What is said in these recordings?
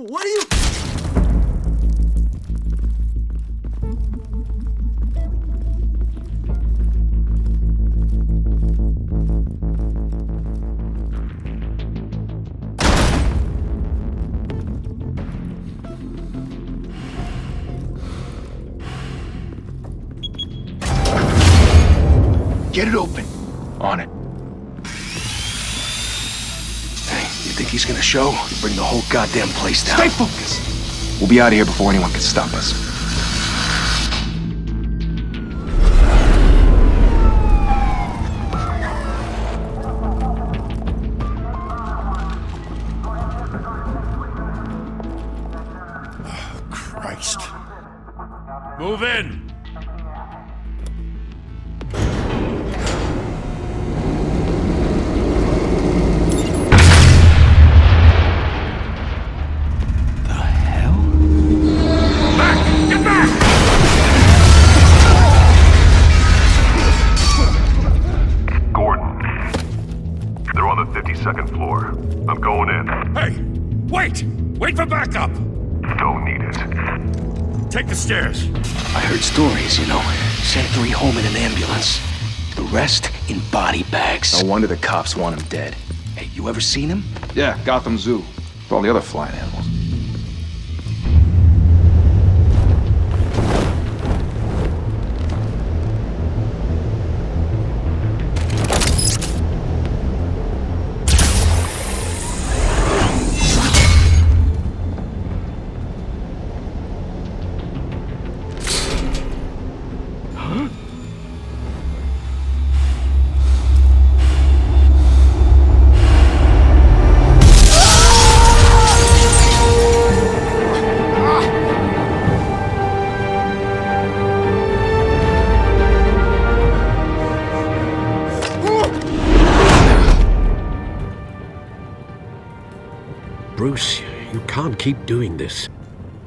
What are you... Get it open. On it. Hey, you think he's gonna show? Bring the whole goddamn place down. Stay focused! We'll be out of here before anyone can stop us. Christ. Move in! Second floor. I'm going in. Hey! Wait! Wait for backup! Don't need it. Take the stairs. I heard stories, you know. Sent 3 home in an ambulance. The rest in body bags. No wonder the cops want him dead. Hey, you ever seen him? Yeah, Gotham Zoo. With all the other flying animals. Bruce, you can't keep doing this.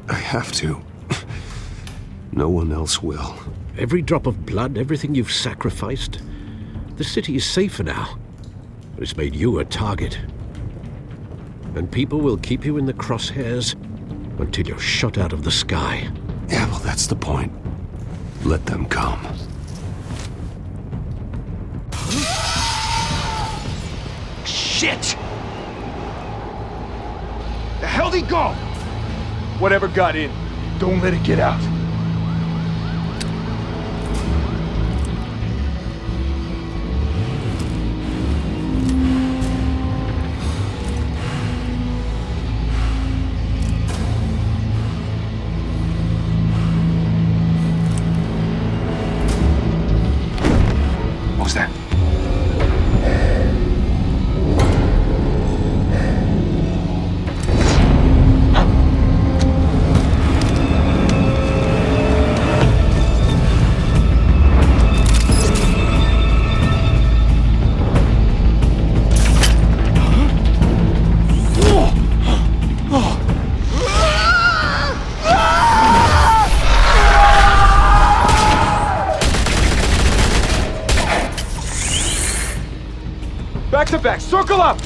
I have to. No one else will. Every drop of blood, everything you've sacrificed. The city is safer now. But it's made you a target. And people will keep you in the crosshairs until you're shot out of the sky. Yeah, well, that's the point. Let them come. Shit! The hell'd he go? Whatever got in, don't let it get out. What was that? Back to back, circle up!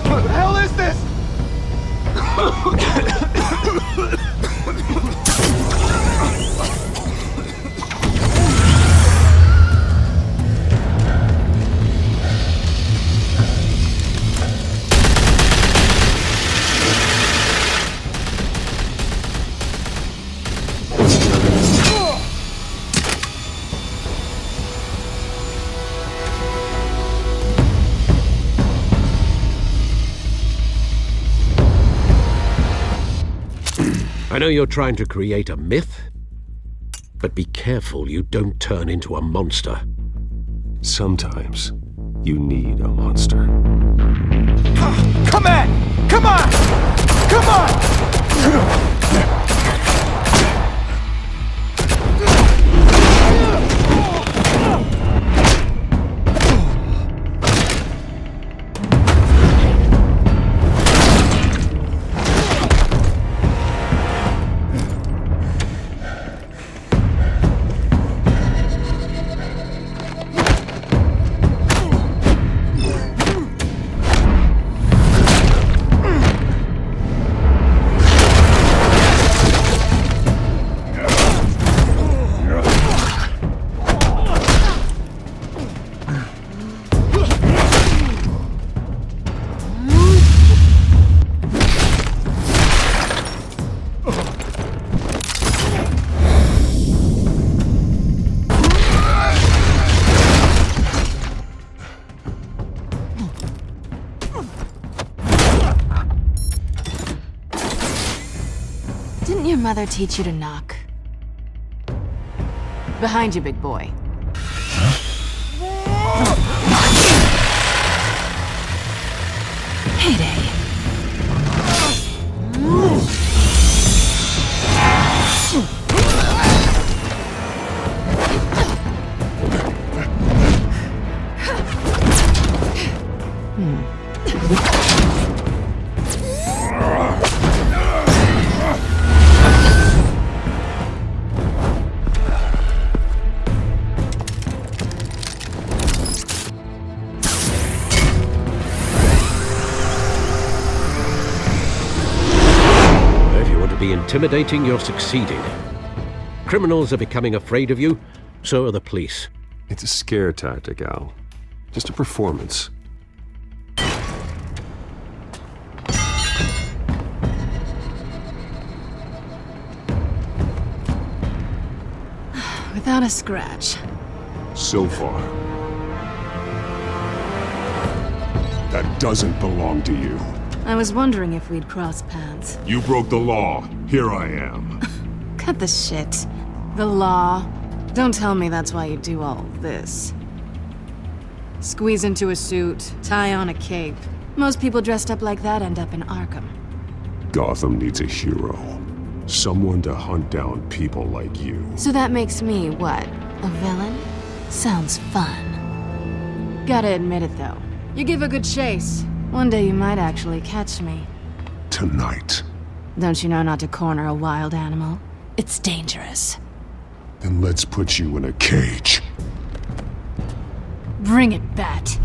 What the hell is this? I know you're trying to create a myth, but be careful you don't turn into a monster. Sometimes you need a monster. Come on! Come on! Come on! your mother teach you to knock? Behind you, big boy. Heyday. Intimidating, you're succeeding. Criminals are becoming afraid of you, so are the police. It's a scare tactic, Al. Just a performance. Without a scratch. So far. That doesn't belong to you. I was wondering if we'd cross paths. You broke the law. Here I am. Cut the shit. The law. Don't tell me that's why you do all this. Squeeze into a suit, tie on a cape. Most people dressed up like that end up in Arkham. Gotham needs a hero. Someone to hunt down people like you. So that makes me, what, a villain? Sounds fun. Gotta admit it, though. You give a good chase. One day you might actually catch me. Tonight. Don't you know not to corner a wild animal? It's dangerous. Then let's put you in a cage. Bring it, Bat.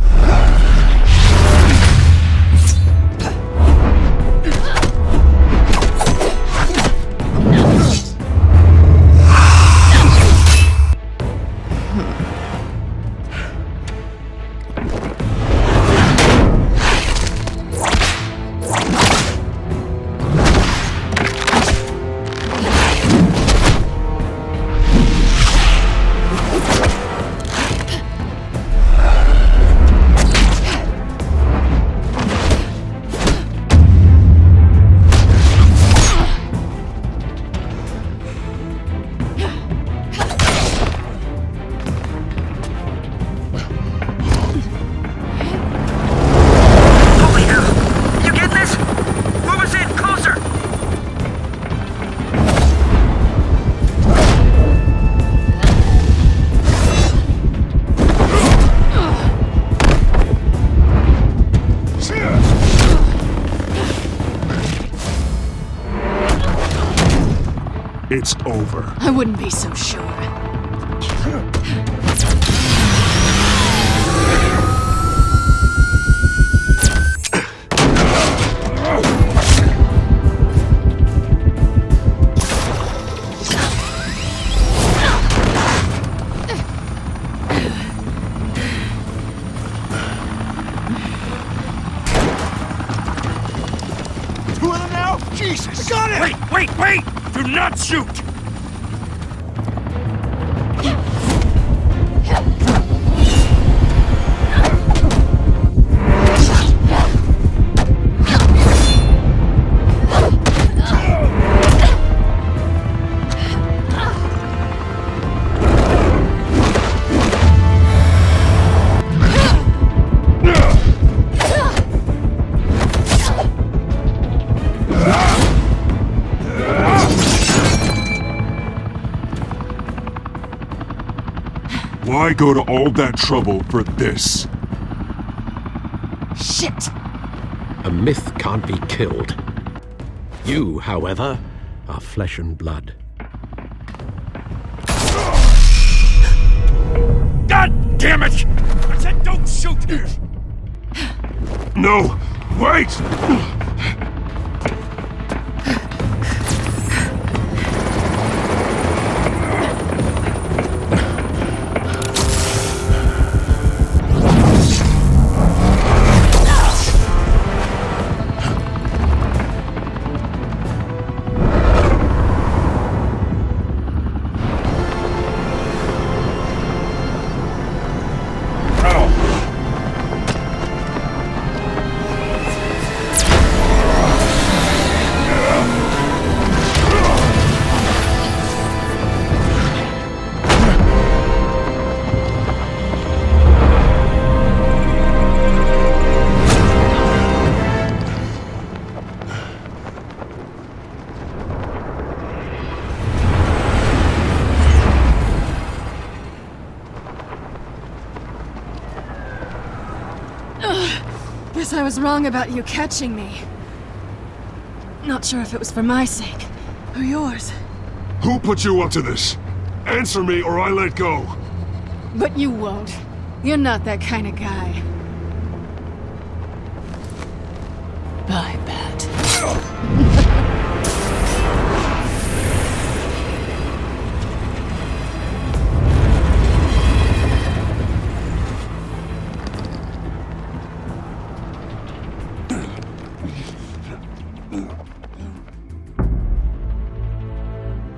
It's over. I wouldn't be so sure. Two of them now? Jesus! Got it! Wait! Do not shoot! Why go to all that trouble for this? Shit! A myth can't be killed. You, however, are flesh and blood. God damn it! I said don't shoot! No! Wait! Guess I was wrong about you catching me. Not sure if it was for my sake or yours. Who put you up to this? Answer me or I let go. But you won't. You're not that kind of guy. Bye, Bat.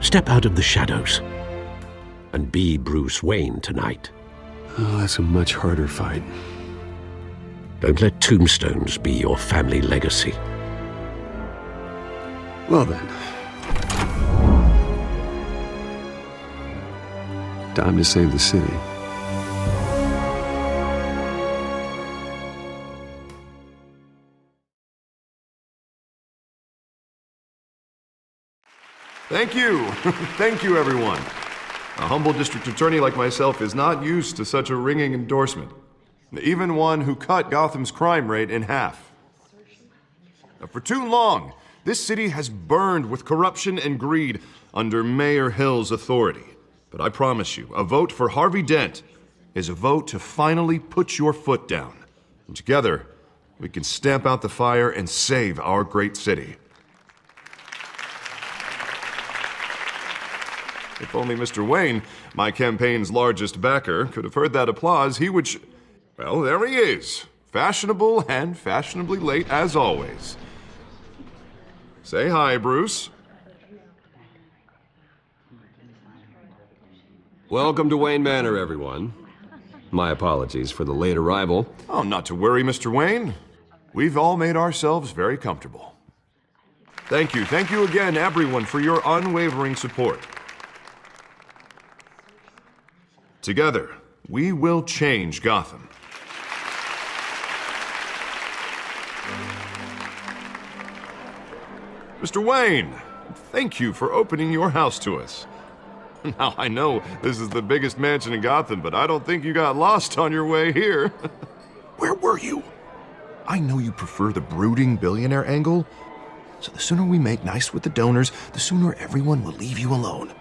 Step out of the shadows and be Bruce Wayne tonight. Oh, that's a much harder fight. Don't let tombstones be your family legacy. Well then. Time to save the city. Thank you. Thank you, everyone. A humble district attorney like myself is not used to such a ringing endorsement. Even one who cut Gotham's crime rate in half. For too long, this city has burned with corruption and greed under Mayor Hill's authority. But I promise you, a vote for Harvey Dent is a vote to finally put your foot down. And together, we can stamp out the fire and save our great city. If only Mr. Wayne, my campaign's largest backer, could have heard that applause, he would well, there he is. Fashionable and fashionably late as always. Say hi, Bruce. Welcome to Wayne Manor, everyone. My apologies for the late arrival. Oh, not to worry, Mr. Wayne. We've all made ourselves very comfortable. Thank you again, everyone, for your unwavering support. Together, we will change Gotham. Mr. Wayne, thank you for opening your house to us. Now, I know this is the biggest mansion in Gotham, but I don't think you got lost on your way here. Where were you? I know you prefer the brooding billionaire angle, so the sooner we make nice with the donors, the sooner everyone will leave you alone.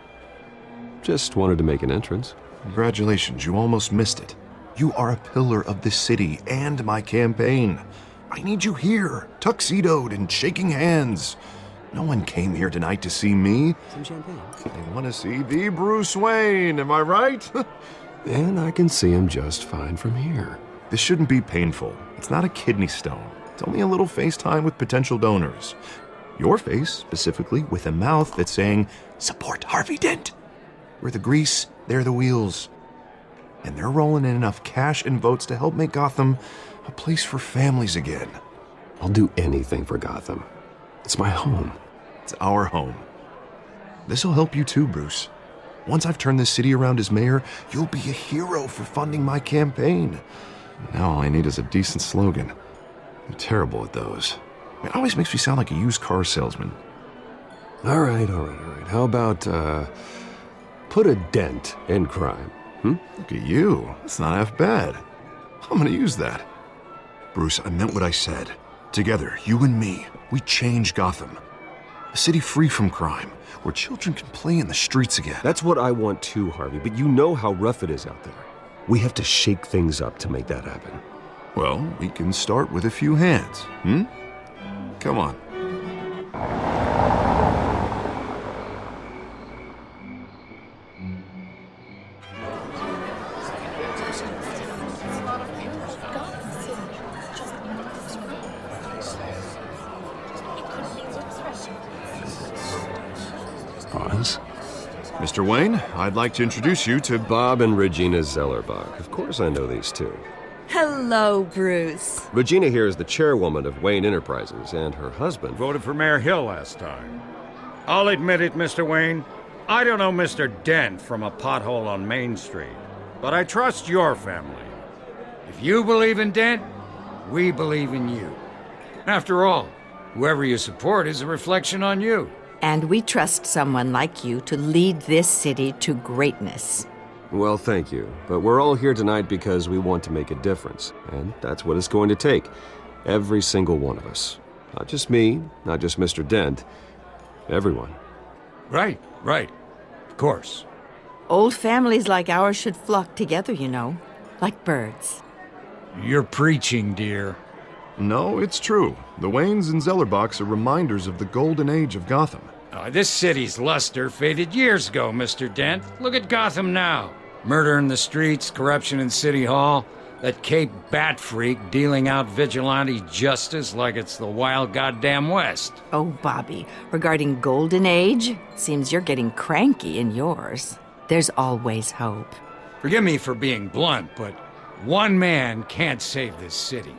Just wanted to make an entrance. Congratulations, you almost missed it. You are a pillar of this city and my campaign. I need you here, tuxedoed and shaking hands. No one came here tonight to see me. Some champagne. They want to see the Bruce Wayne, am I right? And I can see him just fine from here. This shouldn't be painful. It's not a kidney stone. It's only a little FaceTime with potential donors. Your face, specifically, with a mouth that's saying, support Harvey Dent. We're the grease, they're the wheels. And they're rolling in enough cash and votes to help make Gotham a place for families again. I'll do anything for Gotham. It's my home. It's our home. This'll help you too, Bruce. Once I've turned this city around as mayor, you'll be a hero for funding my campaign. Now all I need is a decent slogan. I'm terrible at those. It always makes me sound like a used car salesman. All right. How about, put a dent in crime? Look at you. That's not half bad. I'm gonna use that. Bruce, I meant what I said. Together, you and me, we change Gotham. A city free from crime, where children can play in the streets again. That's what I want too, Harvey, but you know how rough it is out there. We have to shake things up to make that happen. Well, we can start with a few hands, Come on. Pause. Mr. Wayne, I'd like to introduce you to Bob and Regina Zellerbach. Of course I know these two. Hello, Bruce. Regina here is the chairwoman of Wayne Enterprises, and her husband... Voted for Mayor Hill last time. I'll admit it, Mr. Wayne. I don't know Mr. Dent from a pothole on Main Street, but I trust your family. If you believe in Dent, we believe in you. After all, whoever you support is a reflection on you. And we trust someone like you to lead this city to greatness. Well, thank you. But we're all here tonight because we want to make a difference. And that's what it's going to take. Every single one of us. Not just me, not just Mr. Dent. Everyone. Right. Of course. Old families like ours should flock together, you know, like birds. You're preaching, dear. No, it's true. The Waynes and Zellerbachs are reminders of the golden age of Gotham. This city's luster faded years ago, Mr. Dent. Look at Gotham now. Murder in the streets, corruption in City Hall, that Cape Bat freak dealing out vigilante justice like it's the wild goddamn West. Oh, Bobby, regarding Golden Age, seems you're getting cranky in yours. There's always hope. Forgive me for being blunt, but one man can't save this city.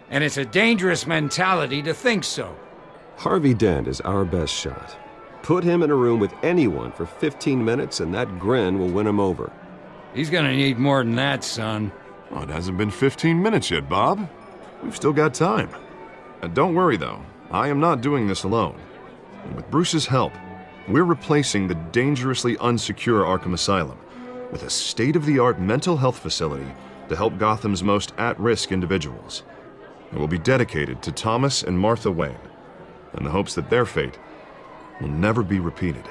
And it's a dangerous mentality to think so. Harvey Dent is our best shot. Put him in a room with anyone for 15 minutes and that grin will win him over. He's gonna need more than that, son. Oh, it hasn't been 15 minutes yet, Bob. We've still got time. Don't worry, though. I am not doing this alone. And with Bruce's help, we're replacing the dangerously unsecure Arkham Asylum with a state-of-the-art mental health facility to help Gotham's most at-risk individuals. It will be dedicated to Thomas and Martha Wayne, in the hopes that their fate will never be repeated.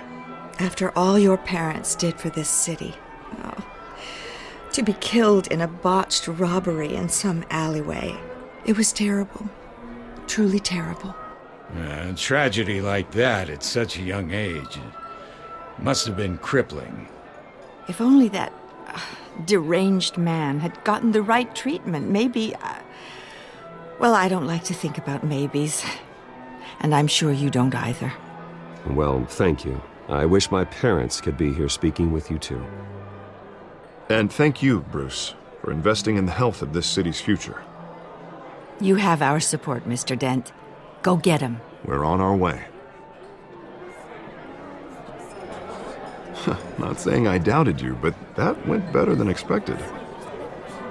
After all your parents did for this city, to be killed in a botched robbery in some alleyway, it was terrible. Truly terrible. A tragedy like that at such a young age must have been crippling. If only that deranged man had gotten the right treatment, maybe... well, I don't like to think about maybes. And I'm sure you don't either. Well, thank you. I wish my parents could be here speaking with you too. And thank you, Bruce, for investing in the health of this city's future. You have our support, Mr. Dent. Go get him. We're on our way. Not saying I doubted you, but that went better than expected.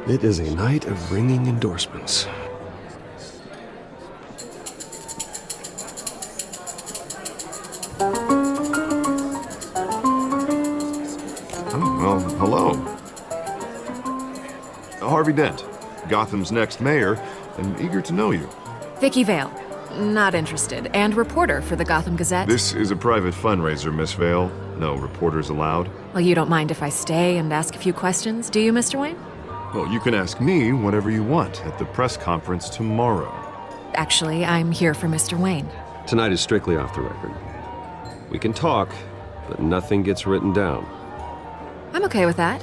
It is a night of ringing endorsements. Well, hello. Harvey Dent, Gotham's next mayor, and eager to know you. Vicky Vale. Not interested. And reporter for the Gotham Gazette. This is a private fundraiser, Miss Vale. No reporters allowed. Well, you don't mind if I stay and ask a few questions, do you, Mr. Wayne? Well, you can ask me whatever you want at the press conference tomorrow. Actually, I'm here for Mr. Wayne. Tonight is strictly off the record. We can talk, but nothing gets written down. I'm okay with that.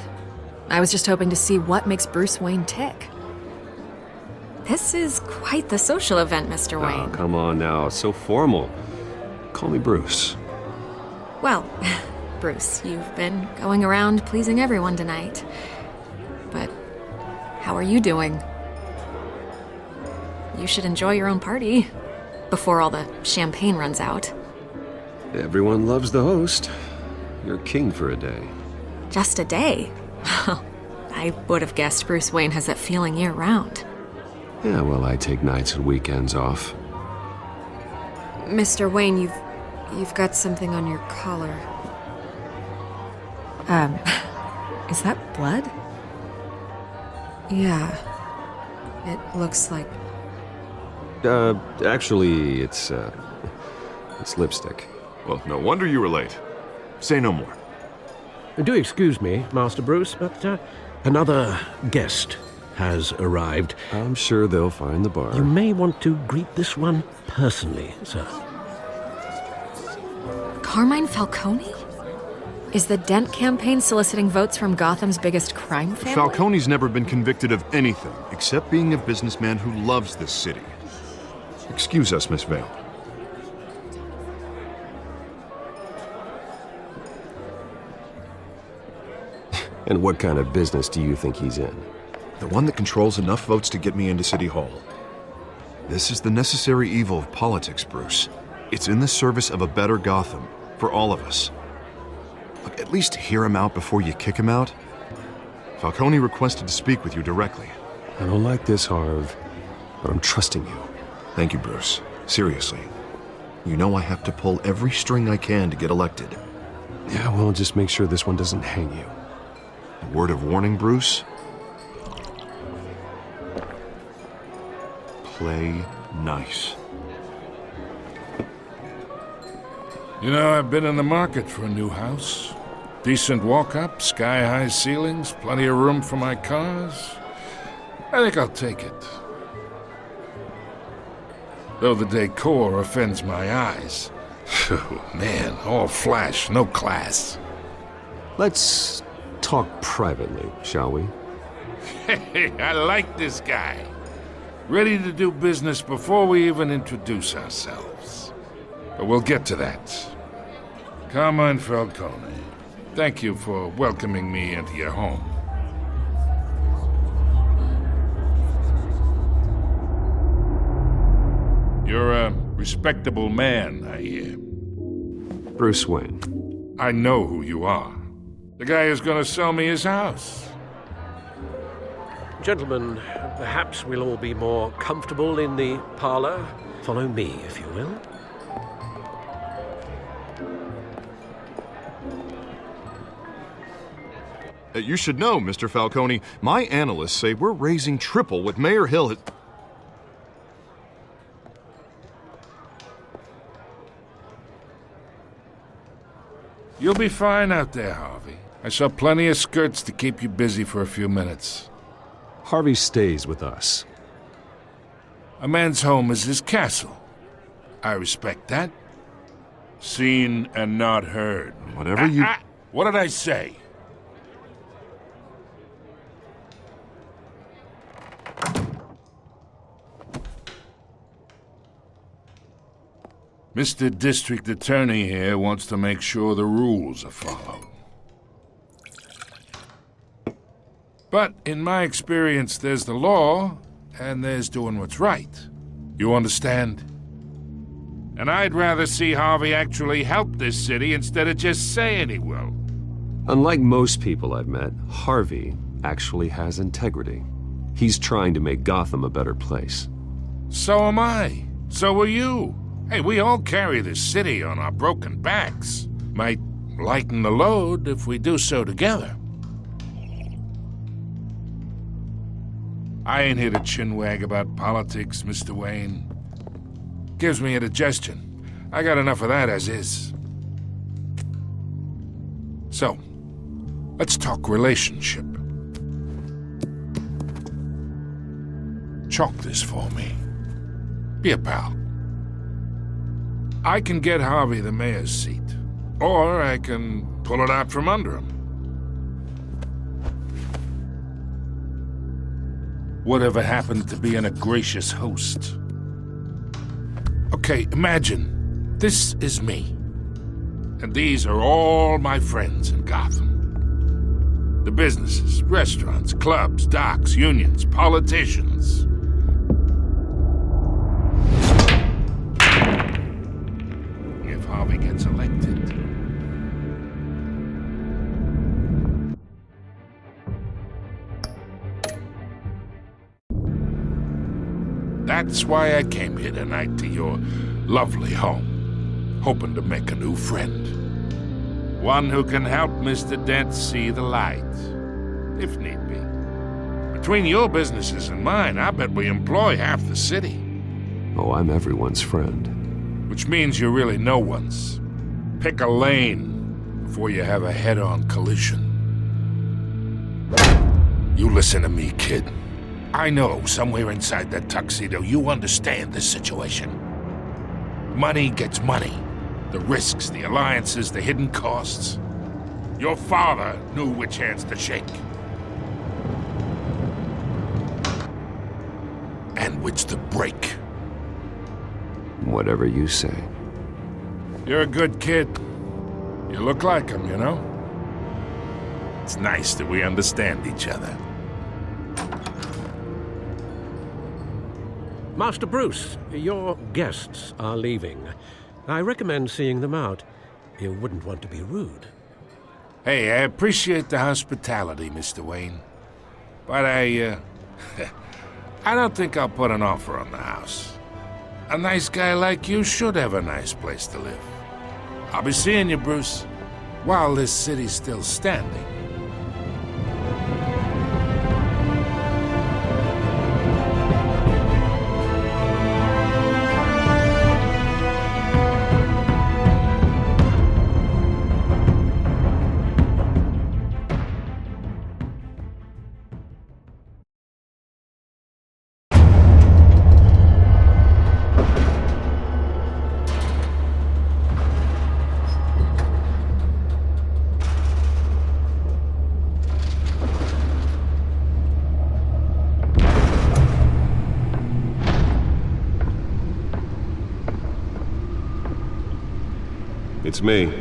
I was just hoping to see what makes Bruce Wayne tick. This is quite the social event, Mr. Wayne. Oh, come on now. It's so formal. Call me Bruce. Well, Bruce, you've been going around pleasing everyone tonight. But how are you doing? You should enjoy your own party before all the champagne runs out. Everyone loves the host. You're king for a day. Just a day? I would have guessed Bruce Wayne has that feeling year-round. Yeah, well, I take nights and weekends off. Mr. Wayne, you've got something on your collar. Is that blood? Yeah. It looks like... Actually, it's lipstick. Well, no wonder you were late. Say no more. Do excuse me, Master Bruce, but another guest has arrived. I'm sure they'll find the bar. You may want to greet this one personally, sir. Carmine Falcone? Is the Dent campaign soliciting votes from Gotham's biggest crime family? Falcone's never been convicted of anything except being a businessman who loves this city. Excuse us, Miss Vale. And what kind of business do you think he's in? The one that controls enough votes to get me into City Hall. This is the necessary evil of politics, Bruce. It's in the service of a better Gotham, for all of us. Look, at least hear him out before you kick him out. Falcone requested to speak with you directly. I don't like this, Harv, but I'm trusting you. Thank you, Bruce. Seriously. You know I have to pull every string I can to get elected. Yeah, well, just make sure this one doesn't hang you. Word of warning, Bruce? Play nice. You know, I've been in the market for a new house. Decent walk-up, sky-high ceilings, plenty of room for my cars. I think I'll take it. Though the decor offends my eyes. Man, all flash, no class. Let's talk privately, shall we? Hey, I like this guy. Ready to do business before we even introduce ourselves. But we'll get to that. Carmine Falcone, thank you for welcoming me into your home. You're a respectable man, I hear. Bruce Wayne. I know who you are. The guy who's gonna sell me his house. Gentlemen, perhaps we'll all be more comfortable in the parlor. Follow me, if you will. You should know, Mr. Falcone, my analysts say we're raising triple what Mayor Hill has... You'll be fine out there, Harvey. I saw plenty of skirts to keep you busy for a few minutes. Harvey stays with us. A man's home is his castle. I respect that. Seen and not heard. Whatever you... What did I say? Mr. District Attorney here wants to make sure the rules are followed. But in my experience, there's the law, and there's doing what's right. You understand? And I'd rather see Harvey actually help this city instead of just saying he will. Unlike most people I've met, Harvey actually has integrity. He's trying to make Gotham a better place. So am I. So are you. Hey, we all carry this city on our broken backs. Might lighten the load if we do so together. I ain't here to chinwag about politics, Mr. Wayne. Gives me indigestion. I got enough of that as is. So, let's talk relationship. Chalk this for me. Be a pal. I can get Harvey the mayor's seat, or I can pull it out from under him. Whatever happened to being a gracious host? Okay, imagine, this is me. And these are all my friends in Gotham. The businesses, restaurants, clubs, docks, unions, politicians. If Harvey gets elected. That's why I came here tonight to your lovely home, hoping to make a new friend. One who can help Mr. Dent see the light, if need be. Between your businesses and mine, I bet we employ half the city. Oh, I'm everyone's friend. Which means you're really no one's. Pick a lane before you have a head-on collision. You listen to me, kid. I know somewhere inside that tuxedo you understand this situation. Money gets money. The risks, the alliances, the hidden costs. Your father knew which hands to shake. And which to break. Whatever you say. You're a good kid. You look like him, you know? It's nice that we understand each other. Master Bruce, your guests are leaving. I recommend seeing them out. You wouldn't want to be rude. Hey, I appreciate the hospitality, Mr. Wayne. But I don't think I'll put an offer on the house. A nice guy like you should have a nice place to live. I'll be seeing you, Bruce, while this city's still standing. It's me.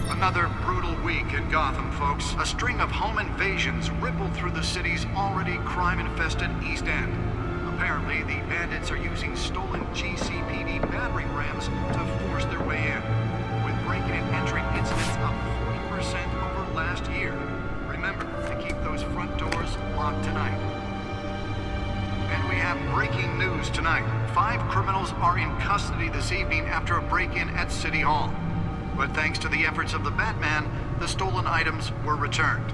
Another brutal week in Gotham, folks. A string of home invasions rippled through the city's already crime-infested East End. Apparently, the bandits are using stolen GCPD battering rams to force their way in, with breaking and entering incidents up 40% over last year. Remember to keep those front doors locked tonight. And we have breaking news tonight. 5 criminals are in custody this evening after a break-in at City Hall. But thanks to the efforts of the Batman, the stolen items were returned.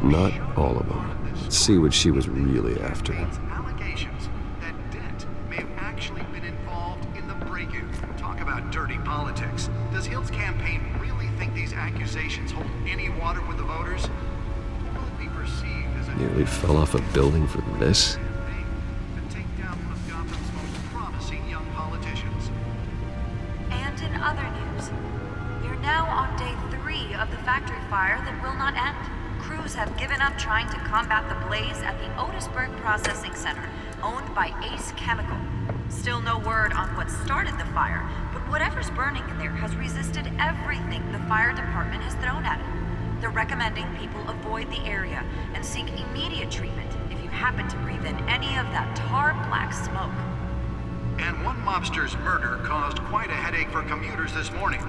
Not all of them. Let's see what she was really after. Allegations that Dent may have actually been involved in the break-in. Talk about dirty politics. Does Hill's campaign really think these accusations hold any water with the voters? Will it be perceived as a... Nearly fell off a building for this? And in other news, we're now on day 3 of the factory fire that will not end. Crews have given up trying to combat the blaze at the Otisburg Processing Center, owned by Ace Chemical. Still no word on what started the fire, but whatever's burning in there has resisted everything the fire department has thrown at it. They're recommending people avoid the area and seek immediate treatment if you happen to breathe in any of that tar-black smoke. And one mobster's murder caused quite a headache for commuters this morning.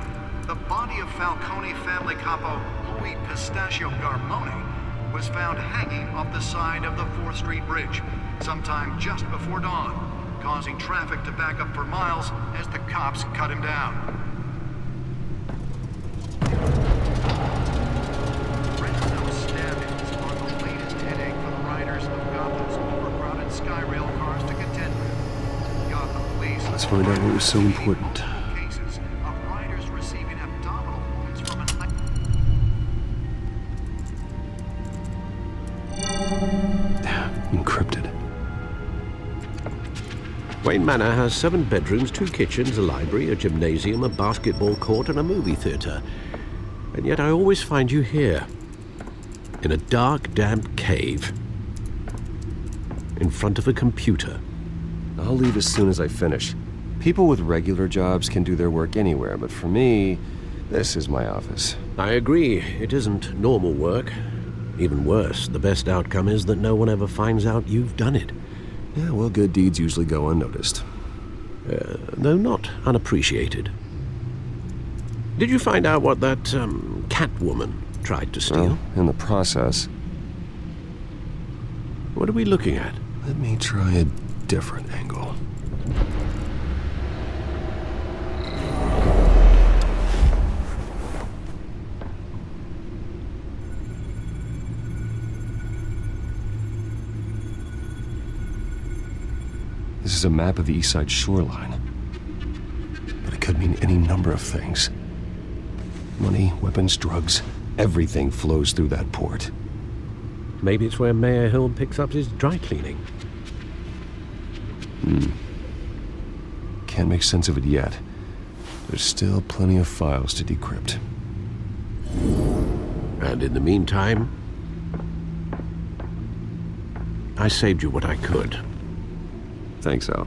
The body of Falcone family capo Louis Pistachio Garmone was found hanging off the side of the 4th Street Bridge sometime just before dawn, causing traffic to back up for miles as the cops cut him down. Renzo stabbings are the latest headache for the riders of Gotham's overcrowded Skyrail cars to contend with. Let's find out what was so important. Cases of riders receiving abdominal wounds from an... Encrypted. Wayne Manor has 7 bedrooms, 2 kitchens, a library, a gymnasium, a basketball court, and a movie theater. And yet I always find you here, in a dark, damp cave, in front of a computer. I'll leave as soon as I finish. People with regular jobs can do their work anywhere, but for me, this is my office. I agree. It isn't normal work. Even worse, the best outcome is that no one ever finds out you've done it. Yeah, well, good deeds usually go unnoticed. Though not unappreciated. Did you find out what that, Catwoman tried to steal? Well, in the process. What are we looking at? Let me try a different angle. This is a map of the East Side shoreline. But it could mean any number of things. Money, weapons, drugs, everything flows through that port. Maybe it's where Mayor Hill picks up his dry cleaning. Can't make sense of it yet. There's still plenty of files to decrypt. And in the meantime, I saved you what I could. Thanks, Al.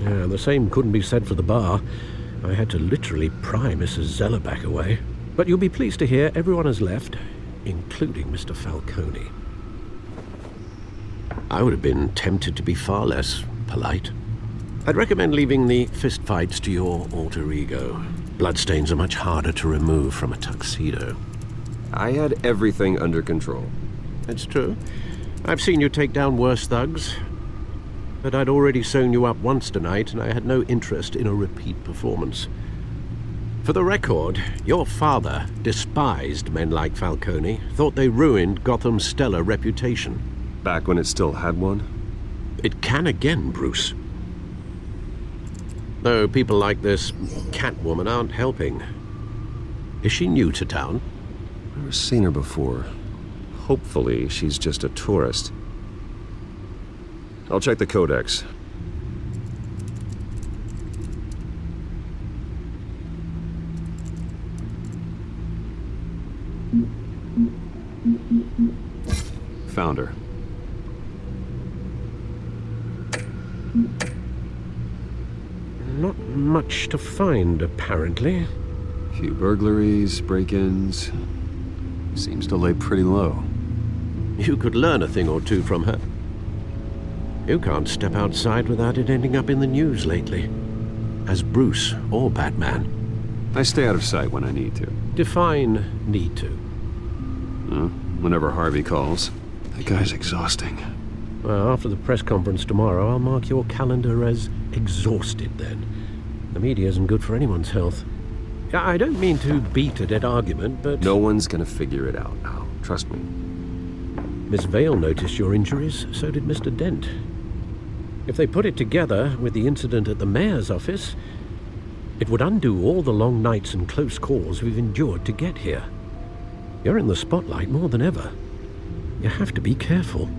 Yeah, the same couldn't be said for the bar. I had to literally pry Mrs. Zeller back away. But you'll be pleased to hear everyone has left, including Mr. Falcone. I would have been tempted to be far less polite. I'd recommend leaving the fistfights to your alter ego. Bloodstains are much harder to remove from a tuxedo. I had everything under control. It's true. I've seen you take down worse thugs. But I'd already sewn you up once tonight, and I had no interest in a repeat performance. For the record, your father despised men like Falcone, thought they ruined Gotham's stellar reputation. Back when it still had one? It can again, Bruce. Though people like this Catwoman aren't helping. Is she new to town? Never seen her before. Hopefully, she's just a tourist. I'll check the codex. Found her. Not much to find, apparently. Few burglaries, break-ins. Seems to lay pretty low. You could learn a thing or two from her. You can't step outside without it ending up in the news lately. As Bruce or Batman. I stay out of sight when I need to. Define need to. Whenever Harvey calls. That guy's exhausting. Well, after the press conference tomorrow, I'll mark your calendar as exhausted then. The media isn't good for anyone's health. I don't mean to beat a dead argument, but... No one's gonna figure it out now. Trust me. Miss Vale noticed your injuries, so did Mr. Dent. If they put it together with the incident at the mayor's office, it would undo all the long nights and close calls we've endured to get here. You're in the spotlight more than ever. You have to be careful.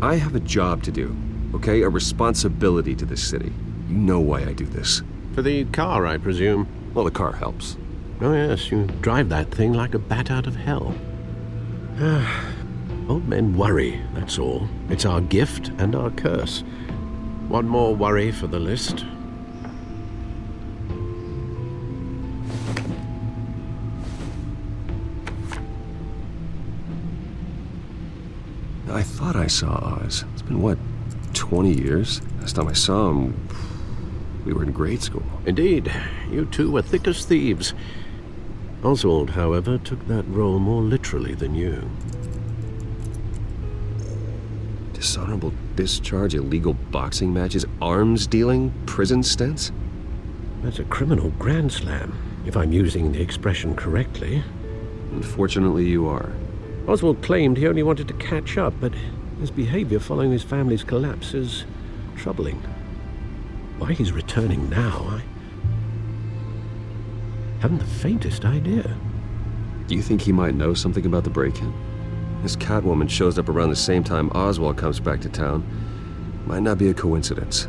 I have a job to do, okay? A responsibility to this city. You know why I do this. For the car, I presume? Well, the car helps. Oh yes, you drive that thing like a bat out of hell. Old men worry, that's all. It's our gift and our curse. One more worry for the list. I thought I saw Oz. It's been, what, 20 years? Last time I saw him, we were in grade school. Indeed. You two were thick as thieves. Oswald, however, took that role more literally than you. Dishonorable discharge, illegal boxing matches, arms dealing, prison stints? That's a criminal grand slam, if I'm using the expression correctly. Unfortunately, you are. Oswald claimed he only wanted to catch up, but his behavior following his family's collapse is troubling. Why he's returning now, I haven't the faintest idea. Do you think he might know something about the break-in? This Catwoman shows up around the same time Oswald comes back to town. Might not be a coincidence.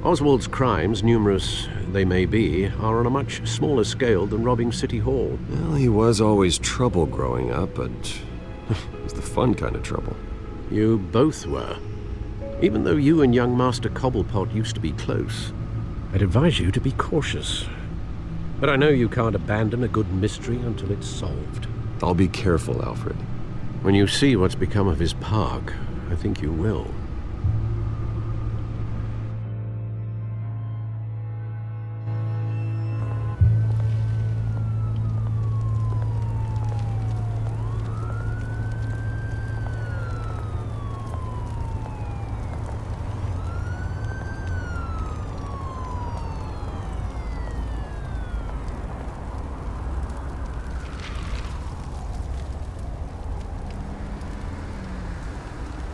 Oswald's crimes, numerous they may be, are on a much smaller scale than robbing City Hall. Well, he was always trouble growing up, but it was the fun kind of trouble. You both were. Even though you and young Master Cobblepot used to be close, I'd advise you to be cautious. But I know you can't abandon a good mystery until it's solved. I'll be careful, Alfred. When you see what's become of his park, I think you will.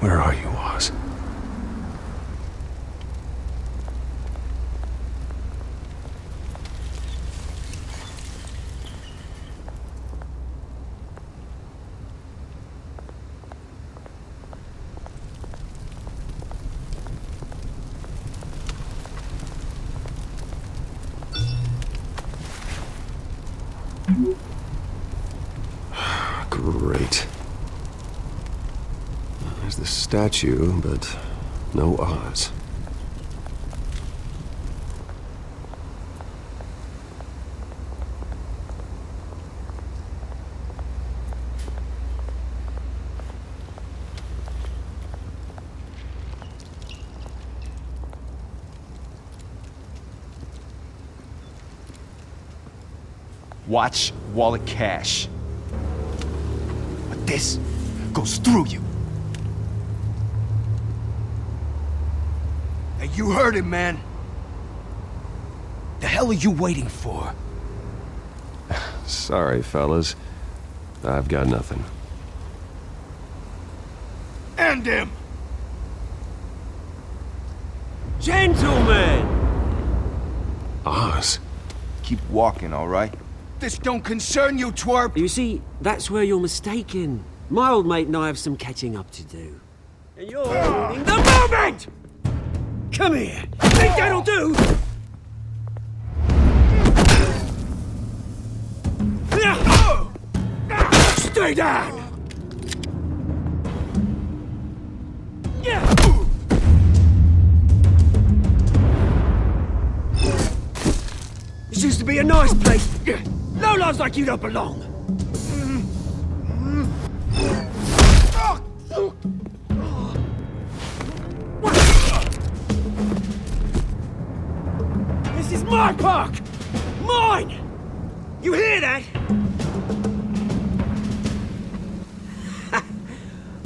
Where are you, Oz? Great. There's the statue, but no Oz. Watch wallet cash. But this goes through you. Hey, you heard it, man. The hell are you waiting for? Sorry, fellas. I've got nothing. End him! Gentlemen! Oz. Keep walking, all right? This don't concern you, twerp! You see, that's where you're mistaken. My old mate and I have some catching up to do. And you're ruining the moment! Come here! Think that'll do? Stay down! This used to be a nice place. Lowlifes like you don't belong. This is my park! Mine! You hear that?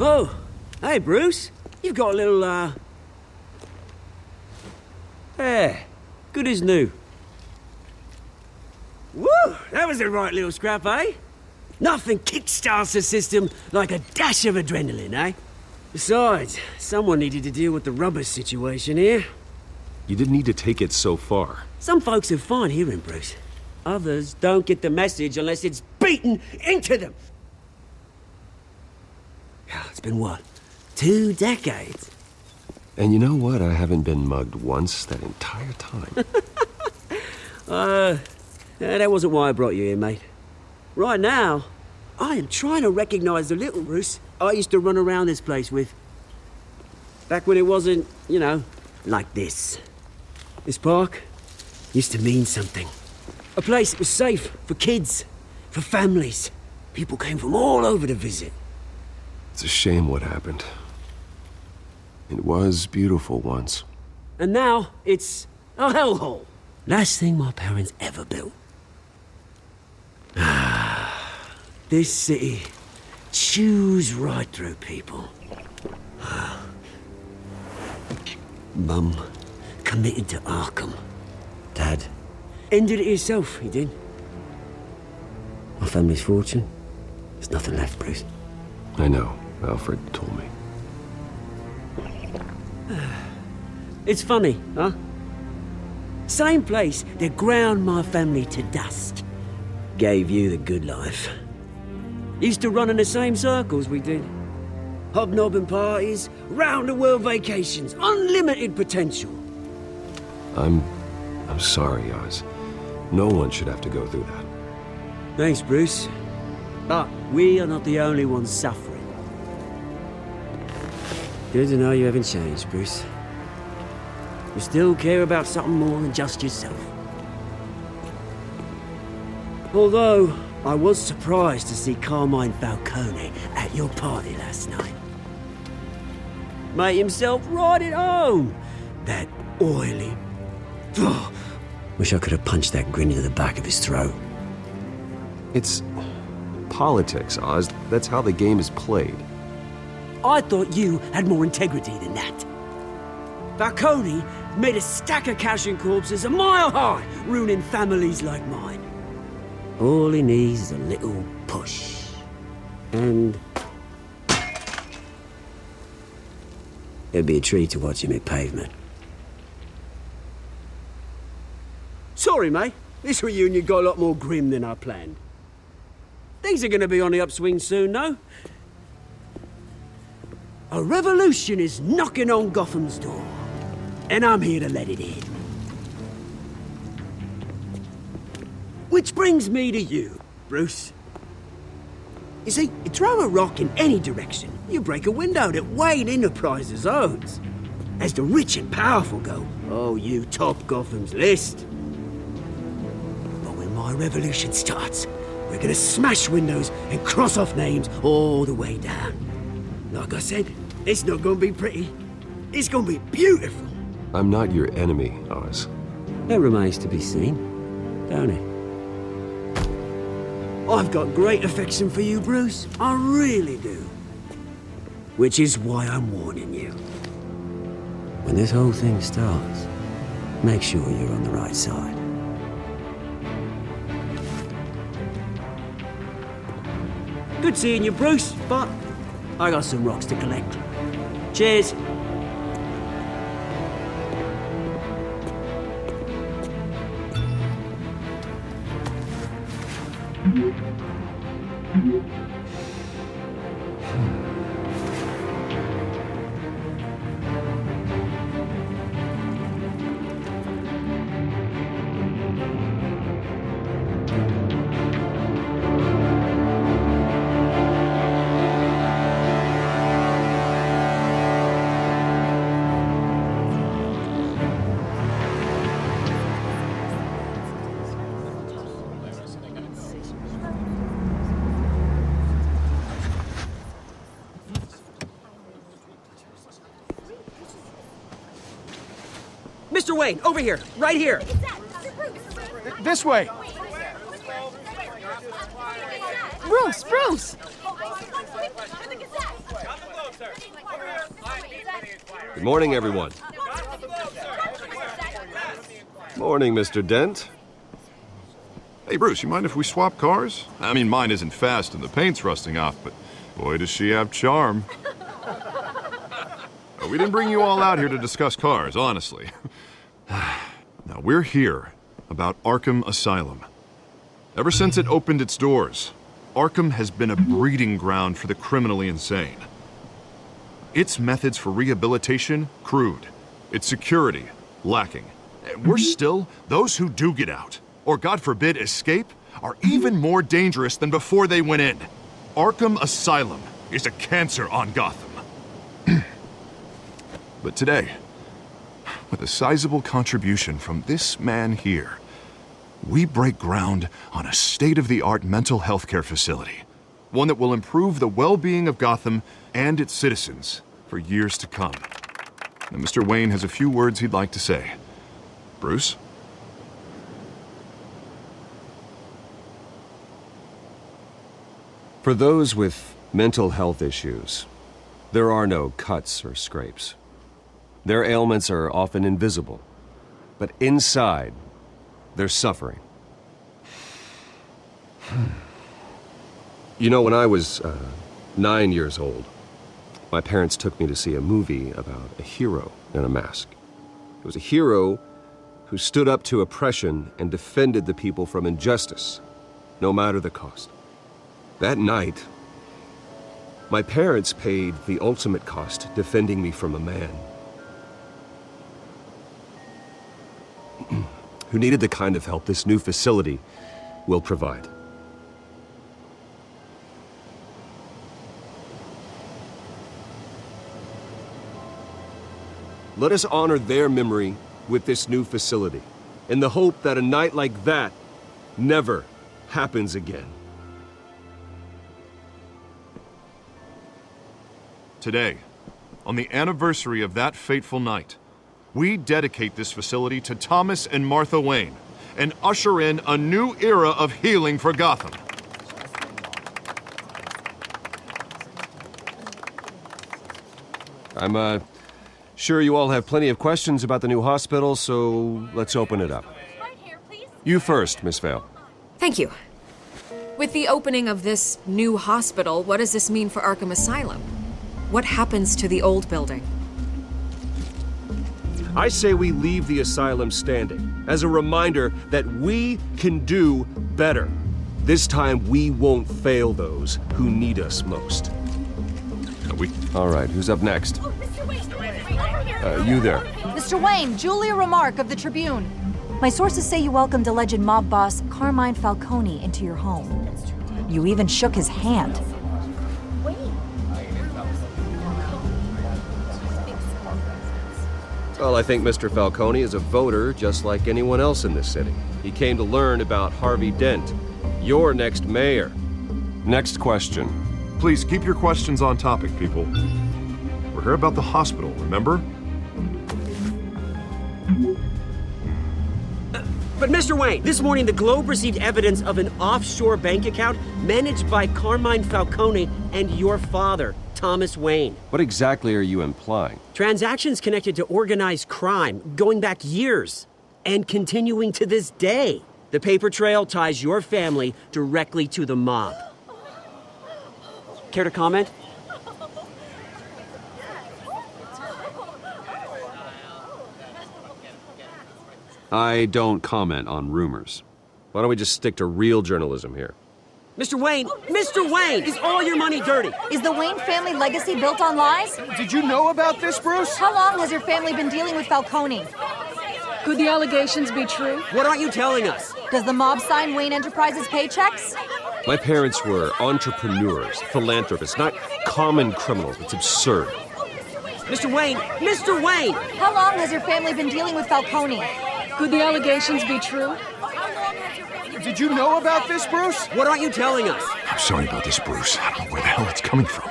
Oh, hey, Bruce. You've got a little, There. Good as new. Woo! That was a right little scrap, eh? Nothing kickstarts the system like a dash of adrenaline, eh? Besides, someone needed to deal with the rubber situation here. You didn't need to take it so far. Some folks have fine hearing, Bruce. Others don't get the message unless it's beaten into them. It's been what? 2 decades? And you know what? I haven't been mugged once that entire time. That wasn't why I brought you here, mate. Right now, I am trying to recognize the little Bruce I used to run around this place with. Back when it wasn't, you know, like this. This park used to mean something. A place that was safe for kids, for families. People came from all over to visit. It's a shame what happened. It was beautiful once. And now, it's a hellhole. Last thing my parents ever built. This city chews right through people. Mum committed to Arkham. Dad ended it himself, he did. My family's fortune. There's nothing left, Bruce. I know. Alfred told me. It's funny, huh? Same place that ground my family to dust. Gave you the good life. Used to run in the same circles we did. Hobnobbing parties, round-the-world vacations, unlimited potential. I'm sorry, Oz. No one should have to go through that. Thanks, Bruce. But we are not the only ones suffering. Good to know you haven't changed, Bruce. You still care about something more than just yourself. Although, I was surprised to see Carmine Falcone at your party last night. Made himself right at home. That oily... Oh, wish I could have punched that grin into the back of his throat. It's politics, Oz. That's how the game is played. I thought you had more integrity than that. Falcone made a stack of cashing corpses a mile high, ruining families like mine. All he needs is a little push. And... it'd be a treat to watch him hit pavement. Sorry, mate. This reunion got a lot more grim than I planned. Things are gonna be on the upswing soon, though. A revolution is knocking on Gotham's door. And I'm here to let it in. Which brings me to you, Bruce. You see, you throw a rock in any direction, you break a window that Wayne Enterprises owns. As the rich and powerful go, oh, you top Gotham's list. But when my revolution starts, we're gonna smash windows and cross off names all the way down. Like I said, it's not gonna be pretty. It's gonna be beautiful. I'm not your enemy, Oz. That remains to be seen, don't it? I've got great affection for you, Bruce. I really do. Which is why I'm warning you. When this whole thing starts, make sure you're on the right side. Good seeing you, Bruce, but I got some rocks to collect. Cheers. Mr. Wayne, over here, right here. This way! Bruce! Good morning, everyone. Morning, Mr. Dent. Hey, Bruce, you mind if we swap cars? I mean, mine isn't fast and the paint's rusting off, but boy, does she have charm. We didn't bring you all out here to discuss cars, honestly. Now, we're here about Arkham Asylum. Ever since it opened its doors, Arkham has been a breeding ground for the criminally insane. Its methods for rehabilitation, crude. Its security, lacking. And worse still, those who do get out, or God forbid escape, are even more dangerous than before they went in. Arkham Asylum is a cancer on Gotham. But today, with a sizable contribution from this man here, we break ground on a state-of-the-art mental health care facility. One that will improve the well-being of Gotham and its citizens for years to come. Now, Mr. Wayne has a few words he'd like to say. Bruce? For those with mental health issues, there are no cuts or scrapes. Their ailments are often invisible, but inside, they're suffering. You know, when I was 9 years old, my parents took me to see a movie about a hero in a mask. It was a hero who stood up to oppression and defended the people from injustice, no matter the cost. That night, my parents paid the ultimate cost defending me from a man who needed the kind of help this new facility will provide. Let us honor their memory with this new facility, in the hope that a night like that never happens again. Today, on the anniversary of that fateful night, we dedicate this facility to Thomas and Martha Wayne and usher in a new era of healing for Gotham. I'm sure you all have plenty of questions about the new hospital, so let's open it up. You first, Miss Vale. Thank you. With the opening of this new hospital, what does this mean for Arkham Asylum? What happens to the old building? I say we leave the asylum standing as a reminder that we can do better. This time we won't fail those who need us most. All right, who's up next? You there. Mr. Wayne, Julia Remark of the Tribune. My sources say you welcomed alleged mob boss Carmine Falcone into your home. You even shook his hand. Well, I think Mr. Falcone is a voter just like anyone else in this city. He came to learn about Harvey Dent, your next mayor. Next question. Please keep your questions on topic, people. We're here about the hospital, remember? But Mr. Wayne, this morning the Globe received evidence of an offshore bank account managed by Carmine Falcone and your father, Thomas Wayne. What exactly are you implying? Transactions connected to organized crime going back years and continuing to this day. The paper trail ties your family directly to the mob. Care to comment? I don't comment on rumors. Why don't we just stick to real journalism here? Mr. Wayne! Mr. Wayne! Is all your money dirty? Is the Wayne family legacy built on lies? Did you know about this, Bruce? How long has your family been dealing with Falcone? Could the allegations be true? What aren't you telling us? Does the mob sign Wayne Enterprises paychecks? My parents were entrepreneurs, philanthropists, not common criminals. It's absurd. Mr. Wayne! Mr. Wayne! How long has your family been dealing with Falcone? Could the allegations be true? Did you know about this, Bruce? What aren't you telling us? I'm sorry about this, Bruce. I don't know where the hell it's coming from.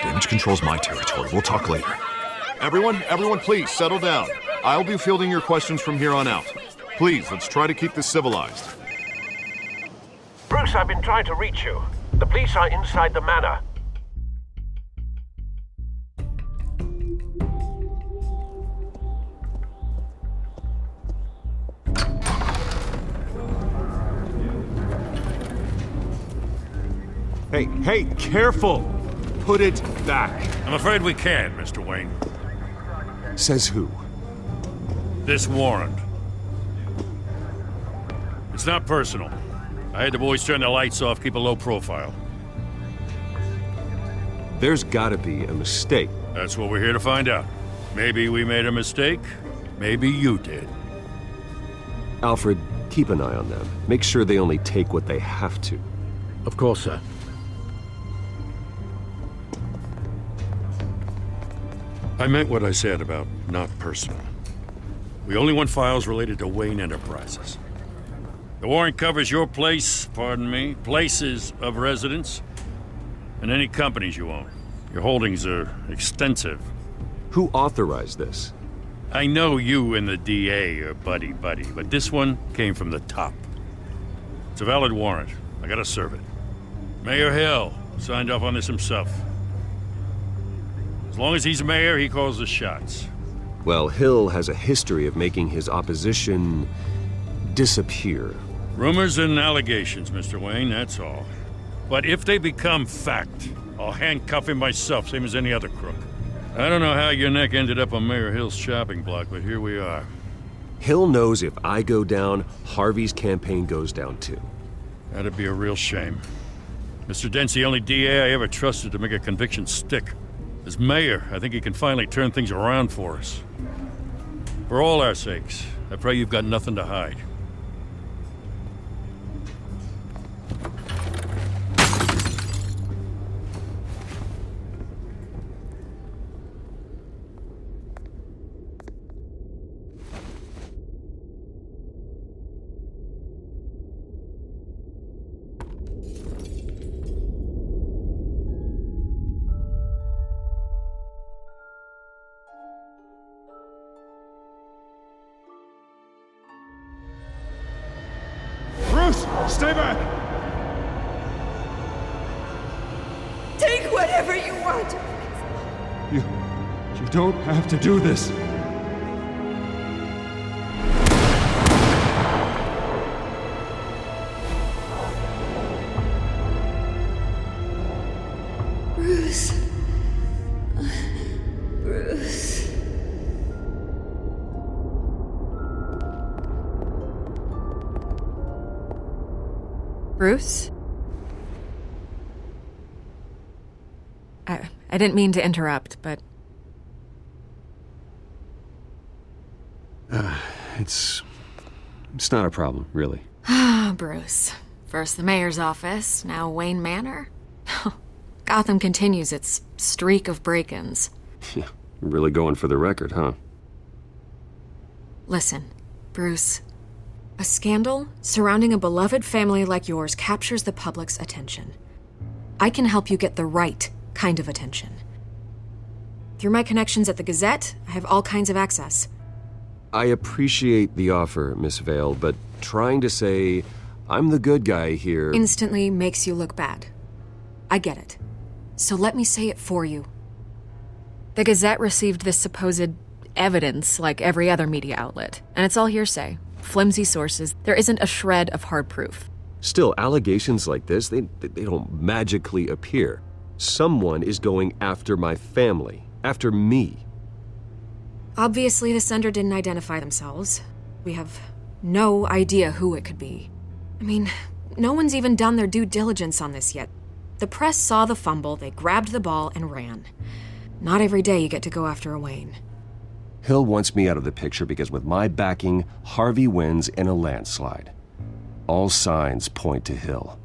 Damage control's my territory. We'll talk later. Everyone, please, settle down. I'll be fielding your questions from here on out. Please, let's try to keep this civilized. Bruce, I've been trying to reach you. The police are inside the manor. Hey, careful! Put it back. I'm afraid we can, Mr. Wayne. Says who? This warrant. It's not personal. I had the boys turn the lights off, keep a low profile. There's gotta be a mistake. That's what we're here to find out. Maybe we made a mistake. Maybe you did. Alfred, keep an eye on them. Make sure they only take what they have to. Of course, sir. I meant what I said about not personal. We only want files related to Wayne Enterprises. The warrant covers your place, places of residence, and any companies you own. Your holdings are extensive. Who authorized this? I know you and the DA are buddy-buddy, but this one came from the top. It's a valid warrant. I gotta serve it. Mayor Hill signed off on this himself. As long as he's mayor, he calls the shots. Well, Hill has a history of making his opposition disappear. Rumors and allegations, Mr. Wayne, that's all. But if they become fact, I'll handcuff him myself, same as any other crook. I don't know how your neck ended up on Mayor Hill's shopping block, but here we are. Hill knows if I go down, Harvey's campaign goes down too. That'd be a real shame. Mr. Dent's the only DA I ever trusted to make a conviction stick. As mayor, I think he can finally turn things around for us. For all our sakes, I pray you've got nothing to hide. Stay back! Take whatever you want. You don't have to do this. Bruce. Bruce. Bruce? I didn't mean to interrupt, but... It's not a problem, really. Ah, Bruce. First the mayor's office, now Wayne Manor. Gotham continues its streak of break-ins. Yeah, really going for the record, huh? Listen, Bruce. A scandal surrounding a beloved family like yours captures the public's attention. I can help you get the right kind of attention. Through my connections at the Gazette, I have all kinds of access. I appreciate the offer, Miss Vale, but trying to say I'm the good guy here... Instantly makes you look bad. I get it. So let me say it for you. The Gazette received this supposed evidence like every other media outlet, and it's all hearsay. Flimsy sources. There isn't a shred of hard proof. Still, allegations like this, they don't magically appear. Someone is going after my family, after me. Obviously, the sender didn't identify themselves. We have no idea who it could be. I mean, no one's even done their due diligence on this yet. The press saw the fumble, they grabbed the ball and ran. Not every day you get to go after a Wayne. Hill wants me out of the picture because with my backing, Harvey wins in a landslide. All signs point to Hill.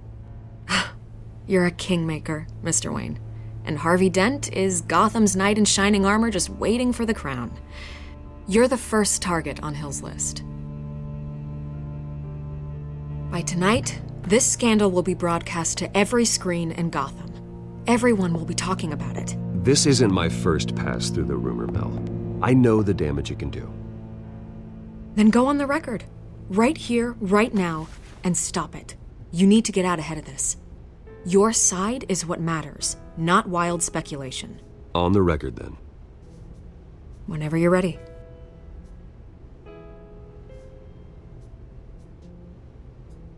You're a kingmaker, Mr. Wayne. And Harvey Dent is Gotham's knight in shining armor just waiting for the crown. You're the first target on Hill's list. By tonight, this scandal will be broadcast to every screen in Gotham. Everyone will be talking about it. This isn't my first pass through the rumor mill. I know the damage it can do. Then go on the record. Right here, right now, and stop it. You need to get out ahead of this. Your side is what matters, not wild speculation. On the record, then. Whenever you're ready.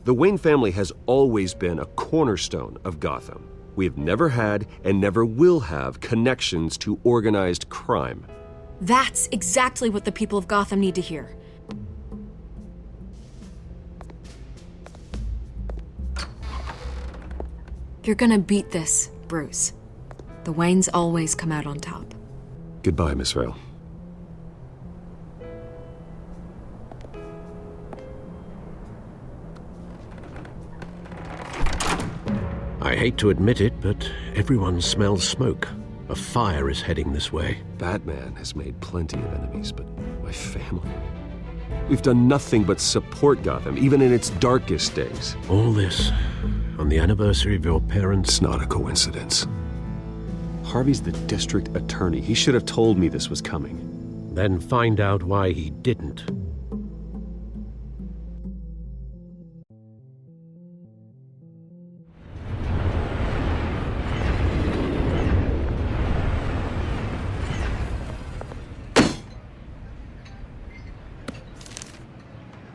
The Wayne family has always been a cornerstone of Gotham. We have never had and never will have connections to organized crime. That's exactly what the people of Gotham need to hear. You're gonna beat this, Bruce. The Waynes always come out on top. Goodbye, Miss Vale. I hate to admit it, but everyone smells smoke. A fire is heading this way. Batman has made plenty of enemies, but my family... We've done nothing but support Gotham, even in its darkest days. All this on the anniversary of your parents'... It's not a coincidence. Harvey's the district attorney. He should have told me this was coming. Then find out why he didn't.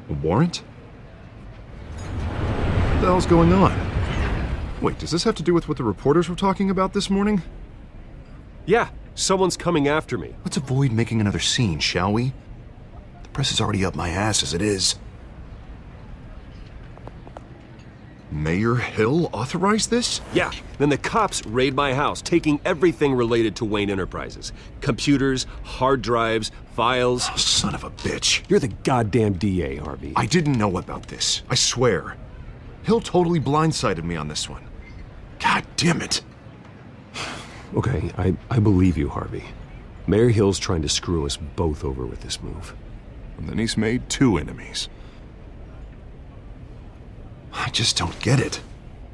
A warrant? What the hell's going on? Wait, does this have to do with what the reporters were talking about this morning? Yeah, someone's coming after me. Let's avoid making another scene, shall we? The press is already up my ass as it is. Mayor Hill authorized this? Yeah, then the cops raid my house, taking everything related to Wayne Enterprises. Computers, hard drives, files. Oh, son of a bitch. You're the goddamn DA, Harvey. I didn't know about this. I swear. Hill totally blindsided me on this one. God damn it. Okay, I believe you, Harvey. Mayor Hill's trying to screw us both over with this move. And then he's made two enemies. I just don't get it.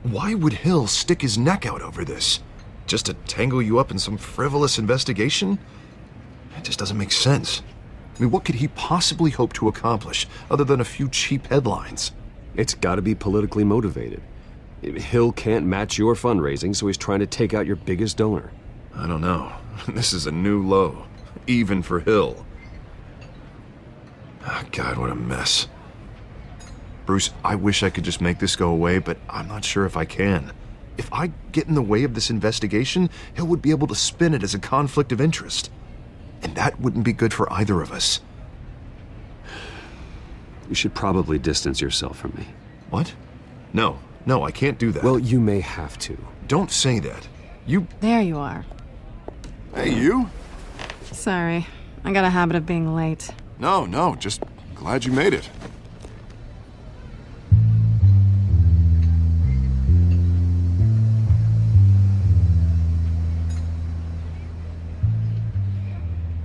Why would Hill stick his neck out over this? Just to tangle you up in some frivolous investigation? It just doesn't make sense. I mean, what could he possibly hope to accomplish other than a few cheap headlines? It's gotta be politically motivated. Hill can't match your fundraising, so he's trying to take out your biggest donor. I don't know. This is a new low, even for Hill. Oh, God, what a mess. Bruce, I wish I could just make this go away, but I'm not sure if I can. If I get in the way of this investigation, Hill would be able to spin it as a conflict of interest. And that wouldn't be good for either of us. You should probably distance yourself from me. What? No, I can't do that. Well, you may have to. Don't say that. You... There you are. Hey, you? Sorry. I got a habit of being late. No, just glad you made it.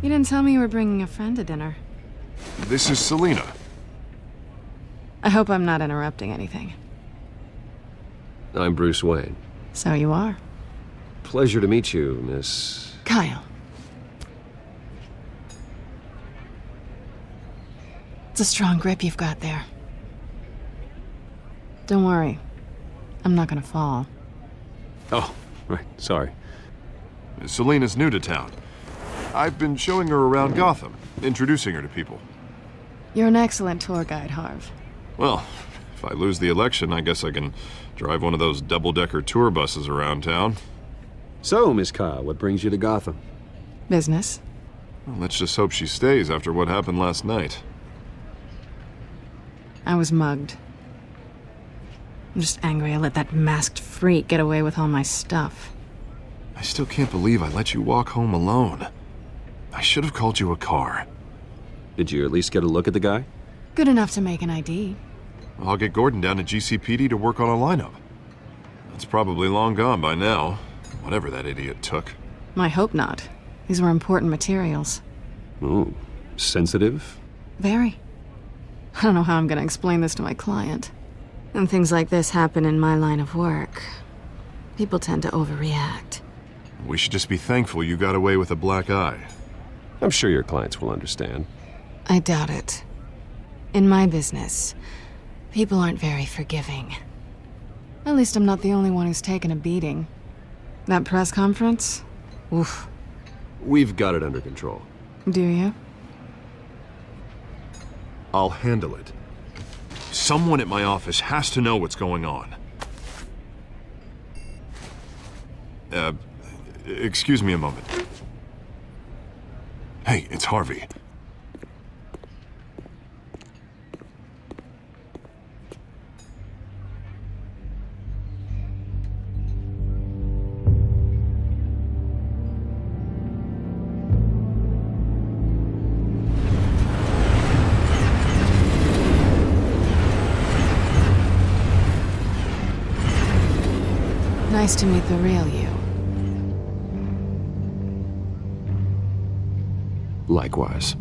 You didn't tell me you were bringing a friend to dinner. This is Selina. I hope I'm not interrupting anything. I'm Bruce Wayne. So you are. Pleasure to meet you, Miss... Kyle. It's a strong grip you've got there. Don't worry. I'm not gonna fall. Oh, right. Sorry. Selina's new to town. I've been showing her around Gotham, introducing her to people. You're an excellent tour guide, Harv. Well, if I lose the election, I guess I can drive one of those double-decker tour buses around town. So, Miss Kyle, what brings you to Gotham? Business. Well, let's just hope she stays after what happened last night. I was mugged. I'm just angry I let that masked freak get away with all my stuff. I still can't believe I let you walk home alone. I should have called you a car. Did you at least get a look at the guy? Good enough to make an ID. I'll get Gordon down to GCPD to work on a lineup. It's probably long gone by now, whatever that idiot took. I hope not. These were important materials. Ooh, sensitive? Very. I don't know how I'm gonna explain this to my client. And things like this happen in my line of work. People tend to overreact. We should just be thankful you got away with a black eye. I'm sure your clients will understand. I doubt it. In my business, people aren't very forgiving. At least I'm not the only one who's taken a beating. That press conference? Oof. We've got it under control. Do you? I'll handle it. Someone at my office has to know what's going on. Excuse me a moment. Hey, it's Harvey. Nice to meet the real you. Likewise.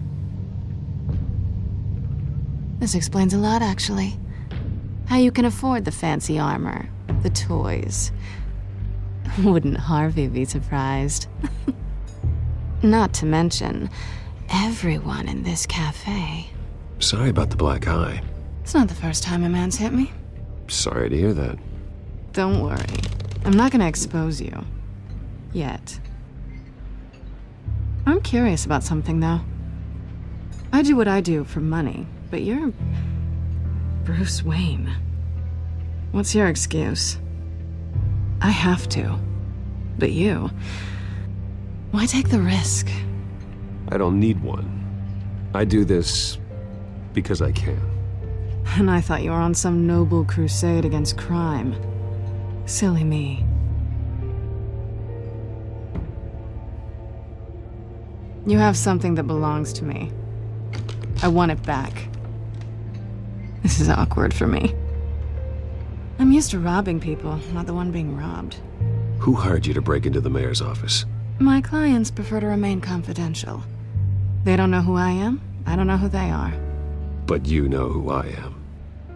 This explains a lot, actually. How you can afford the fancy armor, the toys. Wouldn't Harvey be surprised? Not to mention, everyone in this cafe. Sorry about the black eye. It's not the first time a man's hit me. Sorry to hear that. Don't worry. I'm not gonna expose you. Yet. I'm curious about something, though. I do what I do for money, but you're... Bruce Wayne. What's your excuse? I have to. But you... Why take the risk? I don't need one. I do this because I can. And I thought you were on some noble crusade against crime. Silly me. You have something that belongs to me. I want it back. This is awkward for me. I'm used to robbing people, not the one being robbed. Who hired you to break into the mayor's office? My clients prefer to remain confidential. They don't know who I am, I don't know who they are. But you know who I am.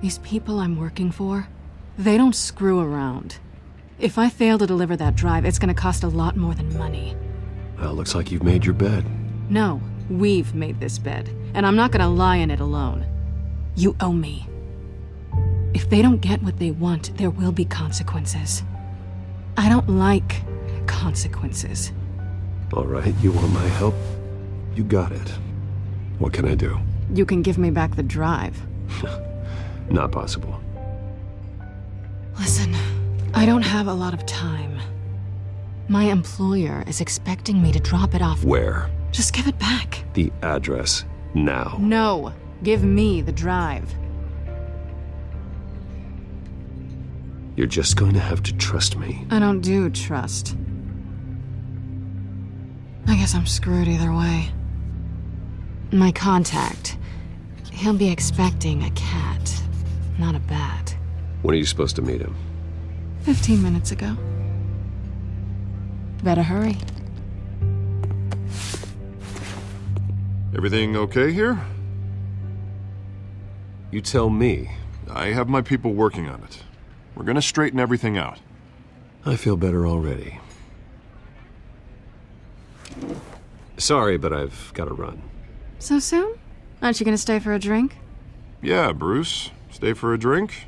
These people I'm working for, they don't screw around. If I fail to deliver that drive, it's gonna cost a lot more than money. Well, looks like you've made your bed. No, we've made this bed, and I'm not gonna lie in it alone. You owe me. If they don't get what they want, there will be consequences. I don't like consequences. All right, you want my help? You got it. What can I do? You can give me back the drive. Not possible. Listen, I don't have a lot of time. My employer is expecting me to drop it off. Where? Just give it back. The address, now. No, give me the drive. You're just going to have to trust me. I don't do trust. I guess I'm screwed either way. My contact, he'll be expecting a cat, not a bat. When are you supposed to meet him? 15 minutes ago. Better hurry. Everything okay here? You tell me. I have my people working on it. We're gonna straighten everything out. I feel better already. Sorry, but I've got to run. So soon? Aren't you gonna stay for a drink? Yeah, Bruce. Stay for a drink?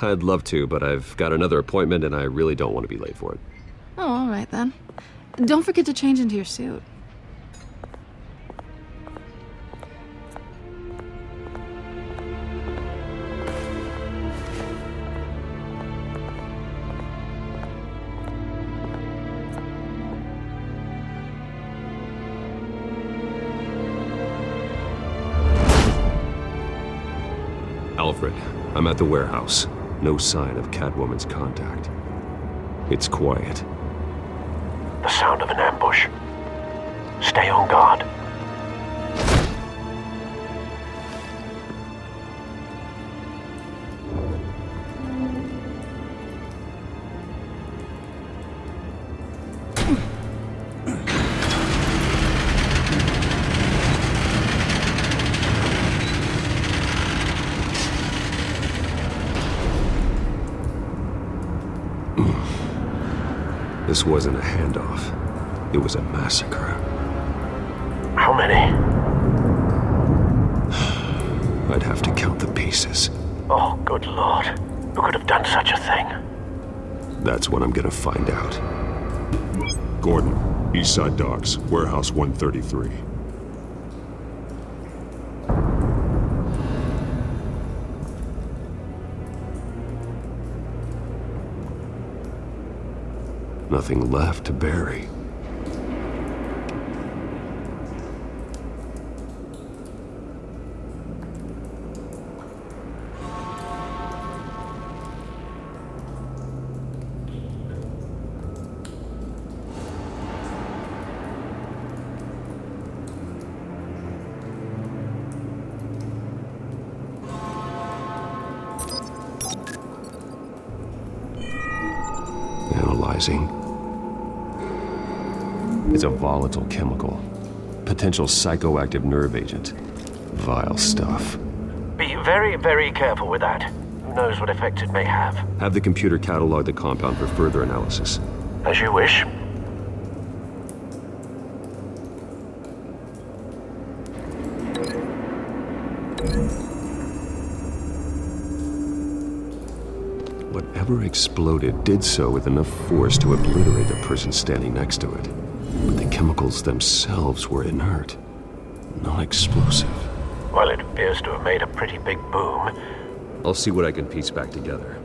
I'd love to, but I've got another appointment and I really don't want to be late for it. Oh, all right then. Don't forget to change into your suit. Alfred, I'm at the warehouse. No sign of Catwoman's contact. It's quiet. The sound of an ambush. Stay on guard. This wasn't a handoff. It was a massacre. How many? I'd have to count the pieces. Oh, good lord. Who could have done such a thing? That's what I'm gonna find out. Gordon, Eastside Docks, Warehouse 133. Nothing left to bury. Analyzing. It's a volatile chemical. Potential psychoactive nerve agent. Vile stuff. Be very, very careful with that. Who knows what effect it may have. Have the computer catalog the compound for further analysis. As you wish. Whatever exploded did so with enough force to obliterate the person standing next to it. But the chemicals themselves were inert, non-explosive. Well, it appears to have made a pretty big boom. I'll see what I can piece back together.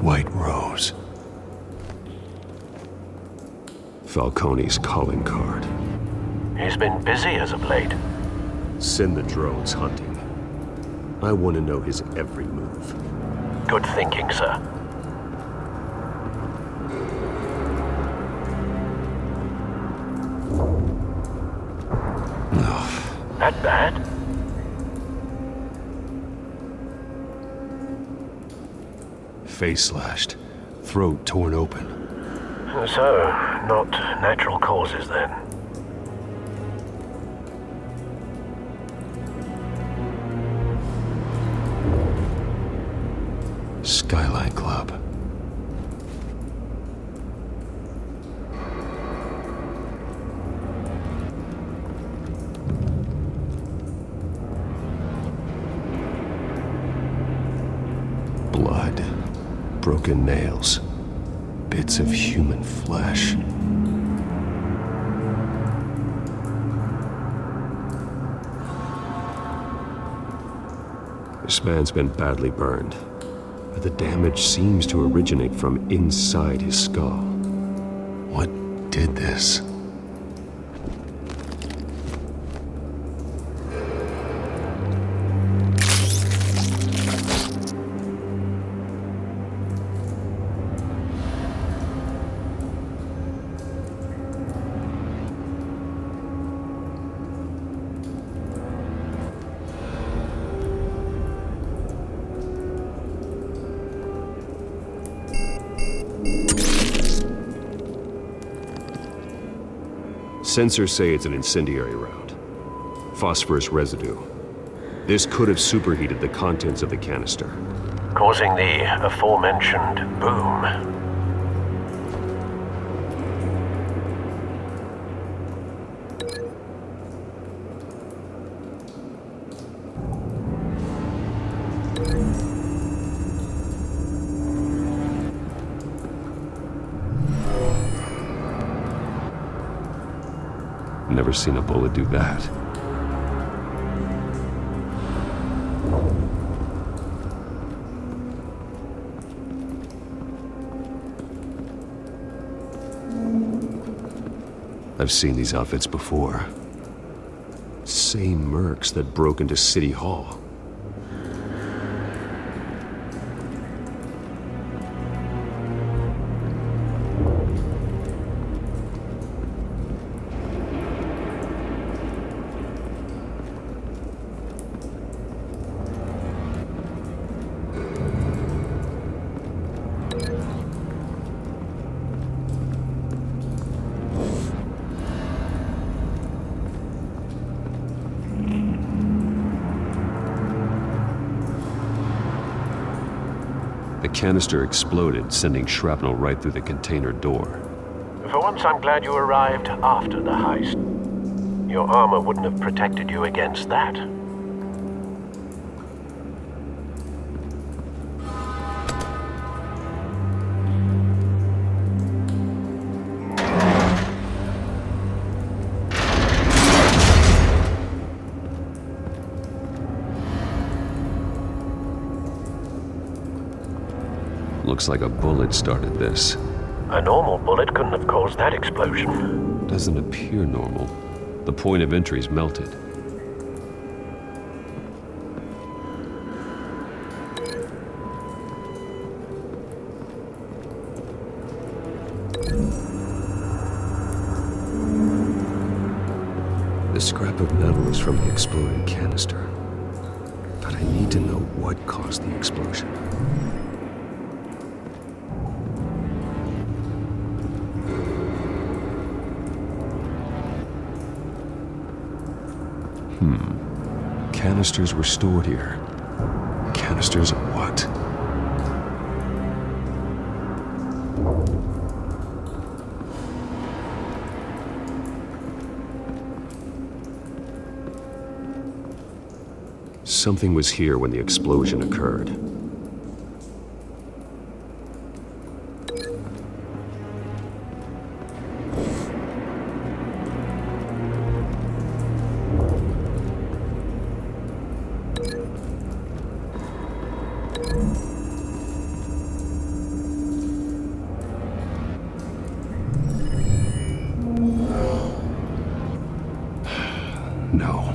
White Rose. Falcone's calling card. He's been busy as of late. Send the drones hunting. I want to know his every move. Good thinking, sir. No. That bad? Face slashed. Throat torn open. So, not natural causes then. Skyline Club. Blood. Broken nails. Bits of human flesh. This man's been badly burned. But the damage seems to originate from inside his skull. What did this? Sensors say it's an incendiary round. Phosphorus residue. This could have superheated the contents of the canister, causing the aforementioned boom. Never seen a bullet do that. I've seen these outfits before. Same mercs that broke into City Hall. The canister exploded, sending shrapnel right through the container door. For once, I'm glad you arrived after the heist. Your armor wouldn't have protected you against that. Looks like a bullet started this. A normal bullet couldn't have caused that explosion. Doesn't appear normal. The point of entry's melted. The scrap of metal is from the exploded canister. But I need to know what caused the explosion. Canisters were stored here. Canisters of what? Something was here when the explosion occurred. No.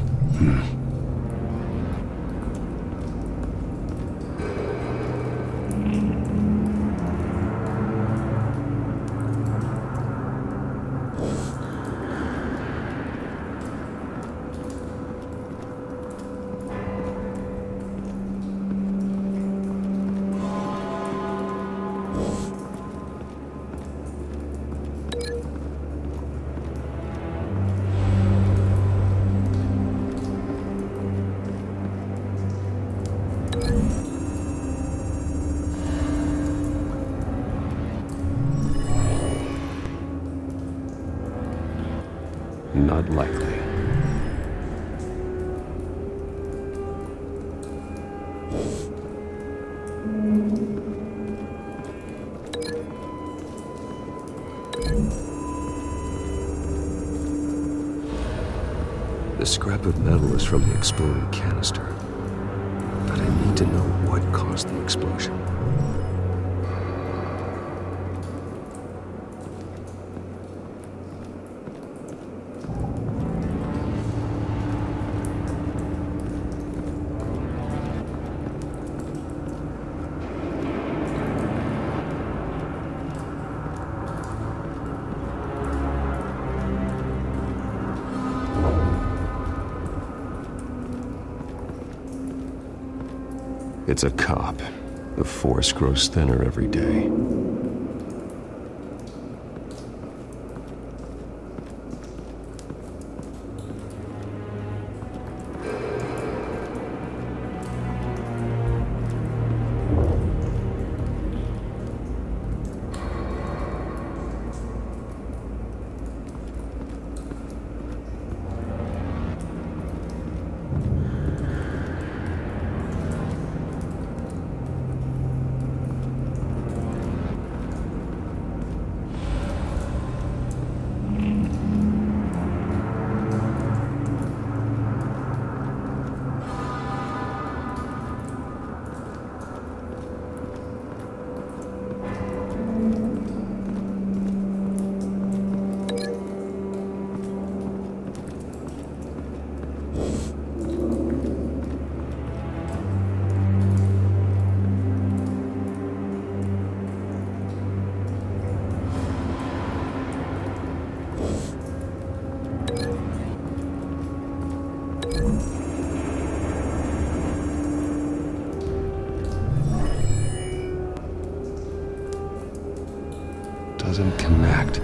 Not likely. The scrap of metal is from the exploded canister. But I need to know what caused the explosion. It's a cop. The force grows thinner every day. doesn't connect.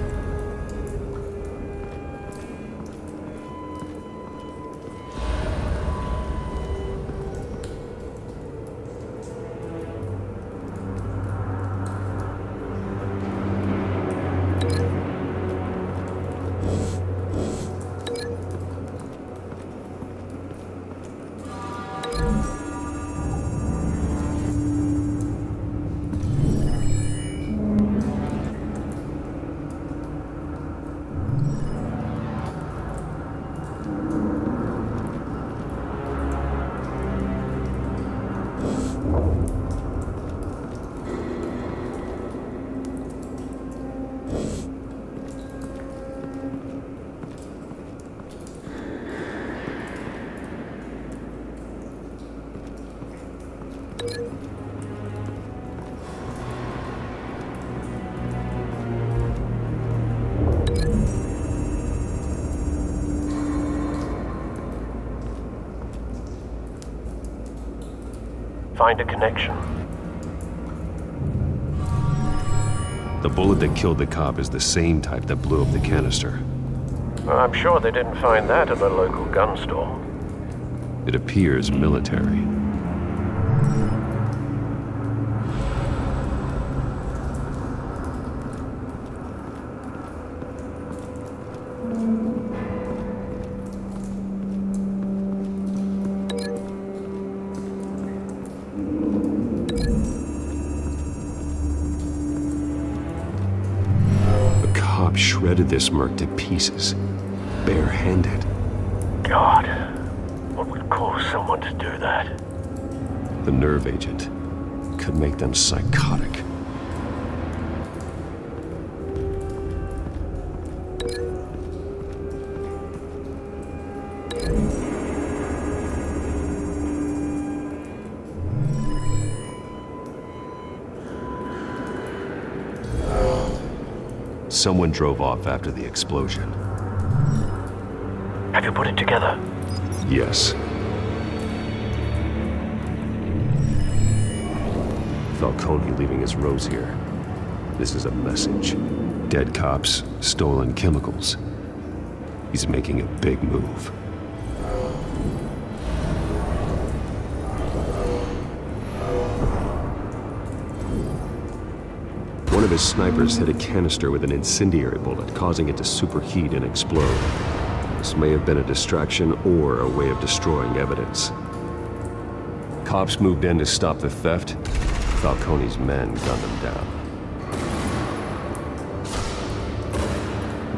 Find a connection. The bullet that killed the cop is the same type that blew up the canister. I'm sure they didn't find that at a local gun store. It appears military. Shredded this merc to pieces, barehanded. God, what would cause someone to do that? The nerve agent could make them psychotic. Someone drove off after the explosion. Have you put it together? Yes. Falcone leaving his rose here. This is a message. Dead cops, stolen chemicals. He's making a big move. One of his snipers hit a canister with an incendiary bullet, causing it to superheat and explode. This may have been a distraction or a way of destroying evidence. Cops moved in to stop the theft. Falcone's men gunned them down.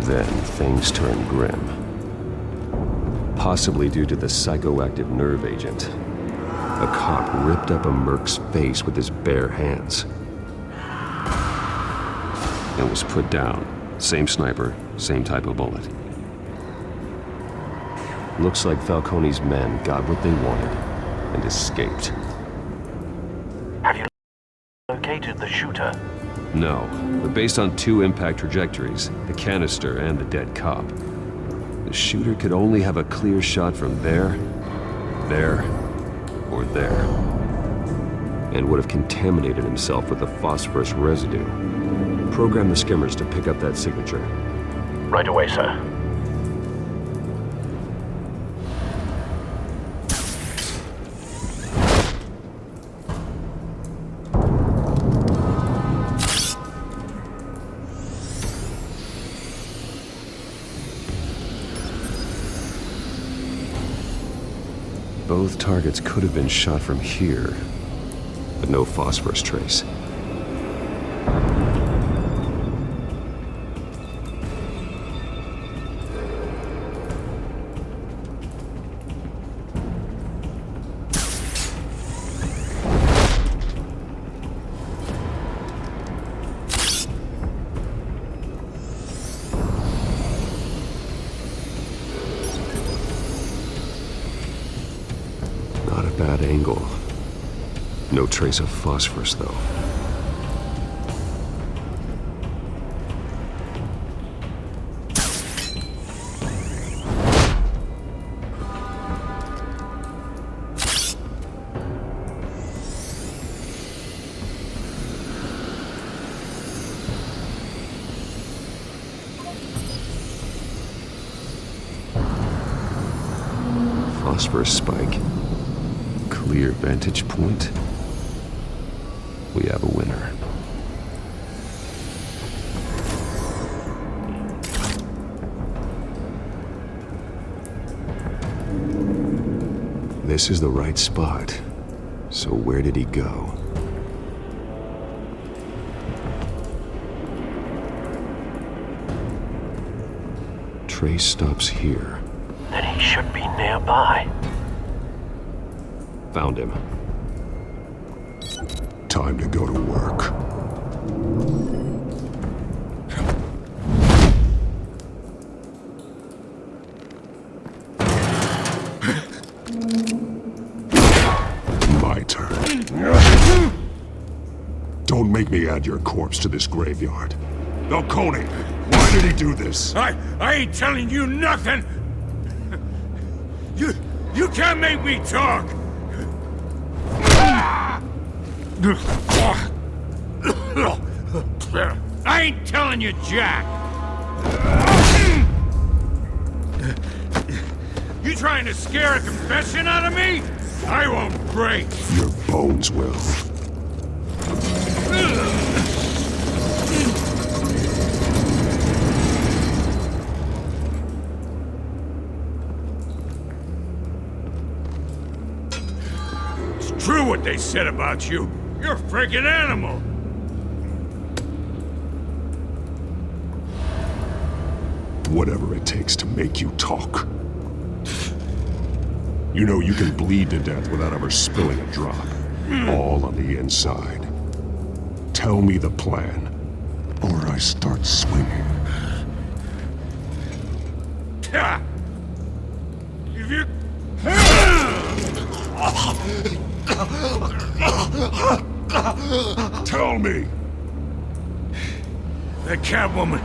Then things turned grim. Possibly due to the psychoactive nerve agent. A cop ripped up a merc's face with his bare hands. And was put down. Same sniper, same type of bullet. Looks like Falcone's men got what they wanted and escaped. Have you located the shooter? No, but based on two impact trajectories, the canister and the dead cop, the shooter could only have a clear shot from there, or there, and would have contaminated himself with the phosphorus residue. Program the skimmers to pick up that signature. Right away, sir. Both targets could have been shot from here, but no phosphorus trace. Bad angle. No trace of phosphorus, though. phosphorus spike. Clear vantage point. We have a winner. This is the right spot. So where did he go? Trace stops here. Then he should be nearby. Found him. Time to go to work. My turn. Don't make me add your corpse to this graveyard. Falcone, why did he do this? I ain't telling you nothing! You can't make me talk! I ain't telling you, Jack! You trying to scare a confession out of me? I won't break! Your bones will. It's true what they said about you. You're a freaking animal! Whatever it takes to make you talk. You know you can bleed to death without ever spilling a drop. All on the inside. Tell me the plan, or I start swinging. If you... Tell me! The Catwoman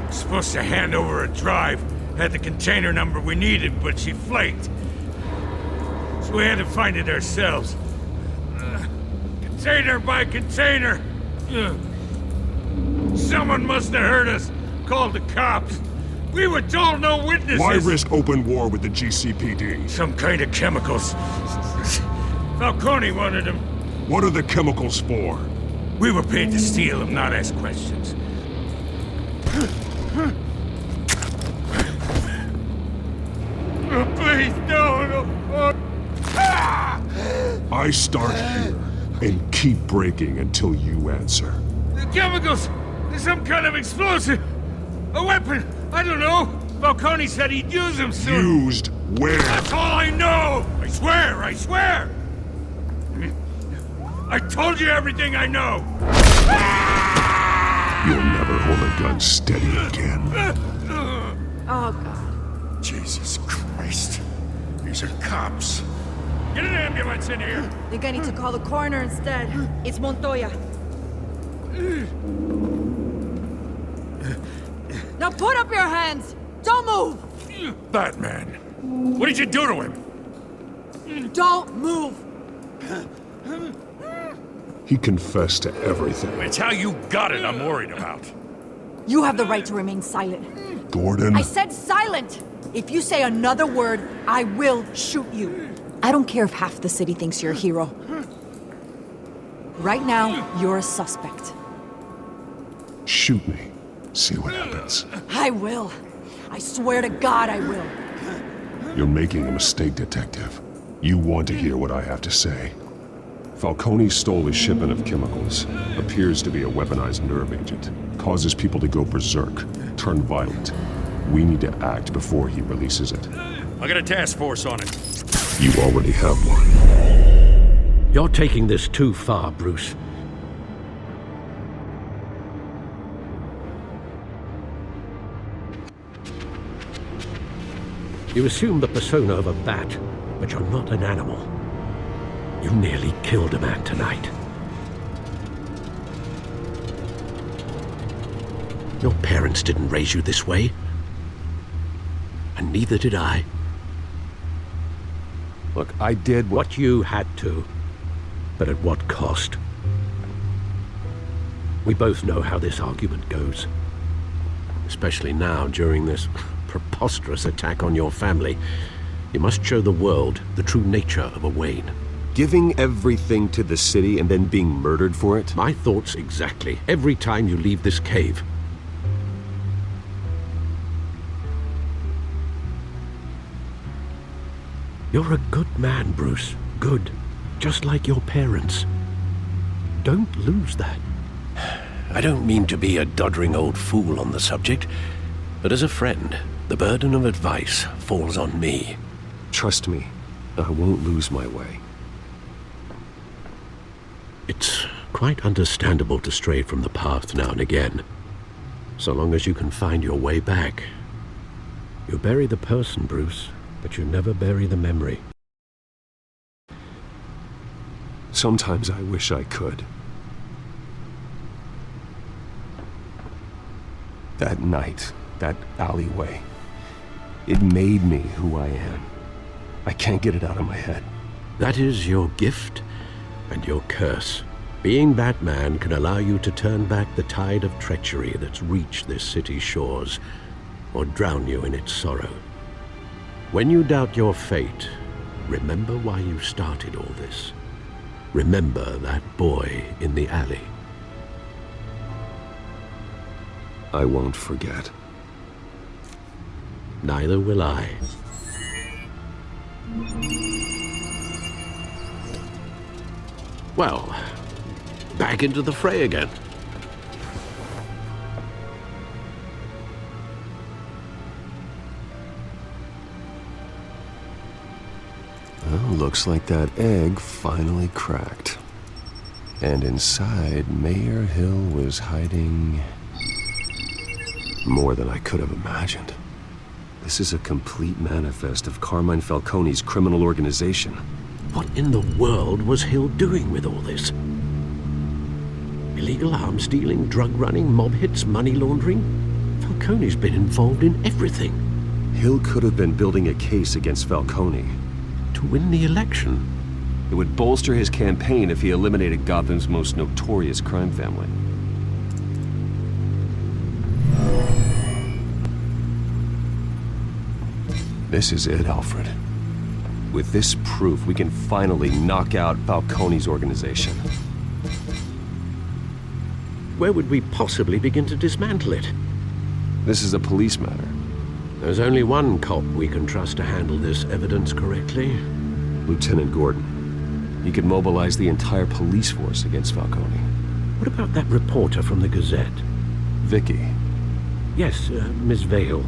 was supposed to hand over a drive, had the container number we needed, but she flaked. So we had to find it ourselves. Container by container. Someone must have heard us, called the cops. We were told no witnesses. Why risk open war with the GCPD? Some kind of chemicals. Falcone wanted them. What are the chemicals for? We were paid to steal them, not ask questions. Please, no. I start here and keep breaking until you answer. The chemicals! There's some kind of explosive! A weapon! I don't know! Falcone said he'd use them soon! Used where? That's all I know! I swear! I told you everything I know! You'll never hold a gun steady again. Oh, God. Jesus Christ. These are cops. Get an ambulance in here! I think I need to call the coroner instead. It's Montoya. Now put up your hands! Don't move! Batman, what did you do to him? Don't move! He confessed to everything. It's how you got it I'm worried about. You have the right to remain silent. Gordon? I said silent! If you say another word, I will shoot you. I don't care if half the city thinks you're a hero. Right now, you're a suspect. Shoot me. See what happens. I will. I swear to God I will. You're making a mistake, Detective. You want to hear what I have to say. Falcone stole a shipment of chemicals. Appears to be a weaponized nerve agent. Causes people to go berserk, turn violent. We need to act before he releases it. I got a task force on it. You already have one. You're taking this too far, Bruce. You assume the persona of a bat, but you're not an animal. You nearly killed a man tonight. Your parents didn't raise you this way. And neither did I. Look, I did what you had to, but at what cost? We both know how this argument goes. Especially now, during this preposterous attack on your family. You must show the world the true nature of a Wayne. Giving everything to the city and then being murdered for it? My thoughts exactly. Every time you leave this cave. You're a good man, Bruce. Good. Just like your parents. Don't lose that. I don't mean to be a doddering old fool on the subject, but as a friend, the burden of advice falls on me. Trust me, I won't lose my way. It's quite understandable to stray from the path now and again, so long as you can find your way back. You bury the person, Bruce, but you never bury the memory. Sometimes I wish I could. That night, that alleyway, it made me who I am. I can't get it out of my head. That is your gift and your curse. Being Batman can allow you to turn back the tide of treachery that's reached this city's shores, or drown you in its sorrow. When you doubt your fate, remember why you started all this. Remember that boy in the alley. I won't forget. Neither will I. Well, back into the fray again. Well, looks like that egg finally cracked. And inside, Mayor Hill was hiding more than I could have imagined. This is a complete manifest of Carmine Falcone's criminal organization. What in the world was Hill doing with all this? Illegal arms dealing, drug running, mob hits, money laundering? Falcone's been involved in everything. Hill could have been building a case against Falcone. To win the election? It would bolster his campaign if he eliminated Gotham's most notorious crime family. This is it, Alfred. With this proof, we can finally knock out Falcone's organization. Where would we possibly begin to dismantle it? This is a police matter. There's only one cop we can trust to handle this evidence correctly. Lieutenant Gordon. He could mobilize the entire police force against Falcone. What about that reporter from the Gazette? Vicky. Yes, Miss Vale.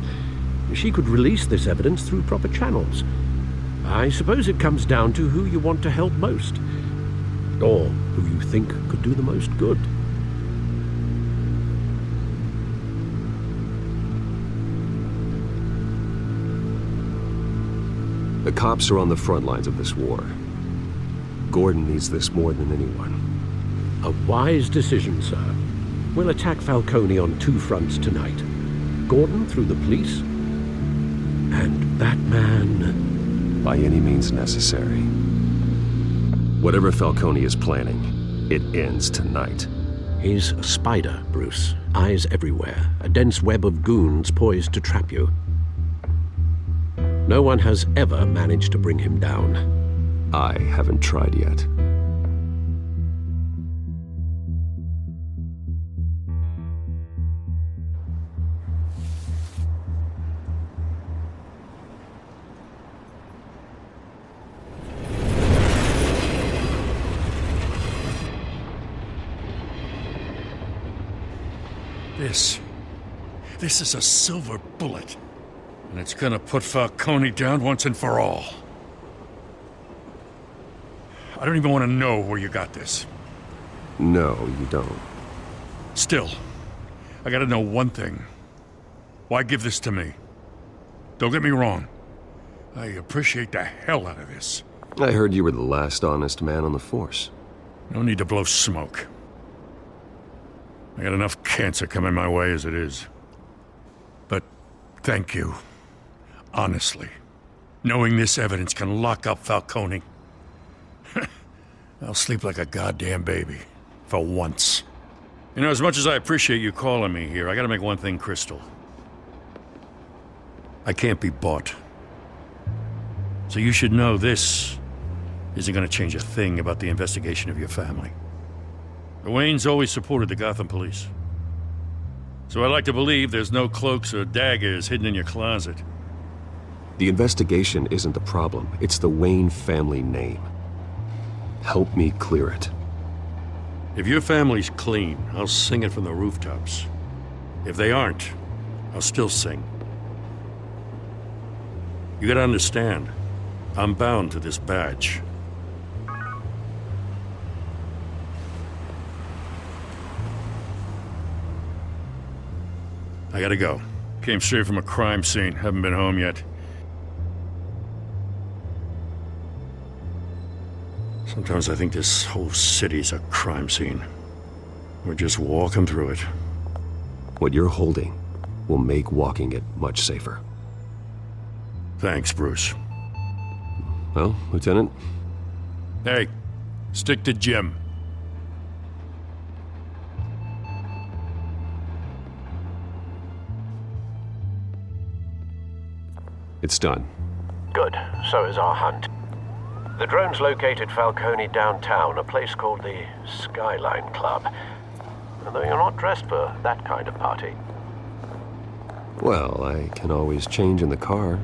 She could release this evidence through proper channels. I suppose it comes down to who you want to help most. Or who you think could do the most good. The cops are on the front lines of this war. Gordon needs this more than anyone. A wise decision, sir. We'll attack Falcone on two fronts tonight. Gordon through the police, and Batman... by any means necessary. Whatever Falcone is planning, it ends tonight. He's a spider, Bruce. Eyes everywhere. A dense web of goons poised to trap you. No one has ever managed to bring him down. I haven't tried yet. This is a silver bullet. And it's gonna put Falcone down once and for all. I don't even want to know where you got this. No, you don't. Still, I gotta know one thing. Why give this to me? Don't get me wrong. I appreciate the hell out of this. I heard you were the last honest man on the force. No need to blow smoke. I got enough cancer coming my way as it is. But thank you. Honestly. Knowing this evidence can lock up Falcone. I'll sleep like a goddamn baby. For once. You know, as much as I appreciate you calling me here, I gotta make one thing crystal. I can't be bought. So you should know this isn't gonna change a thing about the investigation of your family. The Waynes always supported the Gotham police. So I like to believe there's no cloaks or daggers hidden in your closet. The investigation isn't the problem. It's the Wayne family name. Help me clear it. If your family's clean, I'll sing it from the rooftops. If they aren't, I'll still sing. You gotta understand, I'm bound to this badge. I gotta go. Came straight from a crime scene. Haven't been home yet. Sometimes I think this whole city's a crime scene. We're just walking through it. What you're holding will make walking it much safer. Thanks, Bruce. Well, Lieutenant? Hey, stick to Jim. It's done. Good. So is our hunt. The drone's located Falcone downtown, a place called the Skyline Club. Although you're not dressed for that kind of party. Well, I can always change in the car.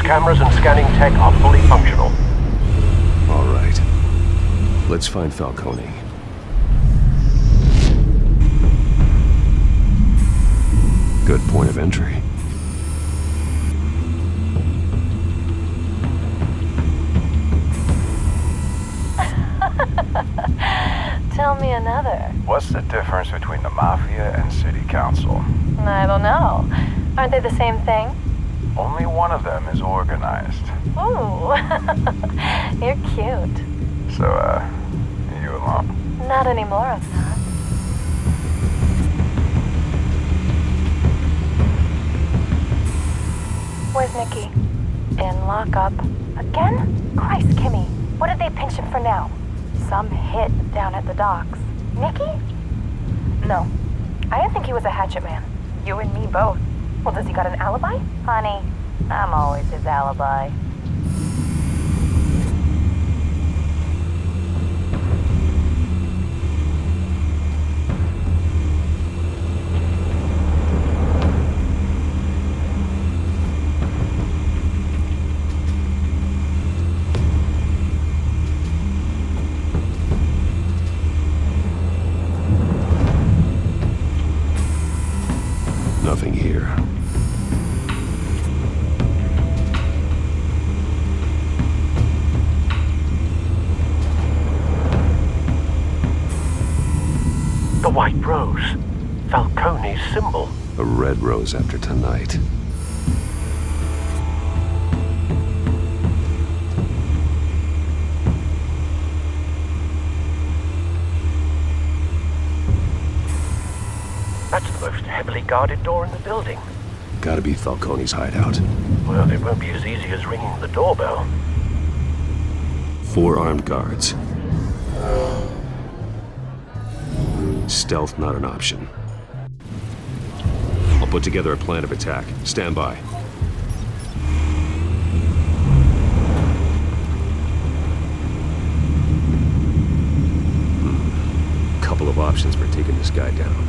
Cameras and scanning tech are fully functional. All right. Let's find Falcone. Good point of entry. Tell me another. What's the difference between the Mafia and City Council? I don't know. Aren't they the same thing? Only one of them is organized. Ooh, you're cute. So, you alone? Not anymore, I'm not. Where's Nicky? In lockup. Again? Christ, Kimmy. What did they pinch him for now? Some hit down at the docks. Nicky? No. I didn't think he was a hatchet man. You and me both. Well, does he got an alibi? Honey, I'm always his alibi. Nothing here. The white rose. Falcone's symbol. A red rose after tonight. That's the most heavily guarded door in the building. Gotta be Falcone's hideout. Well, it won't be as easy as ringing the doorbell. 4 armed guards. Stealth not an option. I'll put together a plan of attack. Stand by. Couple of options for taking this guy down.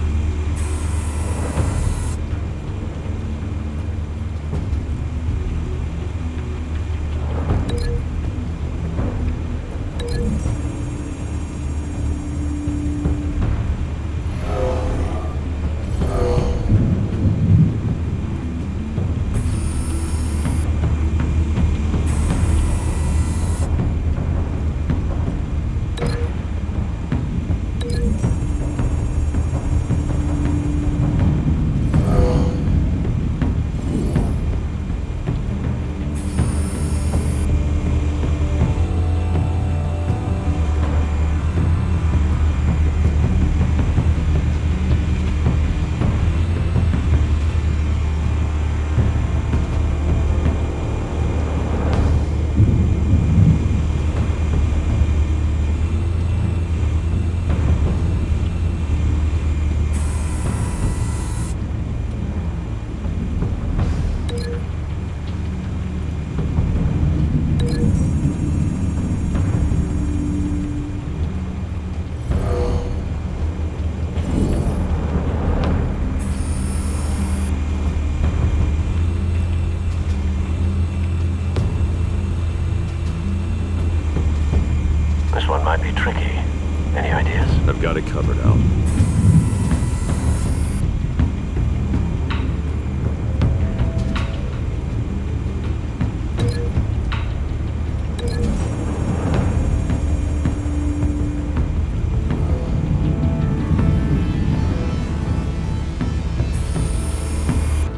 covered, Al.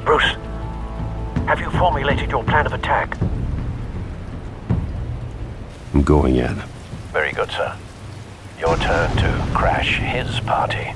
Bruce, have you formulated your plan of attack? I'm going in. Very good, sir. Your turn to crash his party.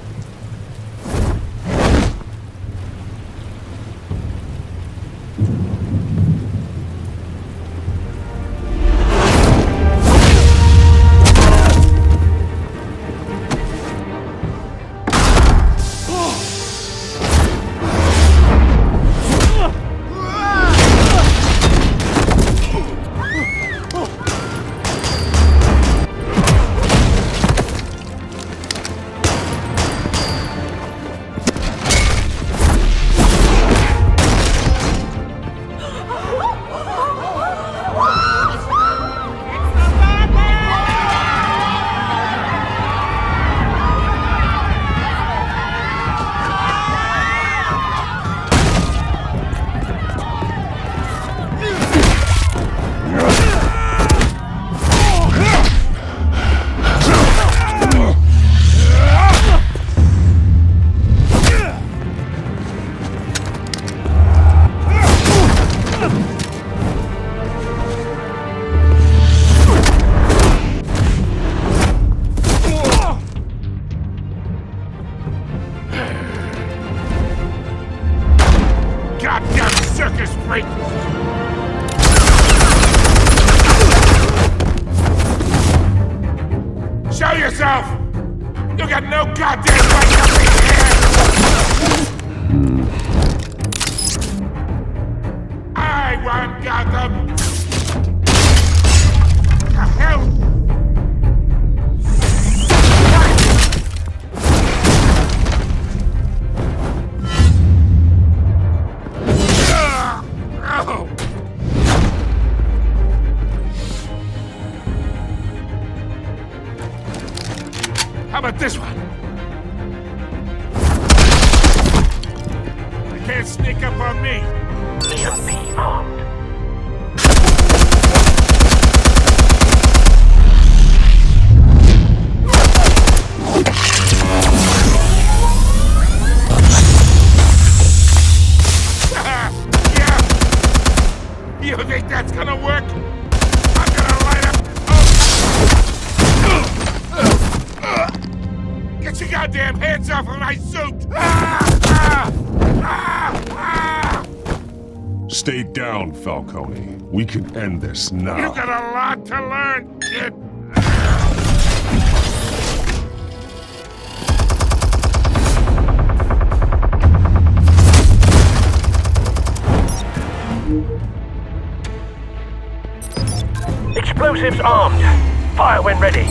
Show yourself! You got no goddamn right to be here! I want Gotham! The hell? How about this one? You can't sneak up on me. EMP armed. Yeah. You think that's gonna work? I'm gonna light up. Get your goddamn hands off of my suit! Stay down, Falcone. We can end this now. You got a lot to learn, kid. Explosives armed. Fire when ready.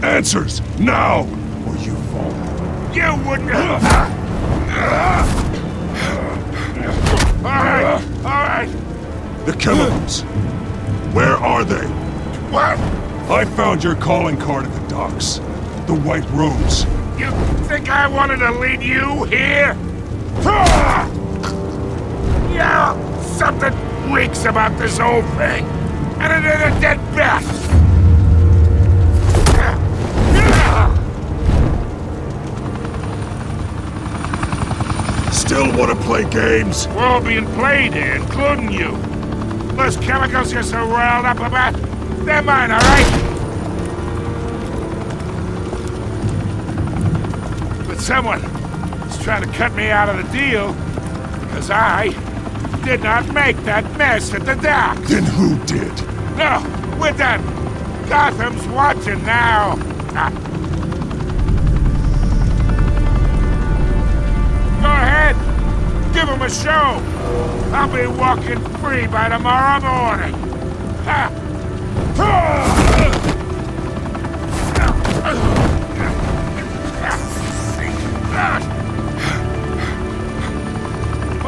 Answers, now! Or you fall. You wouldn't... Alright! The chemicals. Where are they? What? I found your calling card at the docks. The White Rose. You think I wanted to lead you here? Yeah, something reeks about this whole thing. And it is a dead bat. Still want to play games? We're all being played here, including you. Those chemicals you're so riled up about, they're mine, all right? But someone is trying to cut me out of the deal because I did not make that mess at the dock. Then who did? No, we're done. Gotham's watching now. show! I'll be walking free by tomorrow morning! Ha!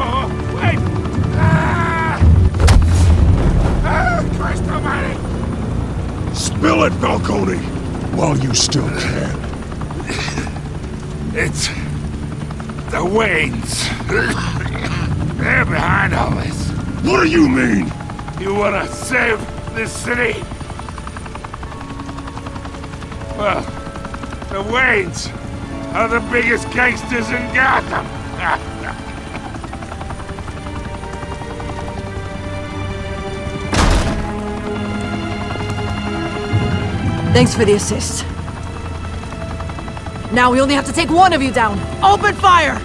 Oh, wait! Christ almighty! Spill it, Falcone! While you still can. It's... the Waynes. They're behind all this. What do you mean? You wanna save this city? Well, the Waynes are the biggest gangsters in Gotham. Thanks for the assist. Now we only have to take one of you down. Open fire!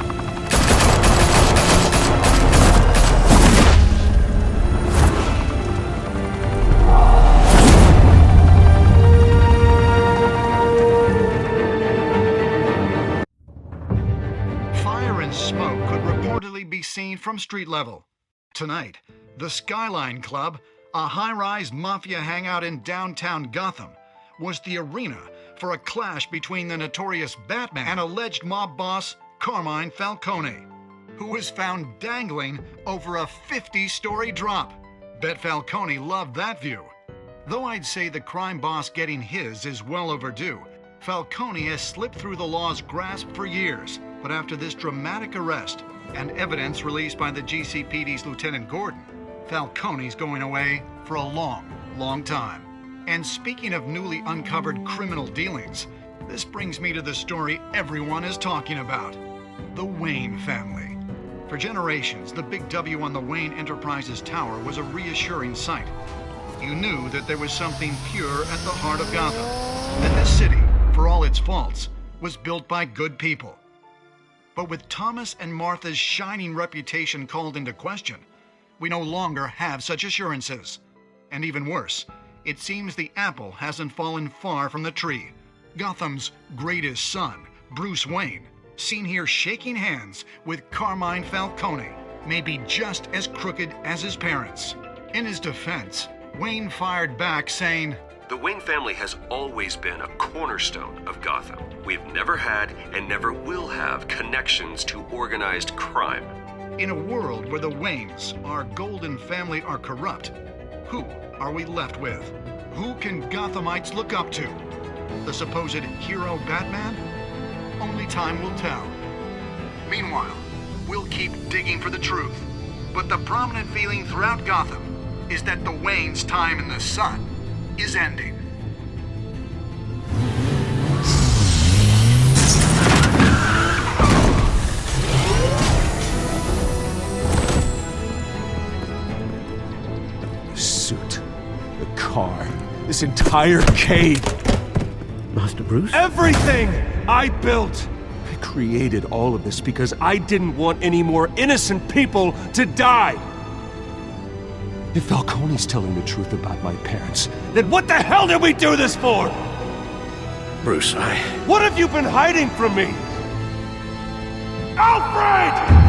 Fire and smoke could reportedly be seen from street level. Tonight, the Skyline Club, a high-rise mafia hangout in downtown Gotham, was the arena for a clash between the notorious Batman and alleged mob boss Carmine Falcone, who was found dangling over a 50-story drop. Bet Falcone loved that view. Though I'd say the crime boss getting his is well overdue, Falcone has slipped through the law's grasp for years. But after this dramatic arrest and evidence released by the GCPD's Lieutenant Gordon, Falcone's going away for a long, long time. And speaking of newly uncovered criminal dealings, this brings me to the story everyone is talking about: the Wayne family. For generations, the big W on the Wayne Enterprises Tower was a reassuring sight. You knew that there was something pure at the heart of Gotham, that this city, for all its faults, was built by good people. But with Thomas and Martha's shining reputation called into question, we no longer have such assurances. And even worse, it seems the apple hasn't fallen far from the tree. Gotham's greatest son, Bruce Wayne, seen here shaking hands with Carmine Falcone, may be just as crooked as his parents. In his defense, Wayne fired back saying, "The Wayne family has always been a cornerstone of Gotham. We've never had and never will have connections to organized crime." In a world where the Waynes, our golden family, are corrupt, who are we left with? Who can Gothamites look up to? The supposed hero Batman? Only time will tell. Meanwhile, we'll keep digging for the truth. But the prominent feeling throughout Gotham is that the Waynes' time in the sun is ending. The suit, the car, this entire cave. Master Bruce? Everything I built. I created all of this because I didn't want any more innocent people to die. If Falcone's telling the truth about my parents, then what the hell did we do this for? Bruce, What have you been hiding from me? Alfred!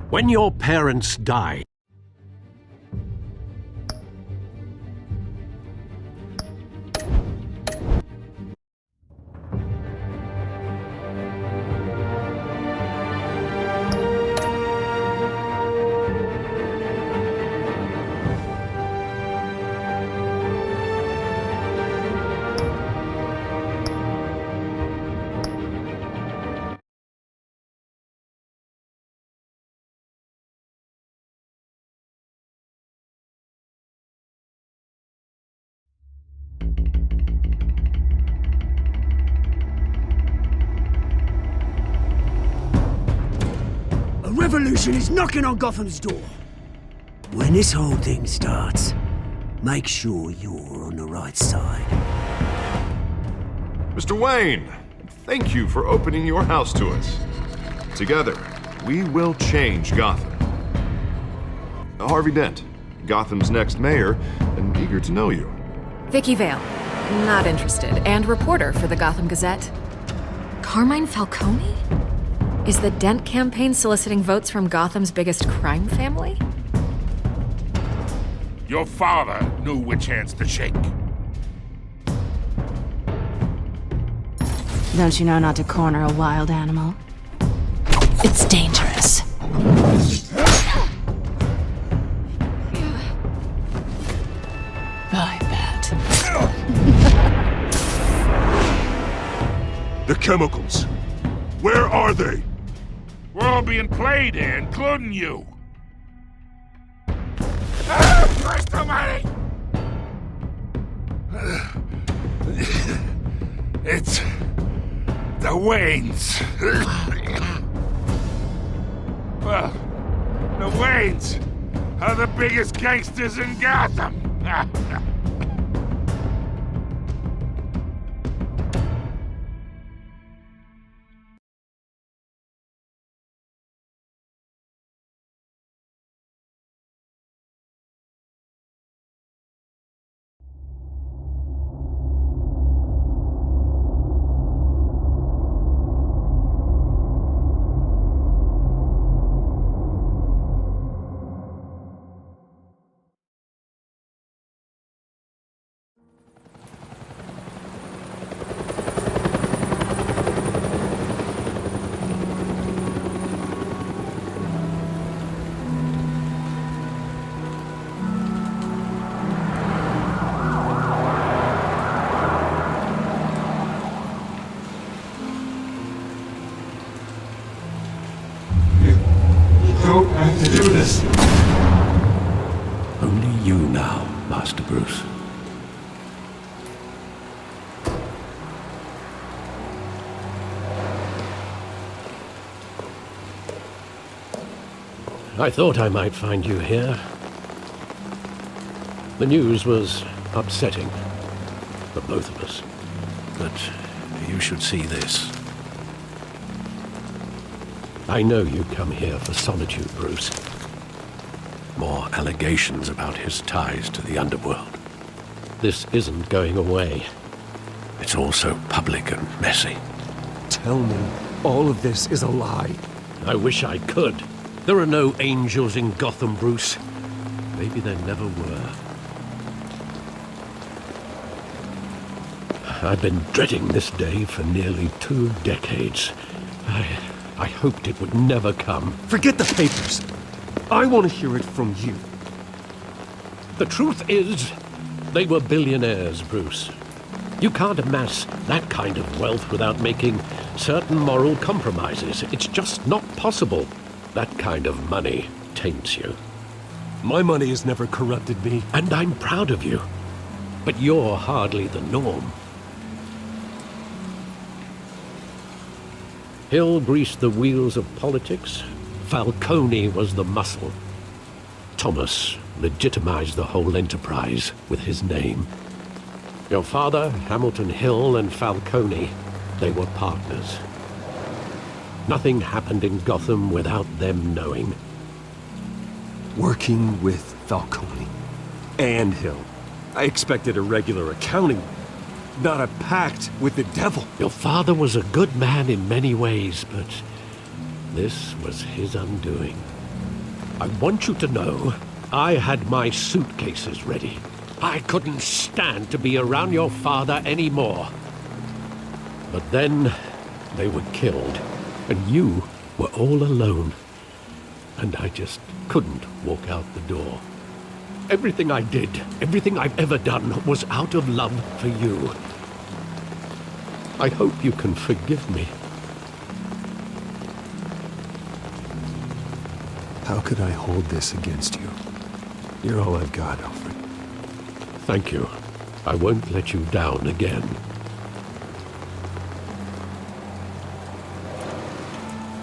When your parents died, revolution is knocking on Gotham's door. When this whole thing starts, make sure you're on the right side. Mr. Wayne, thank you for opening your house to us. Together, we will change Gotham. Harvey Dent, Gotham's next mayor, and eager to know you. Vicky Vale, not interested, and reporter for the Gotham Gazette. Carmine Falcone? Is the Dent campaign soliciting votes from Gotham's biggest crime family? Your father knew which hands to shake. Don't you know not to corner a wild animal? It's dangerous. I bet. The chemicals. Where are they? We're all being played here, including you. Christ almighty! It's the Waynes. Well, the Waynes are the biggest gangsters in Gotham. Only you now, Master Bruce. I thought I might find you here. The news was upsetting for both of us, but you should see this. I know you come here for solitude, Bruce. More allegations about his ties to the underworld. This isn't going away. It's all so public and messy. Tell me, all of this is a lie. I wish I could. There are no angels in Gotham, Bruce. Maybe there never were. I've been dreading this day for nearly 2 decades. I hoped it would never come. Forget the papers. I want to hear it from you. The truth is, they were billionaires, Bruce. You can't amass that kind of wealth without making certain moral compromises. It's just not possible. That kind of money taints you. My money has never corrupted me. And I'm proud of you. But you're hardly the norm. Hill greased the wheels of politics. Falcone was the muscle. Thomas legitimized the whole enterprise with his name. Your father, Hamilton Hill, and Falcone, they were partners. Nothing happened in Gotham without them knowing. Working with Falcone and Hill. I expected a regular accounting, not a pact with the devil. Your father was a good man in many ways, but this was his undoing. I want you to know, I had my suitcases ready. I couldn't stand to be around your father anymore. But then, they were killed, and you were all alone. And I just couldn't walk out the door. Everything I did, everything I've ever done, was out of love for you. I hope you can forgive me. How could I hold this against you? You're all I've got, Alfred. Thank you. I won't let you down again.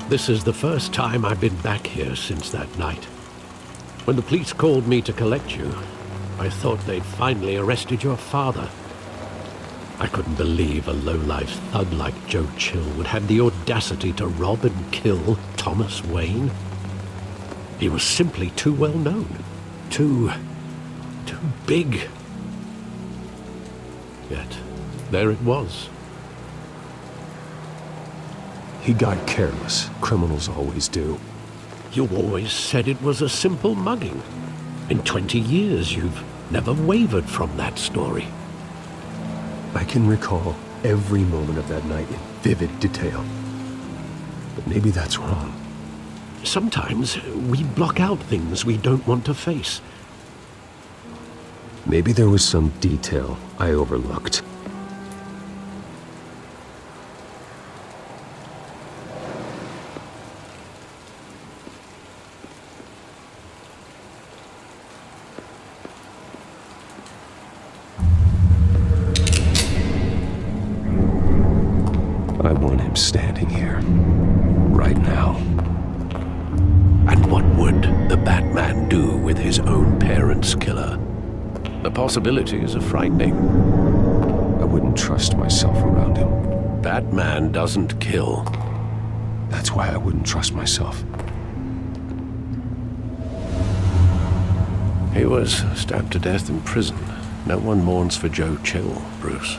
This is the first time I've been back here since that night. When the police called me to collect you, I thought they'd finally arrested your father. I couldn't believe a low-life thug like Joe Chill would have the audacity to rob and kill Thomas Wayne. He was simply too well known. Too big. Yet, there it was. He got careless. Criminals always do. You always said it was a simple mugging. In 20 years, you've never wavered from that story. I can recall every moment of that night in vivid detail. But maybe that's wrong. Sometimes we block out things we don't want to face. Maybe there was some detail I overlooked. I want him standing here, right now. And what would the Batman do with his own parents' killer? The possibilities are frightening. I wouldn't trust myself around him. Batman doesn't kill. That's why I wouldn't trust myself. He was stabbed to death in prison. No one mourns for Joe Chill, Bruce.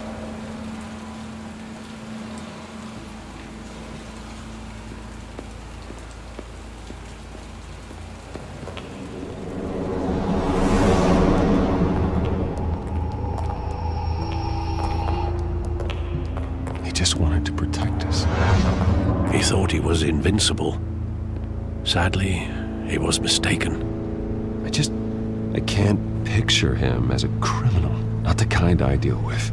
He thought he was invincible. Sadly, he was mistaken. I can't picture him as a criminal. Not the kind I deal with.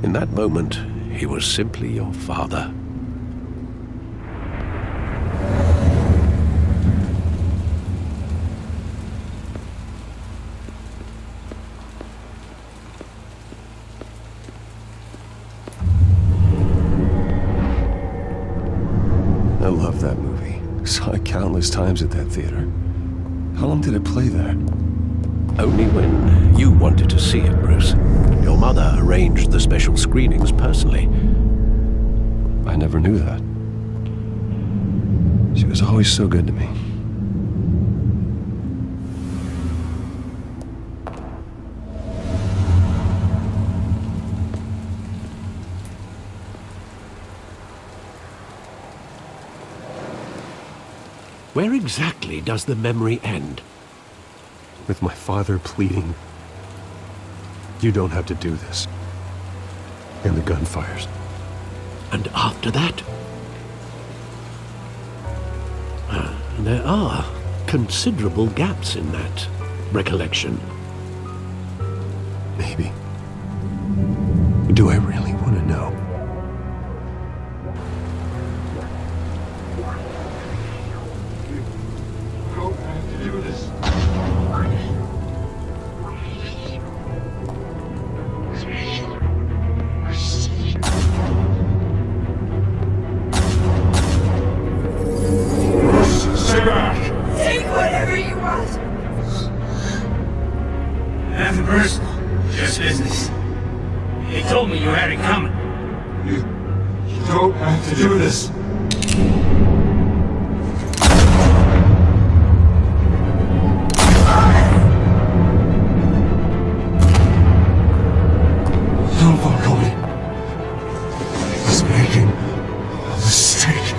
In that moment, he was simply your father. I love that movie. Saw it countless times at that theater. How long did it play there? Only when you wanted to see it, Bruce. Your mother arranged the special screenings personally. I never knew that. She was always so good to me. Where exactly does the memory end? With my father pleading, "You don't have to do this." And the gunfires. And after that? There are considerable gaps in that recollection. Maybe. Do I really want to know? Take whatever you want. Nothing personal, just business. He told me you had it coming. You don't have to do this. Don't follow me. I was making a mistake.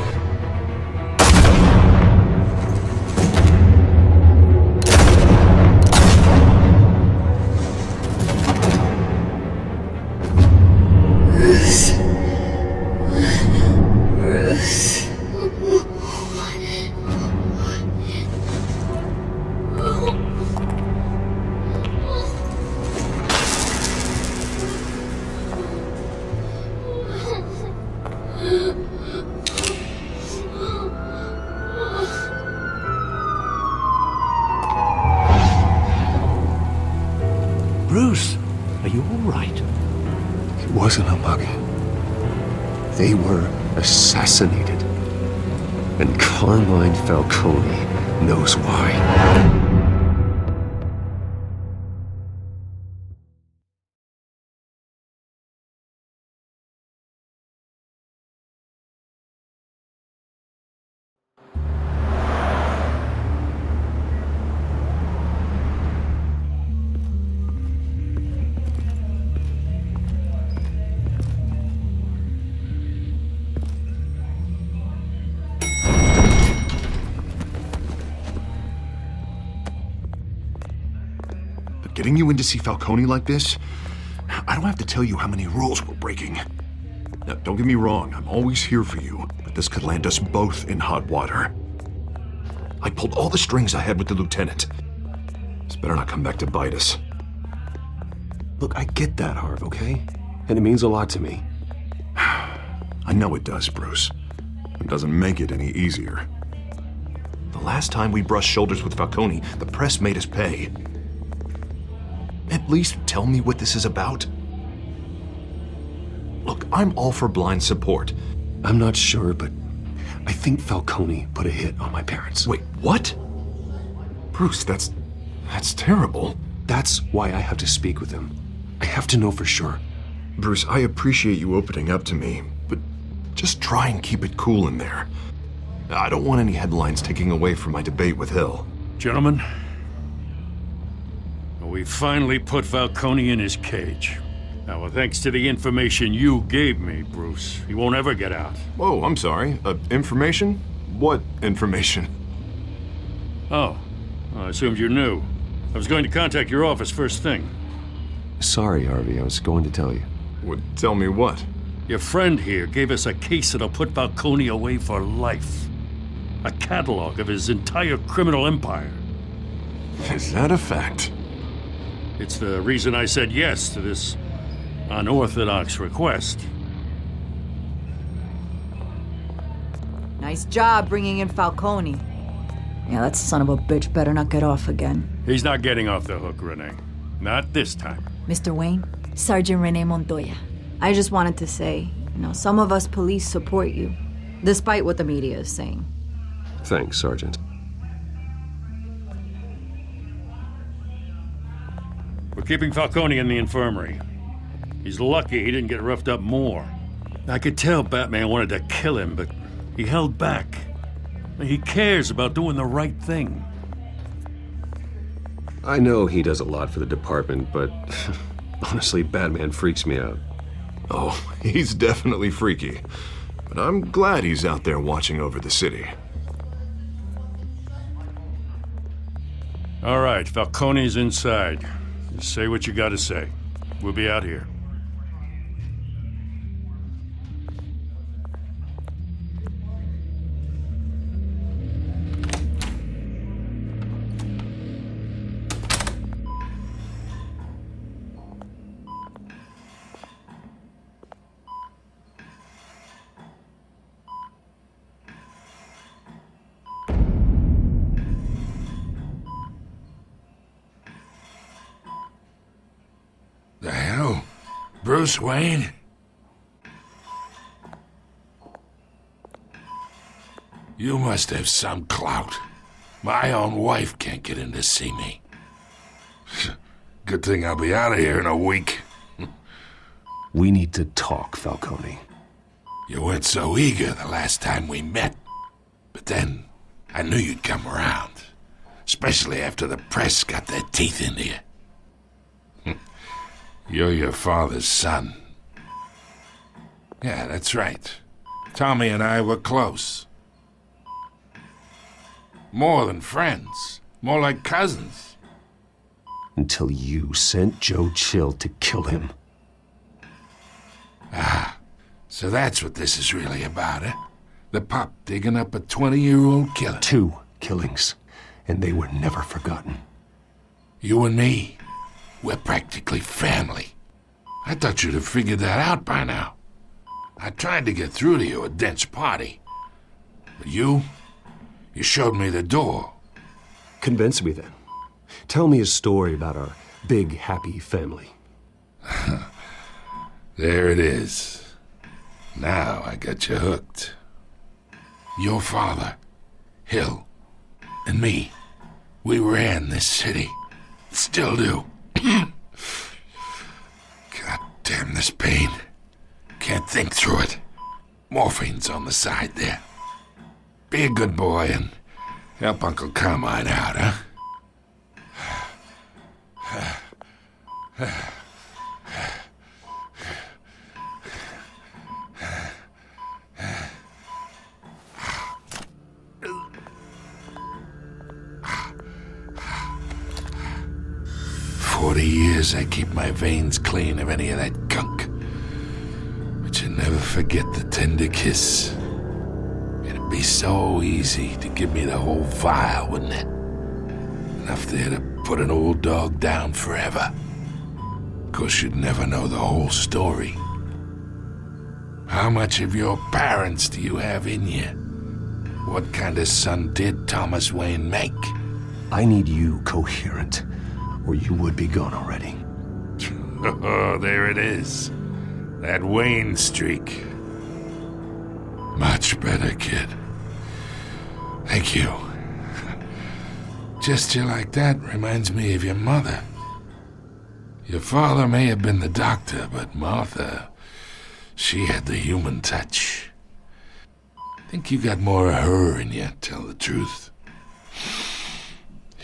Bruce, are you all right? It wasn't a mugging. They were assassinated. And Carmine Falcone knows why. Getting you in to see Falcone like this, I don't have to tell you how many rules we're breaking. Now, don't get me wrong, I'm always here for you, but this could land us both in hot water. I pulled all the strings I had with the lieutenant. This better not come back to bite us. Look, I get that, Harv, okay? And it means a lot to me. I know it does, Bruce. It doesn't make it any easier. The last time we brushed shoulders with Falcone, the press made us pay. At least tell me what this is about. Look, I'm all for blind support. I'm not sure, but I think Falcone put a hit on my parents. Wait, what? Bruce, that's terrible. That's why I have to speak with him. I have to know for sure. Bruce, I appreciate you opening up to me, but just try and keep it cool in there. I don't want any headlines taking away from my debate with Hill. Gentlemen, we finally put Falcone in his cage. Now, thanks to the information you gave me, Bruce, he won't ever get out. Whoa, I'm sorry. Information? What information? Oh, I assumed you knew. I was going to contact your office first thing. Sorry, Harvey, I was going to tell you. Tell me what? Your friend here gave us a case that'll put Falcone away for life. A catalog of his entire criminal empire. Is that a fact? It's the reason I said yes to this unorthodox request. Nice job bringing in Falcone. Yeah, that son of a bitch better not get off again. He's not getting off the hook, Renee. Not this time. Mr. Wayne, Sergeant Renee Montoya. I just wanted to say, some of us police support you, despite what the media is saying. Thanks, Sergeant. We're keeping Falcone in the infirmary. He's lucky he didn't get roughed up more. I could tell Batman wanted to kill him, but he held back. He cares about doing the right thing. I know he does a lot for the department, but honestly, Batman freaks me out. Oh, he's definitely freaky. But I'm glad he's out there watching over the city. All right, Falcone's inside. Just say what you gotta say. We'll be out here. The hell? Bruce Wayne? You must have some clout. My own wife can't get in to see me. Good thing I'll be out of here in a week. We need to talk, Falcone. You weren't so eager the last time we met. But then, I knew you'd come around. Especially after the press got their teeth into you. You're your father's son. Yeah, that's right. Tommy and I were close. More than friends. More like cousins. Until you sent Joe Chill to kill him. Ah, so that's what this is really about, eh? The pup digging up a 20-year-old killer. 2 killings, and they were never forgotten. You and me, we're practically family. I thought you'd have figured that out by now. I tried to get through to you at Dent's party. But you showed me the door. Convince me then. Tell me a story about our big, happy family. There it is. Now I got you hooked. Your father, Hill, and me, we ran this city. Still do. God damn this pain. Can't think through it. Morphine's on the side there. Be a good boy and help Uncle Carmine out, huh? 40 years I keep my veins clean of any of that gunk. But you never forget the tender kiss. It'd be so easy to give me the whole vial, wouldn't it? Enough there to put an old dog down forever. Of course, you'd never know the whole story. How much of your parents do you have in you? What kind of son did Thomas Wayne make? I need you coherent, or you would be gone already. Oh, there it is. That Wayne streak. Much better, kid. Thank you. Gesture like that reminds me of your mother. Your father may have been the doctor, but Martha, she had the human touch. Think you got more of her in you, tell the truth.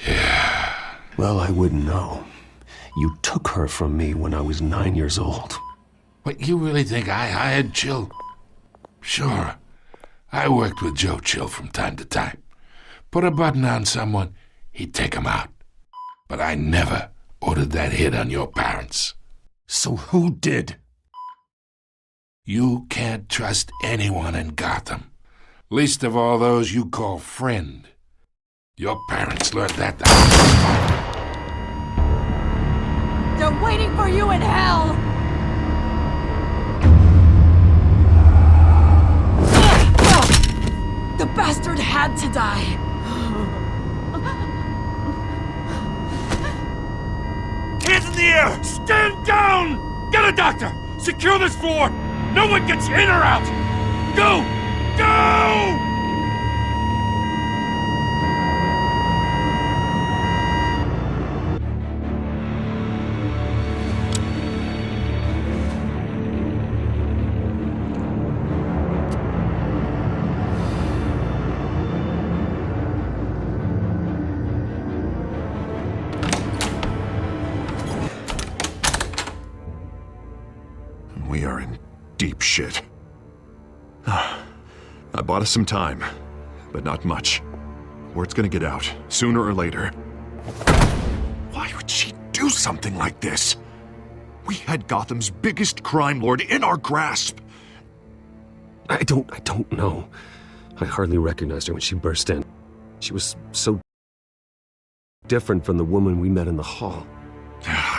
Yeah. Well, I wouldn't know. You took her from me when I was 9 years old. What, you really think I hired Chill? Sure. I worked with Joe Chill from time to time. Put a button on someone, he'd take him out. But I never ordered that hit on your parents. So who did? You can't trust anyone in Gotham. Least of all those you call friend. Your parents learned that. They're waiting for you in hell! The bastard had to die! Hands in the air! Stand down! Get a doctor! Secure this floor! No one gets in or out! Go! Go! We are in deep shit. I bought us some time, but not much. Word's gonna get out, sooner or later. Why would she do something like this? We had Gotham's biggest crime lord in our grasp. I don't know. I hardly recognized her when she burst in. She was so different from the woman we met in the hall.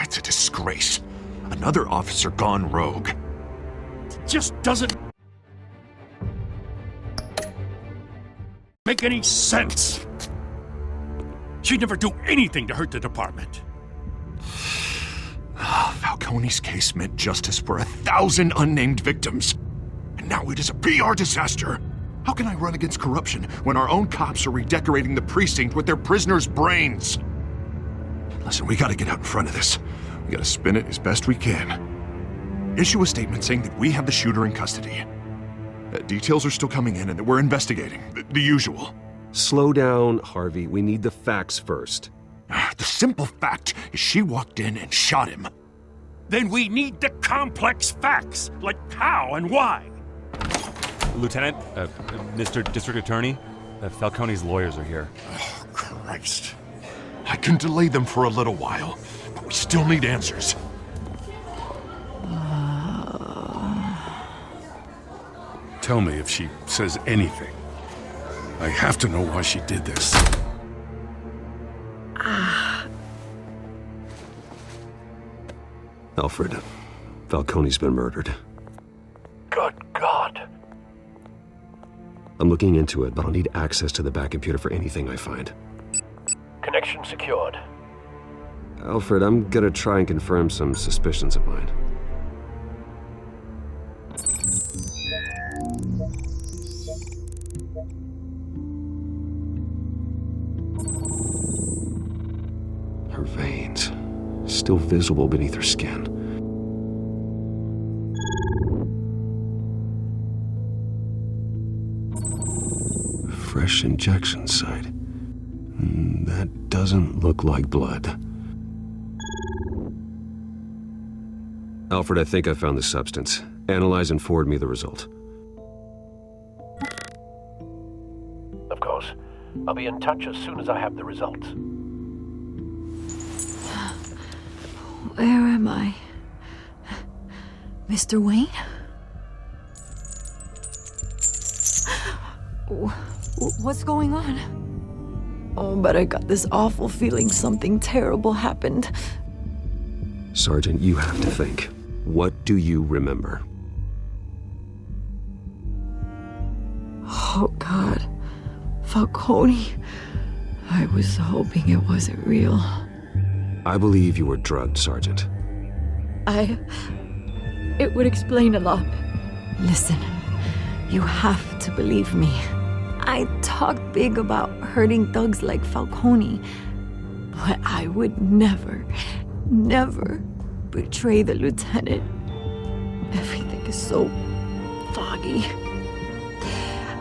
It's a disgrace. Another officer gone rogue. It just doesn't make any sense. She'd never do anything to hurt the department. Falcone's case meant justice for 1,000 unnamed victims. And now it is a PR disaster. How can I run against corruption when our own cops are redecorating the precinct with their prisoners' brains? Listen, we gotta get out in front of this. We gotta spin it as best we can. Issue a statement saying that we have the shooter in custody. Details are still coming in and that we're investigating. The usual. Slow down, Harvey. We need the facts first. The simple fact is she walked in and shot him. Then we need the complex facts, like how and why. Lieutenant, Mr. District Attorney, Falcone's lawyers are here. Oh, Christ. I can delay them for a little while, but we still need answers. Tell me if she says anything. I have to know why she did this. Alfred, Falcone's been murdered. Good God. I'm looking into it, but I'll need access to the back computer for anything I find. Connection secured. Alfred, I'm gonna try and confirm some suspicions of mine. Her veins, still visible beneath her skin. Fresh injection site. That doesn't look like blood. Alfred, I think I found the substance. Analyze and forward me the result. Of course. I'll be in touch as soon as I have the results. Where am I? Mr. Wayne? What's going on? Oh, but I got this awful feeling something terrible happened. Sergeant, you have to think. What do you remember? Oh, God. Falcone. I was hoping it wasn't real. I believe you were drugged, Sergeant. It would explain a lot. Listen, you have to believe me. I talked big about hurting thugs like Falcone, but I would never betray the lieutenant. Everything is so foggy.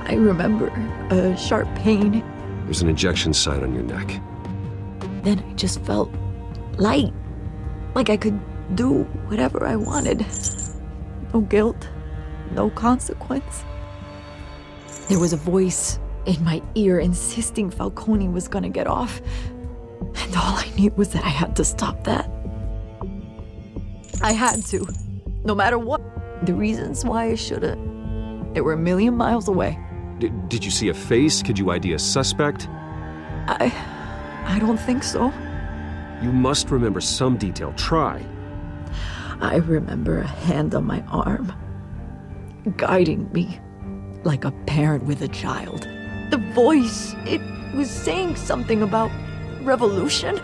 I remember a sharp pain. There's an injection site on your neck. Then I just felt light, like I could do whatever I wanted. No guilt, no consequence. There was a voice in my ear insisting Falcone was gonna get off. And all I knew was that I had to stop that. I had to, no matter what. The reasons why I should've, they were a million miles away. Did you see a face? Could you ID a suspect? I don't think so. You must remember some detail. Try. I remember a hand on my arm, guiding me like a parent with a child. The voice, it was saying something about revolution.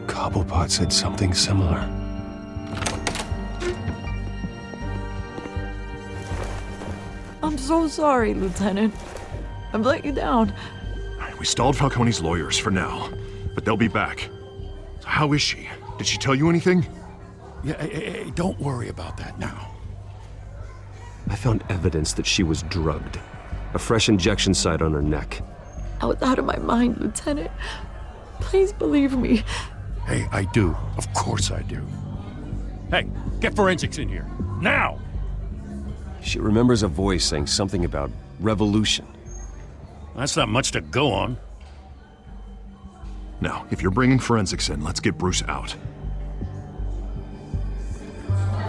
Cobblepot said something similar. I'm so sorry, Lieutenant. I've let you down. We stalled Falcone's lawyers for now, but they'll be back. So how is she? Did she tell you anything? Yeah, hey, don't worry about that now. I found evidence that she was drugged. A fresh injection site on her neck. I was out of my mind, Lieutenant. Please believe me. Hey, I do. Of course I do. Hey, get forensics in here. Now! She remembers a voice saying something about revolution. That's not much to go on. Now, if you're bringing forensics in, let's get Bruce out.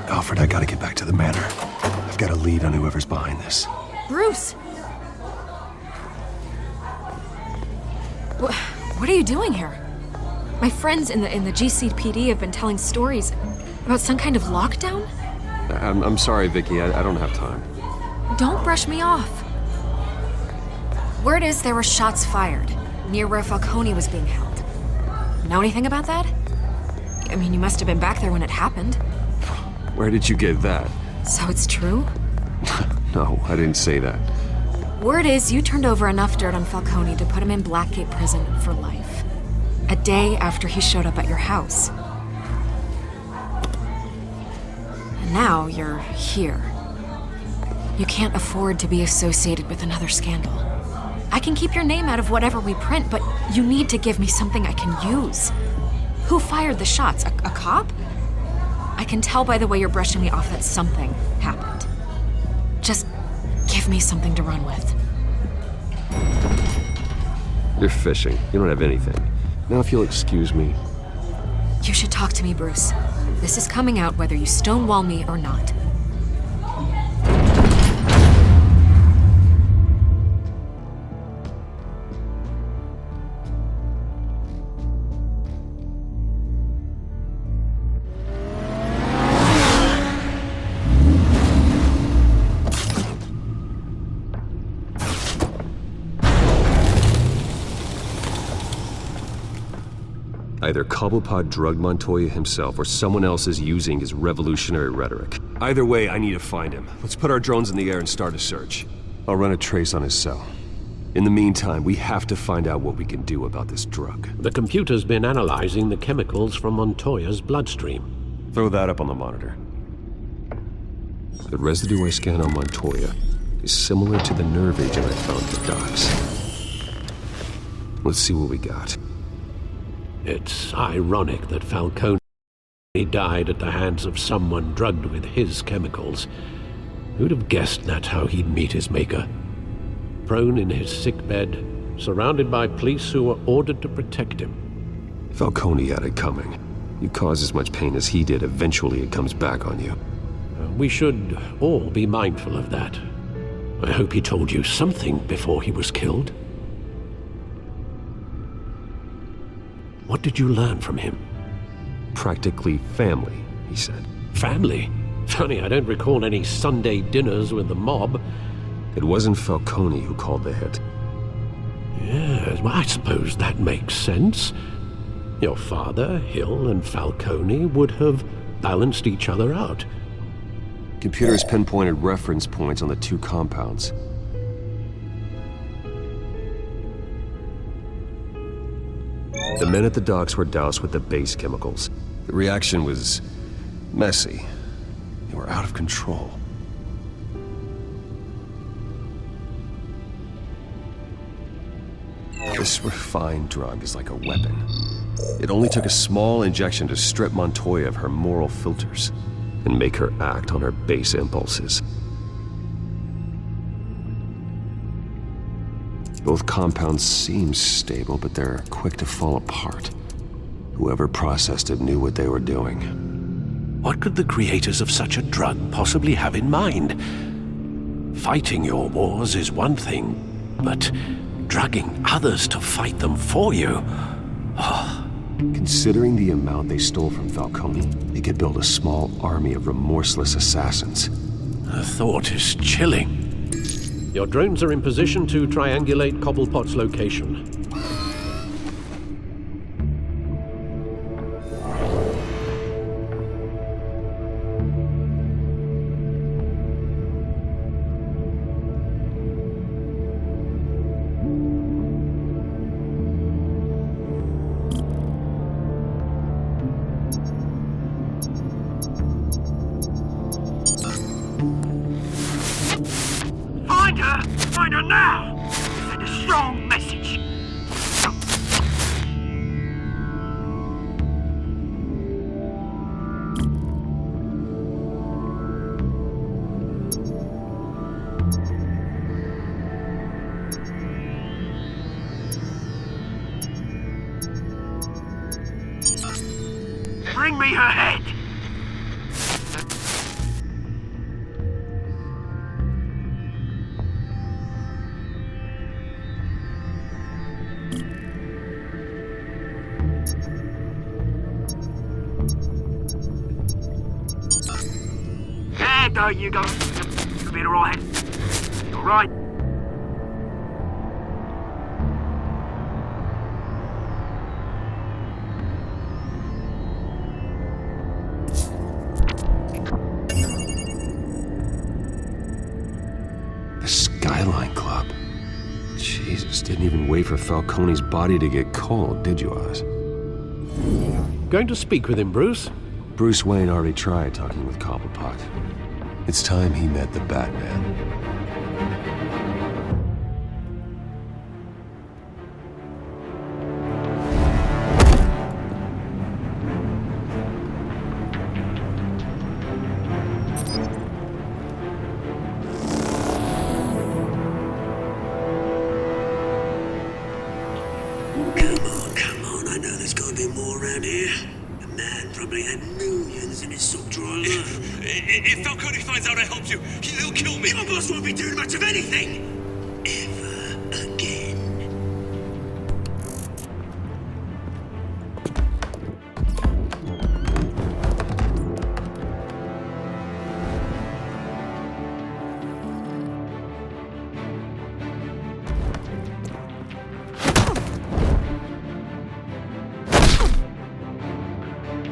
Alfred, I gotta get back to the manor. I've got a lead on whoever's behind this. Bruce! What are you doing here? My friends in the GCPD have been telling stories about some kind of lockdown? I'm sorry, Vicky. I don't have time. Don't brush me off. Word is there were shots fired near where Falcone was being held. Know anything about that? I mean, you must have been back there when it happened. Where did you get that? So it's true? No, I didn't say that. Word is you turned over enough dirt on Falcone to put him in Blackgate Prison for life. A day after he showed up at your house. And now you're here. You can't afford to be associated with another scandal. I can keep your name out of whatever we print, but you need to give me something I can use. Who fired the shots? A cop? I can tell by the way you're brushing me off that something happened. Just give me something to run with. You're fishing. You don't have anything. Now, if you'll excuse me. You should talk to me, Bruce. This is coming out whether you stonewall me or not. I Either Cobblepot drugged Montoya himself, or someone else is using his revolutionary rhetoric. Either way, I need to find him. Let's put our drones in the air and start a search. I'll run a trace on his cell. In the meantime, we have to find out what we can do about this drug. The computer's been analyzing the chemicals from Montoya's bloodstream. Throw that up on the monitor. The residue I scan on Montoya is similar to the nerve agent I found at the docks. Let's see what we got. It's ironic that Falcone died at the hands of someone drugged with his chemicals. Who'd have guessed that's how he'd meet his maker? Prone in his sickbed, surrounded by police who were ordered to protect him. Falcone had it coming. You cause as much pain as he did, eventually it comes back on you. We should all be mindful of that. I hope he told you something before he was killed. What did you learn from him? Practically family, he said. Family? Funny, I don't recall any Sunday dinners with the mob. It wasn't Falcone who called the hit. Yes, well, I suppose that makes sense. Your father, Hill, and Falcone would have balanced each other out. Computers pinpointed reference points on the two compounds. The men at the docks were doused with the base chemicals. The reaction was messy. They were out of control. This refined drug is like a weapon. It only took a small injection to strip Montoya of her moral filters and make her act on her base impulses. Both compounds seem stable, but they're quick to fall apart. Whoever processed it knew what they were doing. What could the creators of such a drug possibly have in mind? Fighting your wars is one thing, but drugging others to fight them for you? Considering the amount they stole from Falcone, they could build a small army of remorseless assassins. The thought is chilling. Your drones are in position to triangulate Cobblepot's location. Find her now! Send a strong message! Bring me her head! There you go. You'll be alright. Alright. The Skyline Club. Jesus, didn't even wait for Falcone's body to get cold, did you, Oz? Going to speak with him, Bruce? Bruce Wayne already tried talking with Cobblepot. It's time he met the Batman. Come on, I know there's gotta be more around here. The man probably had millions in his sock drawer alone. If Falcone finds out I helped you, he'll kill me. Your boss won't be doing much of anything! Ever again.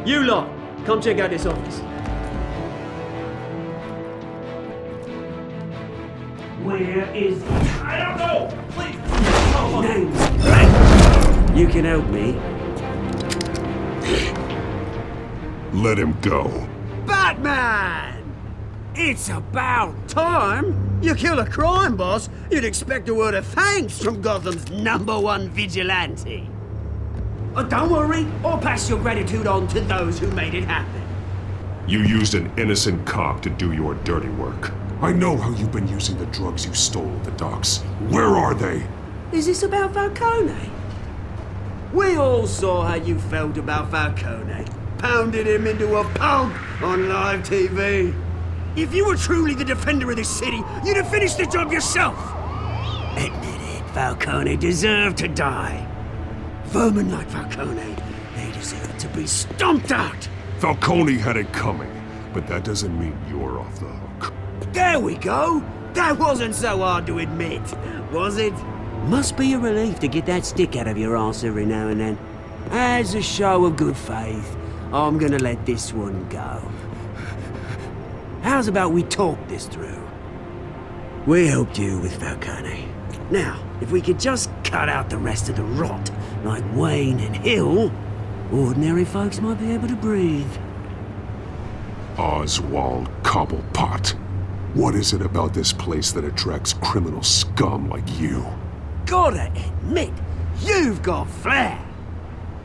You lot, come check out this office. Where is he? I don't know! Please! Name's Blank. You can help me. Let him go. Batman! It's about time. You kill a crime boss, you'd expect a word of thanks from Gotham's #1 vigilante. But don't worry, I'll pass your gratitude on to those who made it happen. You used an innocent cop to do your dirty work. I know how you've been using the drugs you stole at the docks. Where are they? Is this about Falcone? We all saw how you felt about Falcone. Pounded him into a pulp on live TV. If you were truly the defender of this city, you'd have finished the job yourself. Admit it, Falcone deserved to die. Vermin like Falcone, they deserve to be stomped out. Falcone had it coming, but that doesn't mean you're off the hook. There we go. That wasn't so hard to admit, was it? Must be a relief to get that stick out of your arse every now and then. As a show of good faith, I'm gonna let this one go. How's about we talk this through? We helped you with Falcone. Now, if we could just cut out the rest of the rot, like Wayne and Hill, ordinary folks might be able to breathe. Oswald Cobblepot. What is it about this place that attracts criminal scum like you? Gotta admit, you've got flair.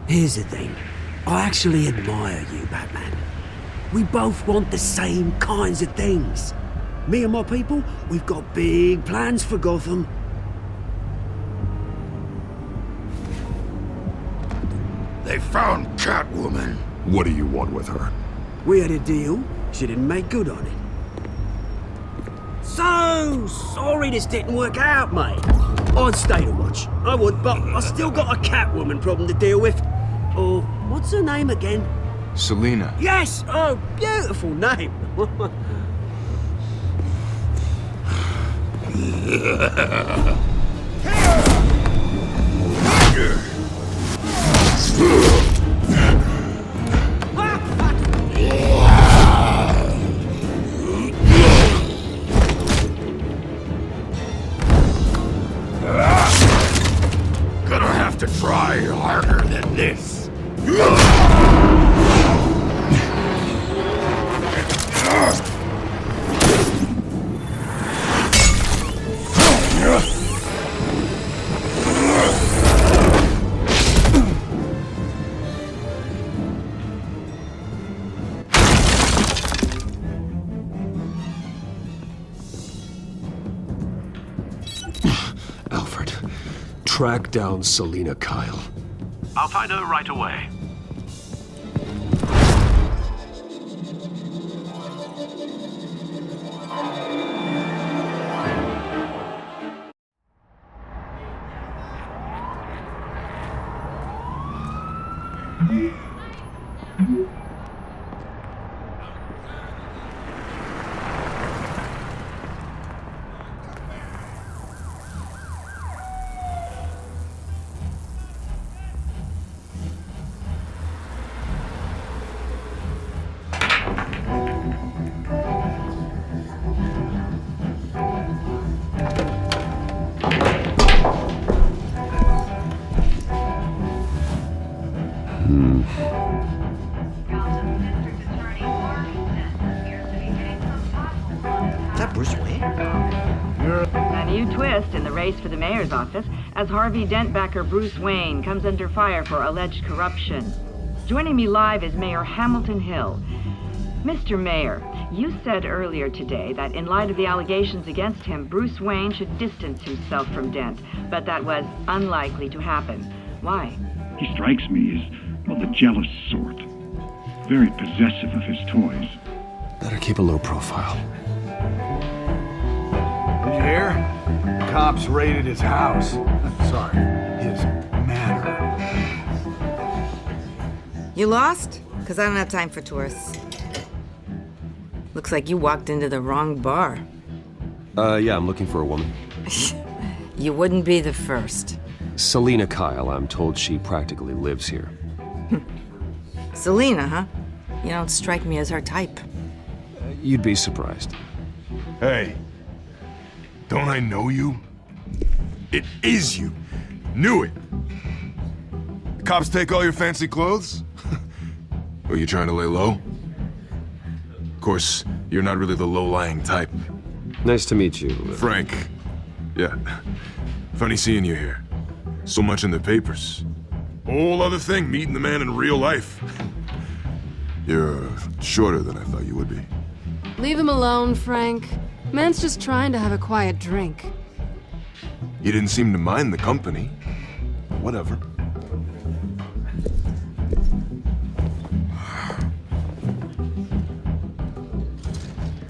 Here's the thing. I actually admire you, Batman. We both want the same kinds of things. Me and my people, we've got big plans for Gotham. They found Catwoman. What do you want with her? We had a deal. She didn't make good on it. So sorry this didn't work out, mate. I'd stay to watch. I would, but I still got a Catwoman problem to deal with. Oh, what's her name again? Selina. Yes! Oh, beautiful name. Gonna have to try harder than this. Alfred, track down Selina Kyle. I'll find her right away. Is that Bruce Wayne? A new twist in the race for the mayor's office as Harvey Dent backer Bruce Wayne comes under fire for alleged corruption. Joining me live is Mayor Hamilton Hill. Mr. Mayor, you said earlier today that in light of the allegations against him, Bruce Wayne should distance himself from Dent, but that was unlikely to happen. Why? He strikes me as, well, the jealous sort. Very possessive of his toys. Better keep a low profile. Did you hear? Cops raided his house. Sorry, his manor. You lost? Because I don't have time for tourists. Looks like you walked into the wrong bar. Yeah, I'm looking for a woman. You wouldn't be the first. Selina Kyle, I'm told she practically lives here. Selina, huh? You don't strike me as her type. You'd be surprised. Hey, don't I know you? It is you. Knew it. The cops take all your fancy clothes? Were you trying to lay low? Of course, you're not really the low-lying type. Nice to meet you. Frank. Yeah. Funny seeing you here. So much in the papers. Whole other thing, meeting the man in real life. You're shorter than I thought you would be. Leave him alone, Frank. Man's just trying to have a quiet drink. You didn't seem to mind the company. Whatever.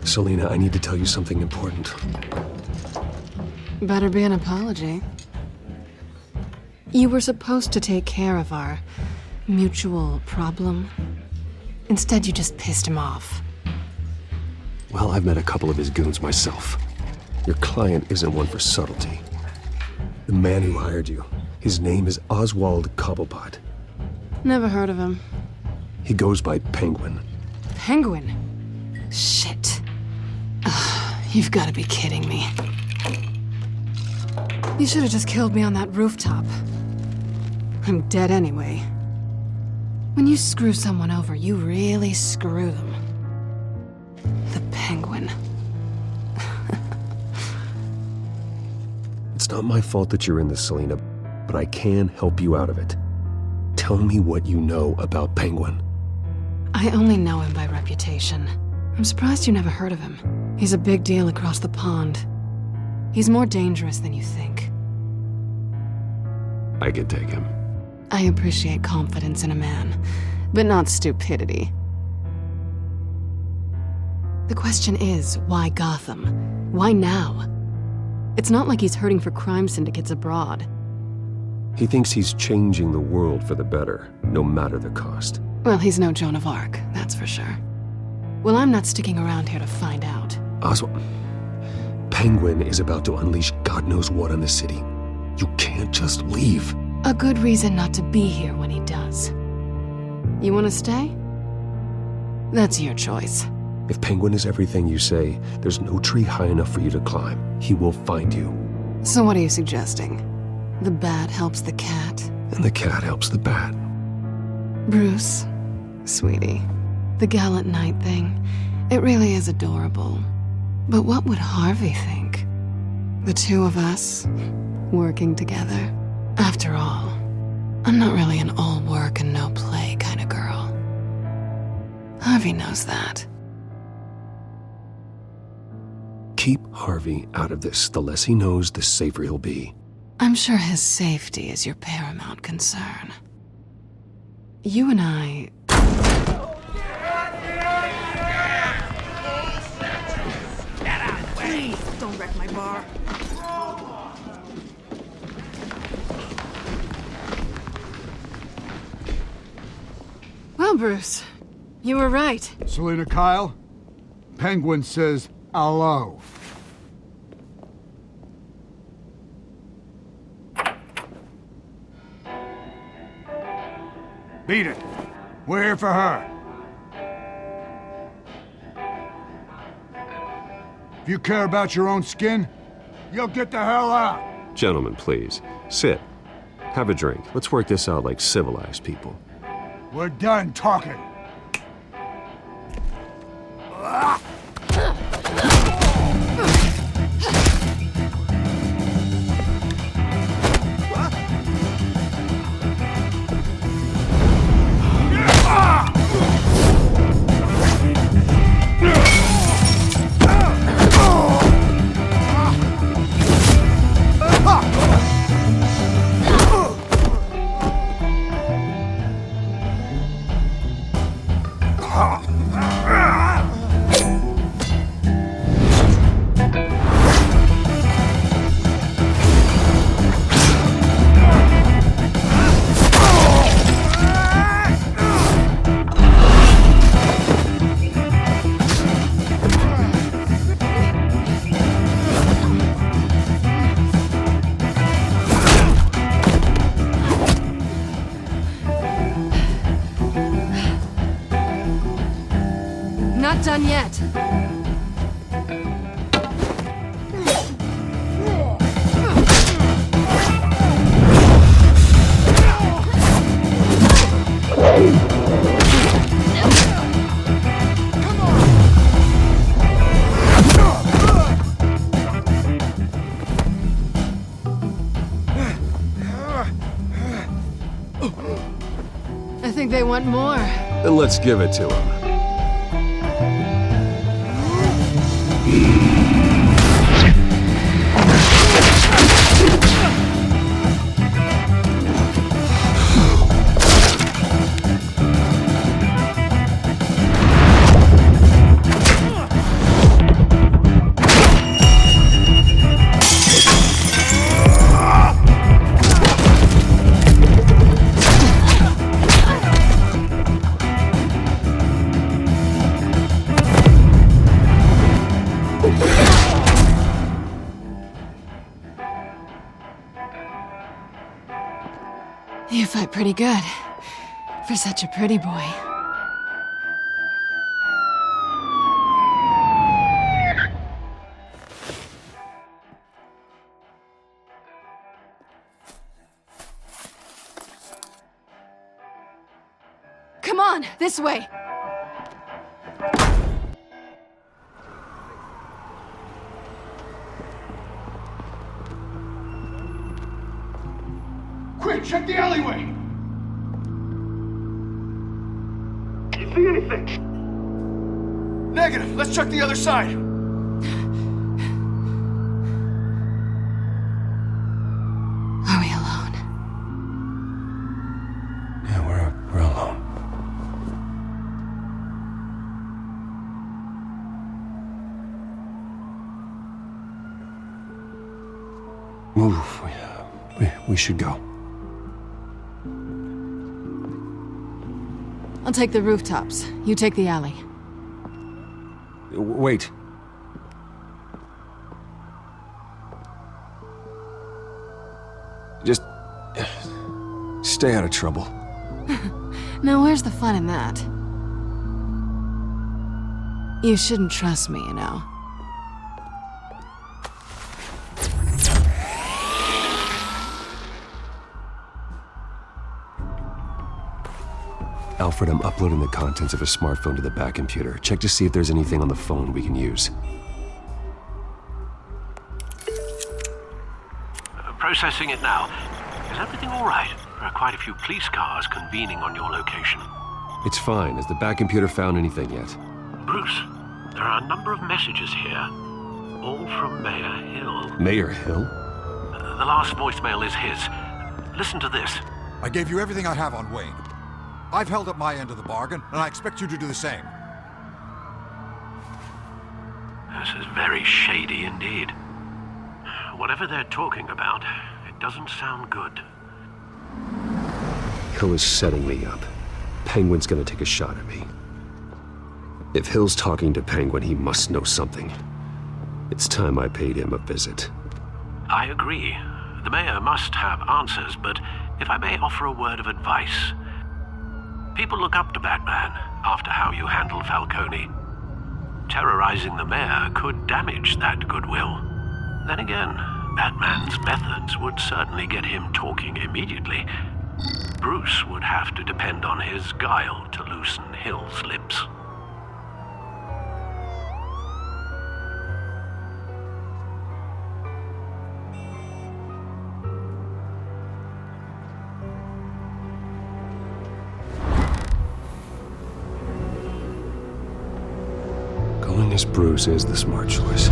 Selina, I need to tell you something important. Better be an apology. You were supposed to take care of our mutual problem. Instead, you just pissed him off. Well, I've met a couple of his goons myself. Your client isn't one for subtlety. The man who hired you, his name is Oswald Cobblepot. Never heard of him. He goes by Penguin. Penguin? Shit. Ugh, you've got to be kidding me. You should have just killed me on that rooftop. I'm dead anyway. When you screw someone over, you really screw them. The Penguin. It's not my fault that you're in this, Selina, but I can help you out of it. Tell me what you know about Penguin. I only know him by reputation. I'm surprised you never heard of him. He's a big deal across the pond. He's more dangerous than you think. I can take him. I appreciate confidence in a man, but not stupidity. The question is, why Gotham? Why now? It's not like he's hurting for crime syndicates abroad. He thinks he's changing the world for the better, no matter the cost. Well, he's no Joan of Arc, that's for sure. Well, I'm not sticking around here to find out. Oswald, Penguin is about to unleash God knows what on the city. You can't just leave. A good reason not to be here when he does. You want to stay? That's your choice. If Penguin is everything you say, there's no tree high enough for you to climb. He will find you. So what are you suggesting? The bat helps the cat? And the cat helps the bat. Bruce, sweetie, the gallant knight thing, it really is adorable. But what would Harvey think? The two of us, working together? After all, I'm not really an all work and no play kind of girl. Harvey knows that. Keep Harvey out of this. The less he knows, the safer he'll be. I'm sure his safety is your paramount concern. You and I... Please, don't wreck my bar. Well, Bruce, you were right. Selina Kyle, Penguin says hello. Beat it. We're here for her. If you care about your own skin, you'll get the hell out. Gentlemen, please. Sit. Have a drink. Let's work this out like civilized people. We're done talking. Not done yet. I think they want more. Then let's give it to them. You fight pretty good. For such a pretty boy. Come on, this way. Quick, check the alleyway! You see anything? Negative. Let's check the other side. Are we alone? Yeah, we're alone. Move. We should go. I'll take the rooftops. You take the alley. Wait. Just stay out of trouble. Now, where's the fun in that? You shouldn't trust me, you know. Alfred, I'm uploading the contents of a smartphone to the back computer. Check to see if there's anything on the phone we can use. Processing it now. Is everything all right? There are quite a few police cars convening on your location. It's fine. Has the back computer found anything yet? Bruce, there are a number of messages here. All from Mayor Hill. Mayor Hill? The last voicemail is his. Listen to this. I gave you everything I have on Wayne. I've held up my end of the bargain, and I expect you to do the same. This is very shady indeed. Whatever they're talking about, it doesn't sound good. Hill is setting me up. Penguin's gonna take a shot at me. If Hill's talking to Penguin, he must know something. It's time I paid him a visit. I agree. The mayor must have answers, but if I may offer a word of advice. People look up to Batman after how you handled Falcone. Terrorizing the mayor could damage that goodwill. Then again, Batman's methods would certainly get him talking immediately. Bruce would have to depend on his guile to loosen Hill's lips. Going as Bruce is the smart choice.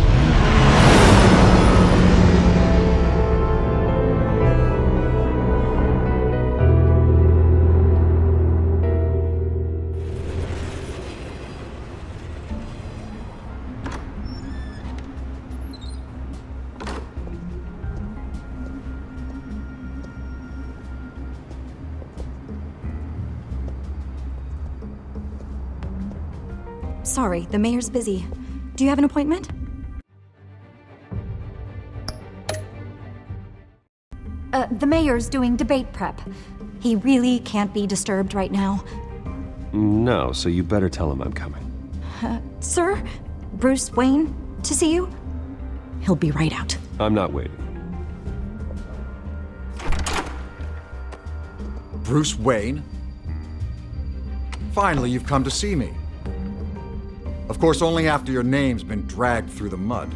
Sorry, the mayor's busy. Do you have an appointment? The mayor's doing debate prep. He really can't be disturbed right now. No, so you better tell him I'm coming. Sir? Bruce Wayne, to see you? He'll be right out. I'm not waiting. Bruce Wayne? Finally, you've come to see me. Of course, only after your name's been dragged through the mud.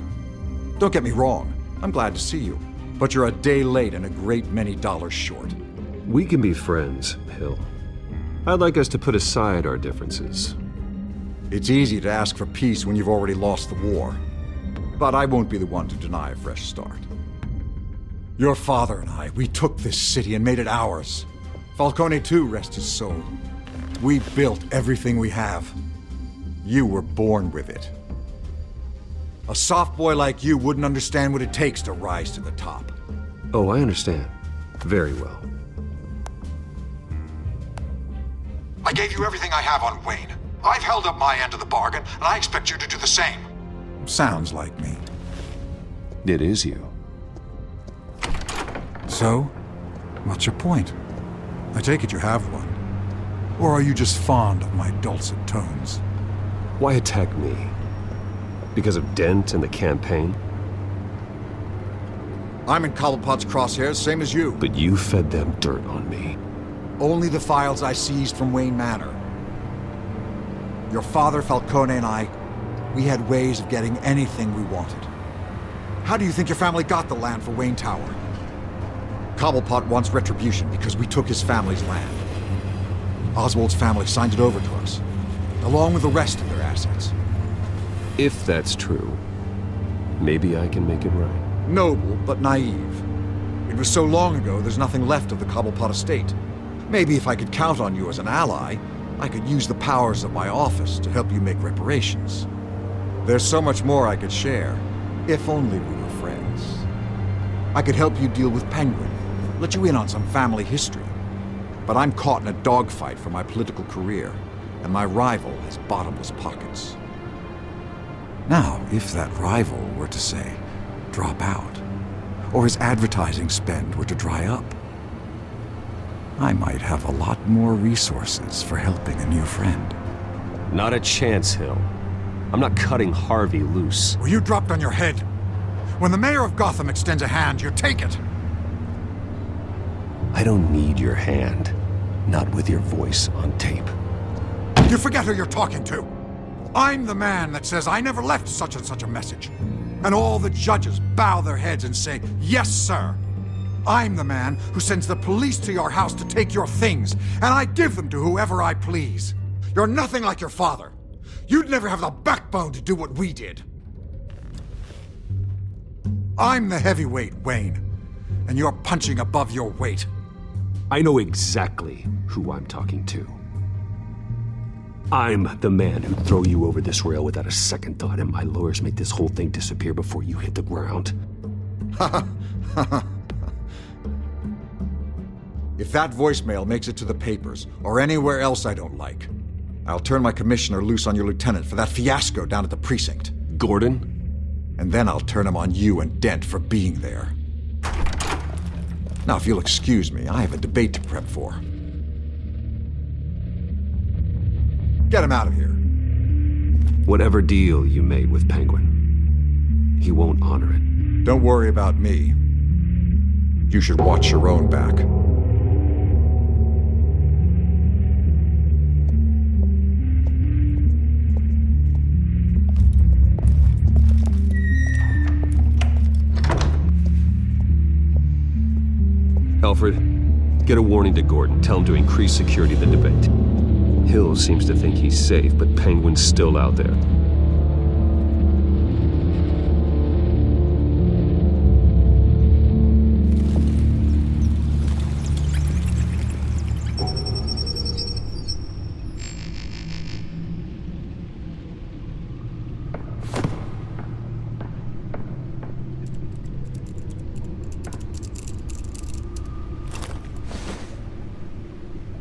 Don't get me wrong, I'm glad to see you. But you're a day late and a great many dollars short. We can be friends, Hill. I'd like us to put aside our differences. It's easy to ask for peace when you've already lost the war. But I won't be the one to deny a fresh start. Your father and I, we took this city and made it ours. Falcone too, rest his soul. We built everything we have. You were born with it. A soft boy like you wouldn't understand what it takes to rise to the top. Oh, I understand. Very well. I gave you everything I have on Wayne. I've held up my end of the bargain, and I expect you to do the same. Sounds like me. It is you. So, what's your point? I take it you have one. Or are you just fond of my dulcet tones? Why attack me? Because of Dent and the campaign? I'm in Cobblepot's crosshairs, same as you. But you fed them dirt on me. Only the files I seized from Wayne Manor. Your father, Falcone, and I, we had ways of getting anything we wanted. How do you think your family got the land for Wayne Tower? Cobblepot wants retribution because we took his family's land. Oswald's family signed it over to us, along with the rest of their assets. If that's true, maybe I can make it right. Noble, but naive. It was so long ago, there's nothing left of the Cobblepot estate. Maybe if I could count on you as an ally, I could use the powers of my office to help you make reparations. There's so much more I could share, if only we were friends. I could help you deal with Penguin, let you in on some family history. But I'm caught in a dogfight for my political career, and my rival has bottomless pockets. Now, if that rival were to say, drop out, or his advertising spend were to dry up, I might have a lot more resources for helping a new friend. Not a chance, Hill. I'm not cutting Harvey loose. Well, you dropped on your head. When the mayor of Gotham extends a hand, you take it. I don't need your hand. Not with your voice on tape. You forget who you're talking to. I'm the man that says I never left such and such a message. And all the judges bow their heads and say, yes, sir. I'm the man who sends the police to your house to take your things, and I give them to whoever I please. You're nothing like your father. You'd never have the backbone to do what we did. I'm the heavyweight, Wayne, and you're punching above your weight. I know exactly who I'm talking to. I'm the man who'd throw you over this rail without a second thought, and my lawyers make this whole thing disappear before you hit the ground. If that voicemail makes it to the papers, or anywhere else I don't like, I'll turn my commissioner loose on your lieutenant for that fiasco down at the precinct. Gordon? And then I'll turn him on you and Dent for being there. Now, if you'll excuse me, I have a debate to prep for. Get him out of here. Whatever deal you made with Penguin, he won't honor it. Don't worry about me. You should watch your own back. Alfred, get a warning to Gordon. Tell him to increase security of the debate. Hill seems to think he's safe, but Penguin's still out there.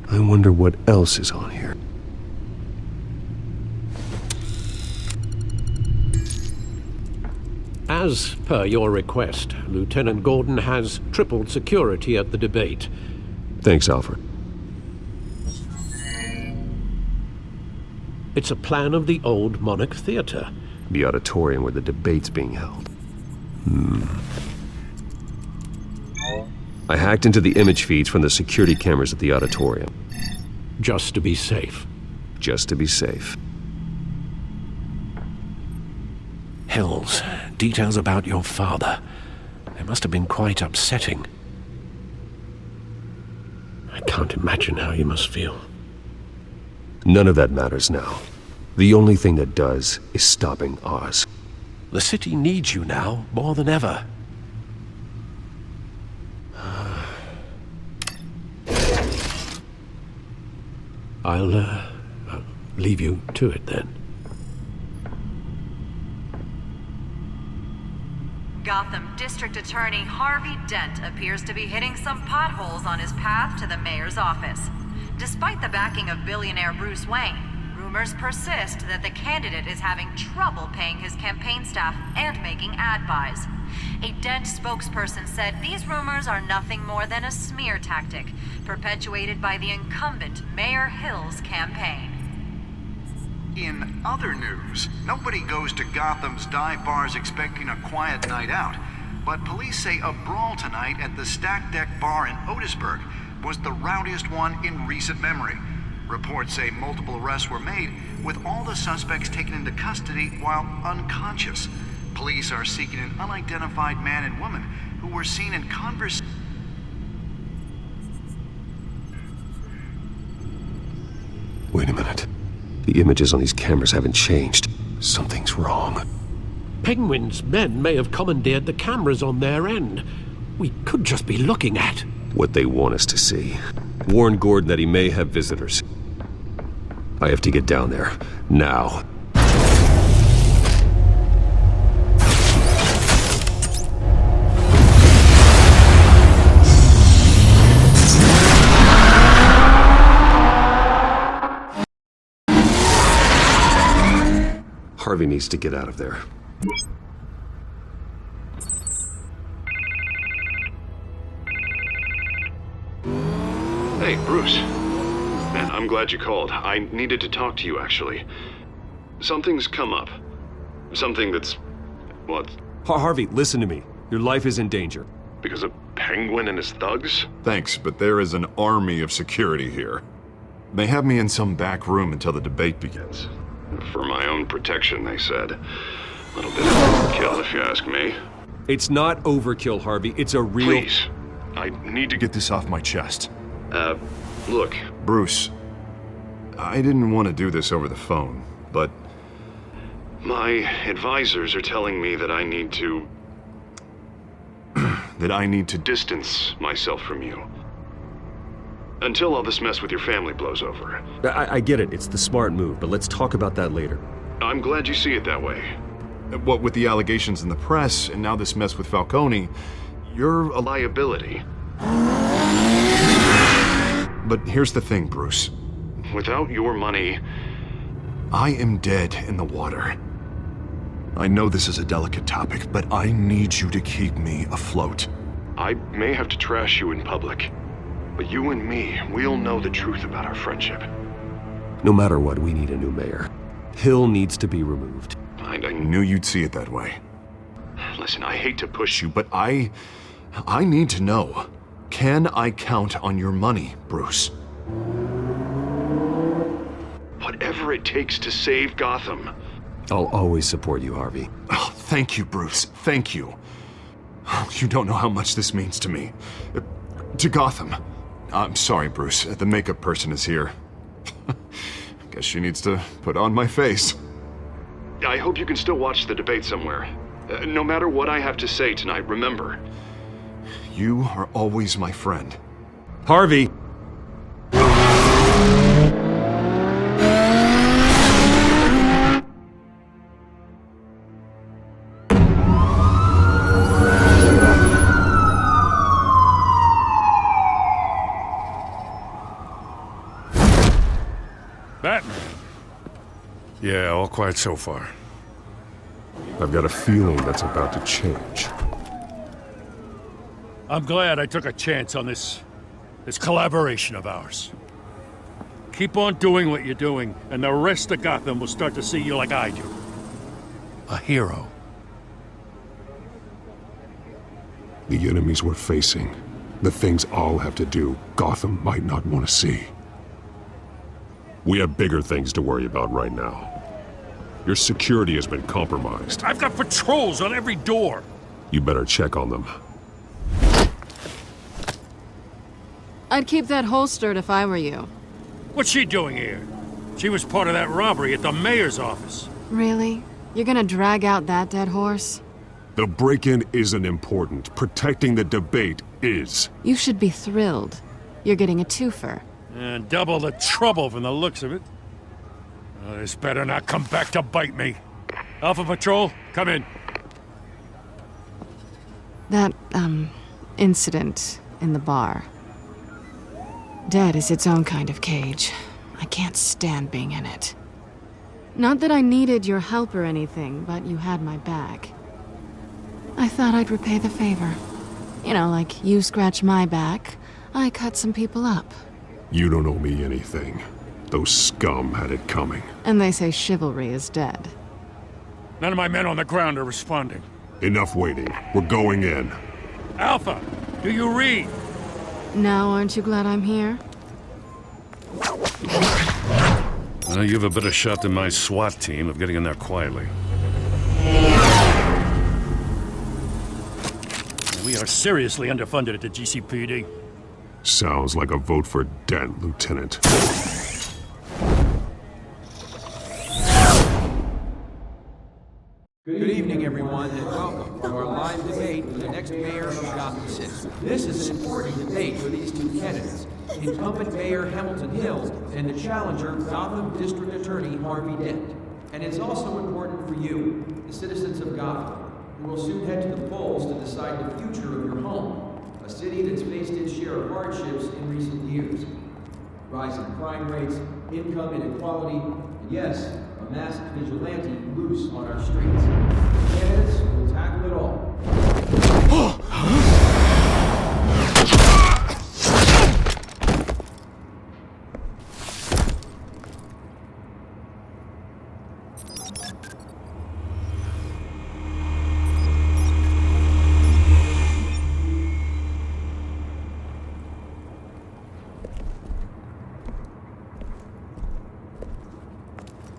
I wonder what else is on here. As per your request, Lieutenant Gordon has tripled security at the debate. Thanks, Alfred. It's a plan of the old Monarch Theatre. The auditorium where the debate's being held. I hacked into the image feeds from the security cameras at the auditorium. Just to be safe. Just to be safe. Hills, details about your father. They must have been quite upsetting. I can't imagine how you must feel. None of that matters now. The only thing that does is stopping Oz. The city needs you now, more than ever. I'll leave you to it then. Gotham District Attorney Harvey Dent appears to be hitting some potholes on his path to the mayor's office. Despite the backing of billionaire Bruce Wayne, rumors persist that the candidate is having trouble paying his campaign staff and making ad buys. A Dent spokesperson said these rumors are nothing more than a smear tactic perpetuated by the incumbent Mayor Hill's campaign. In other news, nobody goes to Gotham's dive bars expecting a quiet night out, but police say a brawl tonight at the Stack Deck Bar in Otisburg was the rowdiest one in recent memory. Reports say multiple arrests were made, with all the suspects taken into custody while unconscious. Police are seeking an unidentified man and woman who were seen in conversation. Wait a minute. The images on these cameras haven't changed. Something's wrong. Penguin's men may have commandeered the cameras on their end. We could just be looking at what they want us to see. Warn Gordon that he may have visitors. I have to get down there. Now. Harvey needs to get out of there. Hey, Bruce. Man, I'm glad you called. I needed to talk to you, actually. Something's come up. Something that's... what? Harvey, listen to me. Your life is in danger. Because of Penguin and his thugs? Thanks, but there is an army of security here. They have me in some back room until the debate begins. For my own protection, they said. A little bit of overkill, if you ask me. It's not overkill, Harvey. It's a real... Please. I need to get this off my chest. Look. Bruce, I didn't want to do this over the phone, but... my advisors are telling me that I need to... that I need to distance myself from you. Until all this mess with your family blows over. I get it. It's the smart move, but let's talk about that later. I'm glad you see it that way. What with the allegations in the press, and now this mess with Falcone, you're a liability. But here's the thing, Bruce. Without your money, I am dead in the water. I know this is a delicate topic, but I need you to keep me afloat. I may have to trash you in public, but you and me, we'll know the truth about our friendship. No matter what, we need a new mayor. Hill needs to be removed. I knew you'd see it that way. Listen, I hate to push you, but I need to know. Can I count on your money, Bruce? Whatever it takes to save Gotham. I'll always support you, Harvey. Oh, thank you, Bruce. Thank you. You don't know how much this means to me. To Gotham. I'm sorry, Bruce. The makeup person is here. Guess she needs to put on my face. I hope you can still watch the debate somewhere. No matter what I have to say tonight, remember, you are always my friend. Harvey! Batman. Yeah, all quiet so far. I've got a feeling that's about to change. I'm glad I took a chance on this collaboration of ours. Keep on doing what you're doing, and the rest of Gotham will start to see you like I do. A hero. The enemies we're facing, the things I'll have to do, Gotham might not want to see. We have bigger things to worry about right now. Your security has been compromised. I've got patrols on every door. You better check on them. I'd keep that holstered if I were you. What's she doing here? She was part of that robbery at the mayor's office. Really? You're gonna drag out that dead horse? The break-in isn't important. Protecting the debate is. You should be thrilled. You're getting a twofer. And double the trouble from the looks of it. Oh, this better not come back to bite me. Alpha Patrol, come in. That, incident in the bar. Dead is its own kind of cage. I can't stand being in it. Not that I needed your help or anything, but you had my back. I thought I'd repay the favor. You know, like you scratch my back, I cut some people up. You don't owe me anything. Those scum had it coming. And they say chivalry is dead. None of my men on the ground are responding. Enough waiting. We're going in. Alpha, do you read? Now aren't you glad I'm here? You have a better shot than my SWAT team of getting in there quietly. We are seriously underfunded at the GCPD. Sounds like a vote for Dent, Lieutenant. Good evening, everyone, and welcome to our live debate for the next mayor of Gotham City. This is an important debate for these two candidates, incumbent Mayor Hamilton Hill and the challenger, Gotham District Attorney Harvey Dent. And it's also important for you, the citizens of Gotham, who will soon head to the polls to decide the future of your home, a city that's faced its share of hardships in recent years. Rising crime rates, income inequality, and yes, a masked vigilante loose on our streets. The candidates will tackle it all.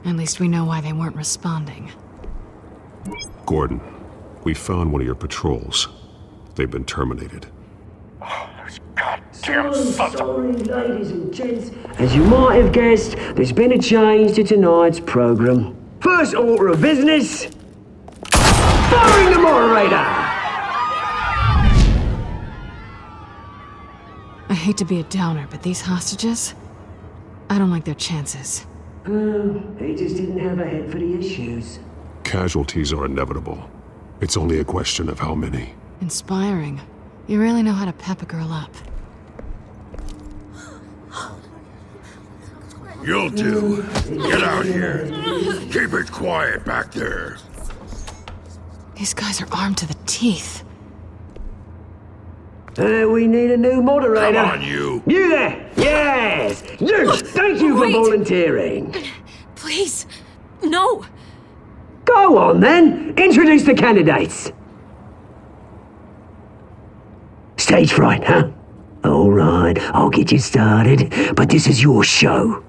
At least we know why they weren't responding. Gordon, we found one of your patrols. They've been terminated. Sorry, ladies and gents. As you might have guessed, there's been a change to tonight's program. First order of business, firing the moderator! I hate to be a downer, but these hostages, I don't like their chances. He just didn't have a head for the issues. Casualties are inevitable. It's only a question of how many. Inspiring. You really know how to pep a girl up. You'll do. Get out here. Keep it quiet back there. These guys are armed to the teeth. We need a new moderator. Come on, you. You there! Yes! You! Thank you for volunteering. Please, no. Go on then. Introduce the candidates. Stage fright, huh? All right, I'll get you started, but this is your show.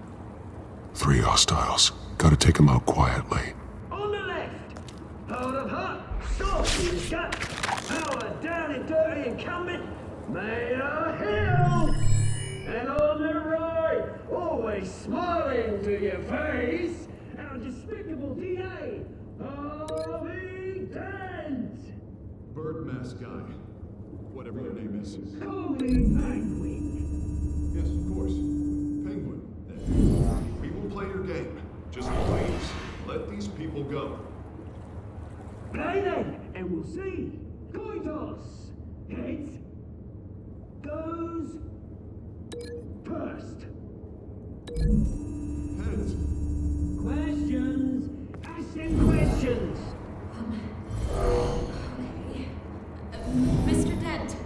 3 hostiles. Gotta take them out quietly. On the left, hold of hot, sauce in his gut, power down and dirty incumbent, Mayor Hill. And on the right, always smiling to your face, our despicable DA, Harvey Dent. Bird mask guy. Whatever your name is. Call me Penguin. Yes, of course. Penguin. Then. We will play your game. Just please, let these people go. Play then, and we'll see. Coin toss. Heads goes first. Heads. Questions. Ask them questions. Mr. Dent,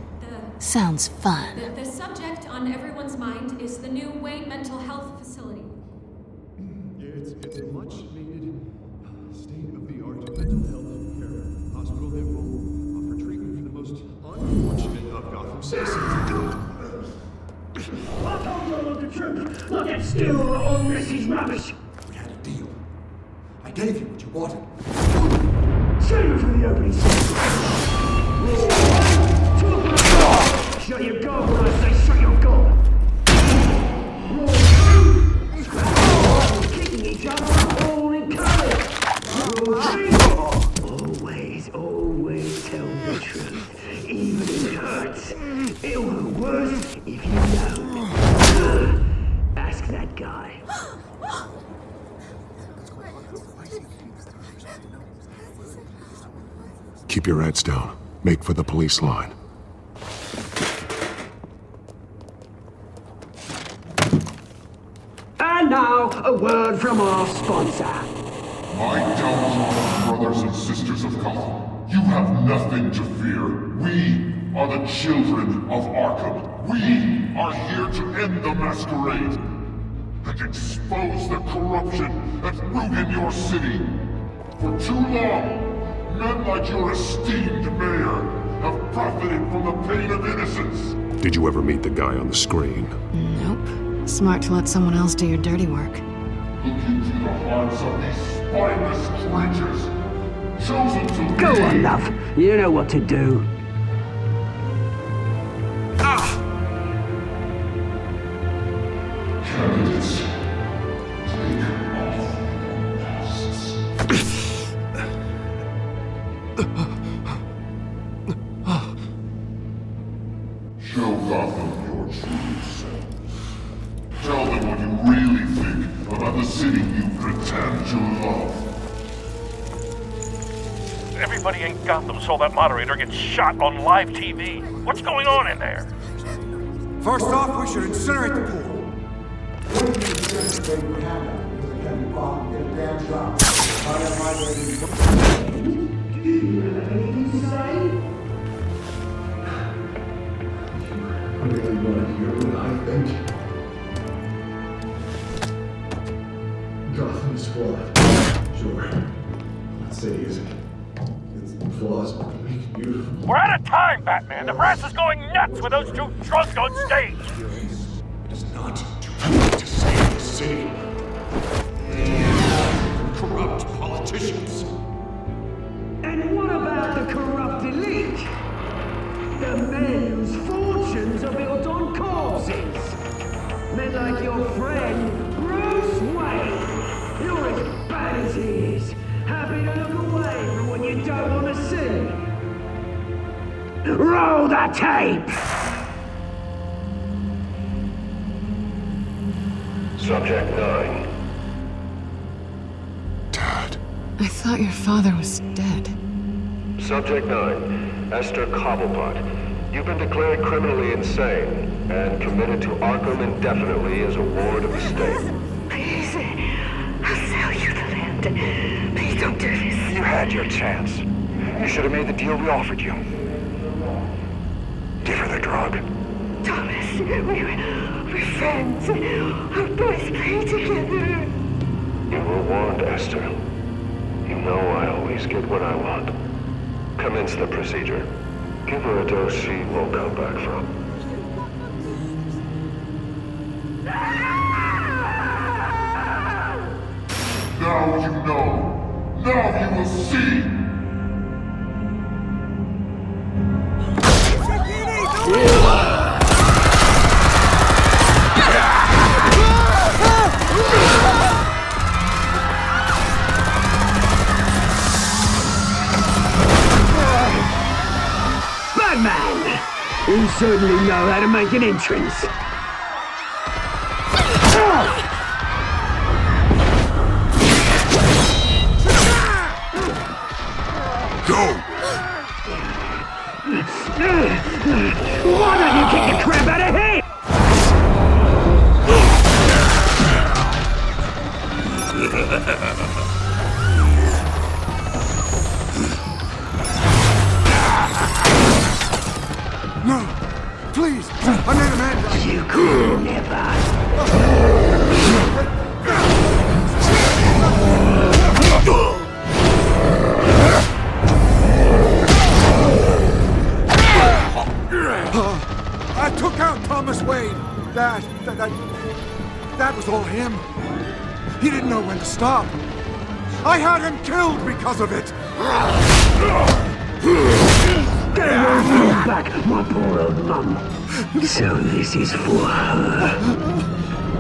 Sounds fun. The subject on everyone's mind is the new Wayne Mental Health Facility. It's a much-needed state-of-the-art mental health care hospital that will offer treatment for the most unfortunate of Gotham citizens. I told you all the truth. Look at Stu or all this rubbish. We had a deal. I gave you what you wanted. Save it for the opening Shut your gob when I say shut your gob. Kicking each other, all in colour. Always tell the truth, even if it hurts. It'll hurt worse if you know. Ask that guy. Keep your heads down. Make for the police line. And now, a word from our sponsor. My downtrodden brothers and sisters of Gotham, you have nothing to fear. We are the children of Arkham. We are here to end the masquerade and expose the corruption that ruined your city. For too long, men like your esteemed mayor have profited from the pain of innocence. Did you ever meet the guy on the screen? Nope. Smart to let someone else do your dirty work. Look into the hearts of these spineless creatures, chosen to Go on, love. You know what to do. Candidates, take off your masks. Show Gotham your true self. Tell them what you really think about the city you pretend to love. Everybody in Gotham saw that moderator get shot on live TV. What's going on in there? First off, we should incinerate the pool. I really want to hear what I think. Gotham is flawed. Sure. That city isn't. Its flaws make it beautiful. We're out of time, Batman. The press is going nuts with those two drunks on stage. It is not too late to save the city. Corrupt politicians. And what about the corrupt elite? The men whose fortunes are built on corpses. Men like your friend, Bruce Wayne. You're as bad as he is. Happy to look away from what you don't want to see. Roll the tape! Subject 9. I thought your father was dead. Subject 9, Esther Cobblepot. You've been declared criminally insane and committed to Arkham indefinitely as a ward of the state. Please, I'll sell you the land. Please don't do this. You had your chance. You should have made the deal we offered you. Give her the drug. Thomas, we're friends. Our boys play together. You were warned, Esther. You know I always get what I want. Commence the procedure. Give her a dose she won't come back from. Now you know. Now you will see. Batman! You certainly know how to make an entrance. Why don't you kick the crap out of him? That was all him. He didn't know when to stop. I had him killed because of it. Get away from me back, my poor old mum. So this is for her.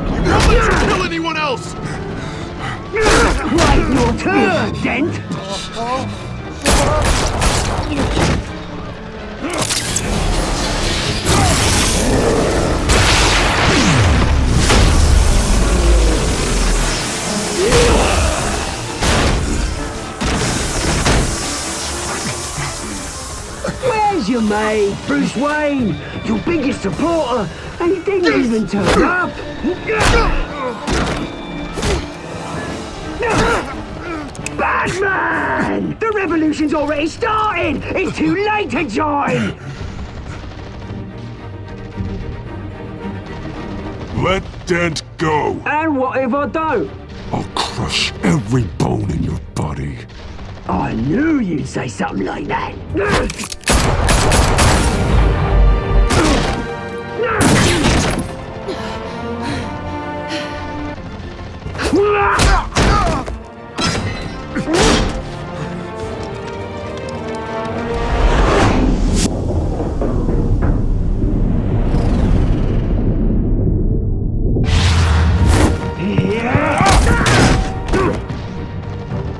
Don't let you kill anyone else! Right, your turn, Dent. Where's your mate, Bruce Wayne? Your biggest supporter, and he didn't even turn up. Batman! The revolution's already started! It's too late to join! Let Dent go. And what if I don't? I'll crush every bone in your body. I knew you'd say something like that.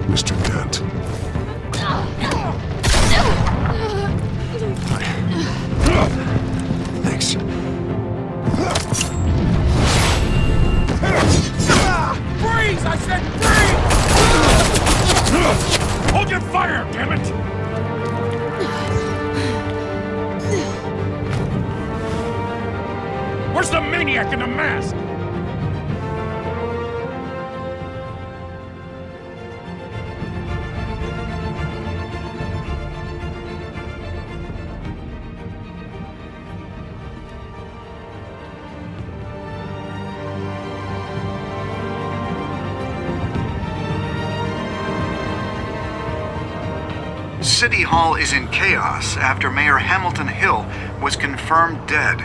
Mr. Dent. Thanks. Freeze! I said freeze! Hold your fire, damn it! Where's the maniac in the mask? City Hall is in chaos after Mayor Hamilton Hill was confirmed dead.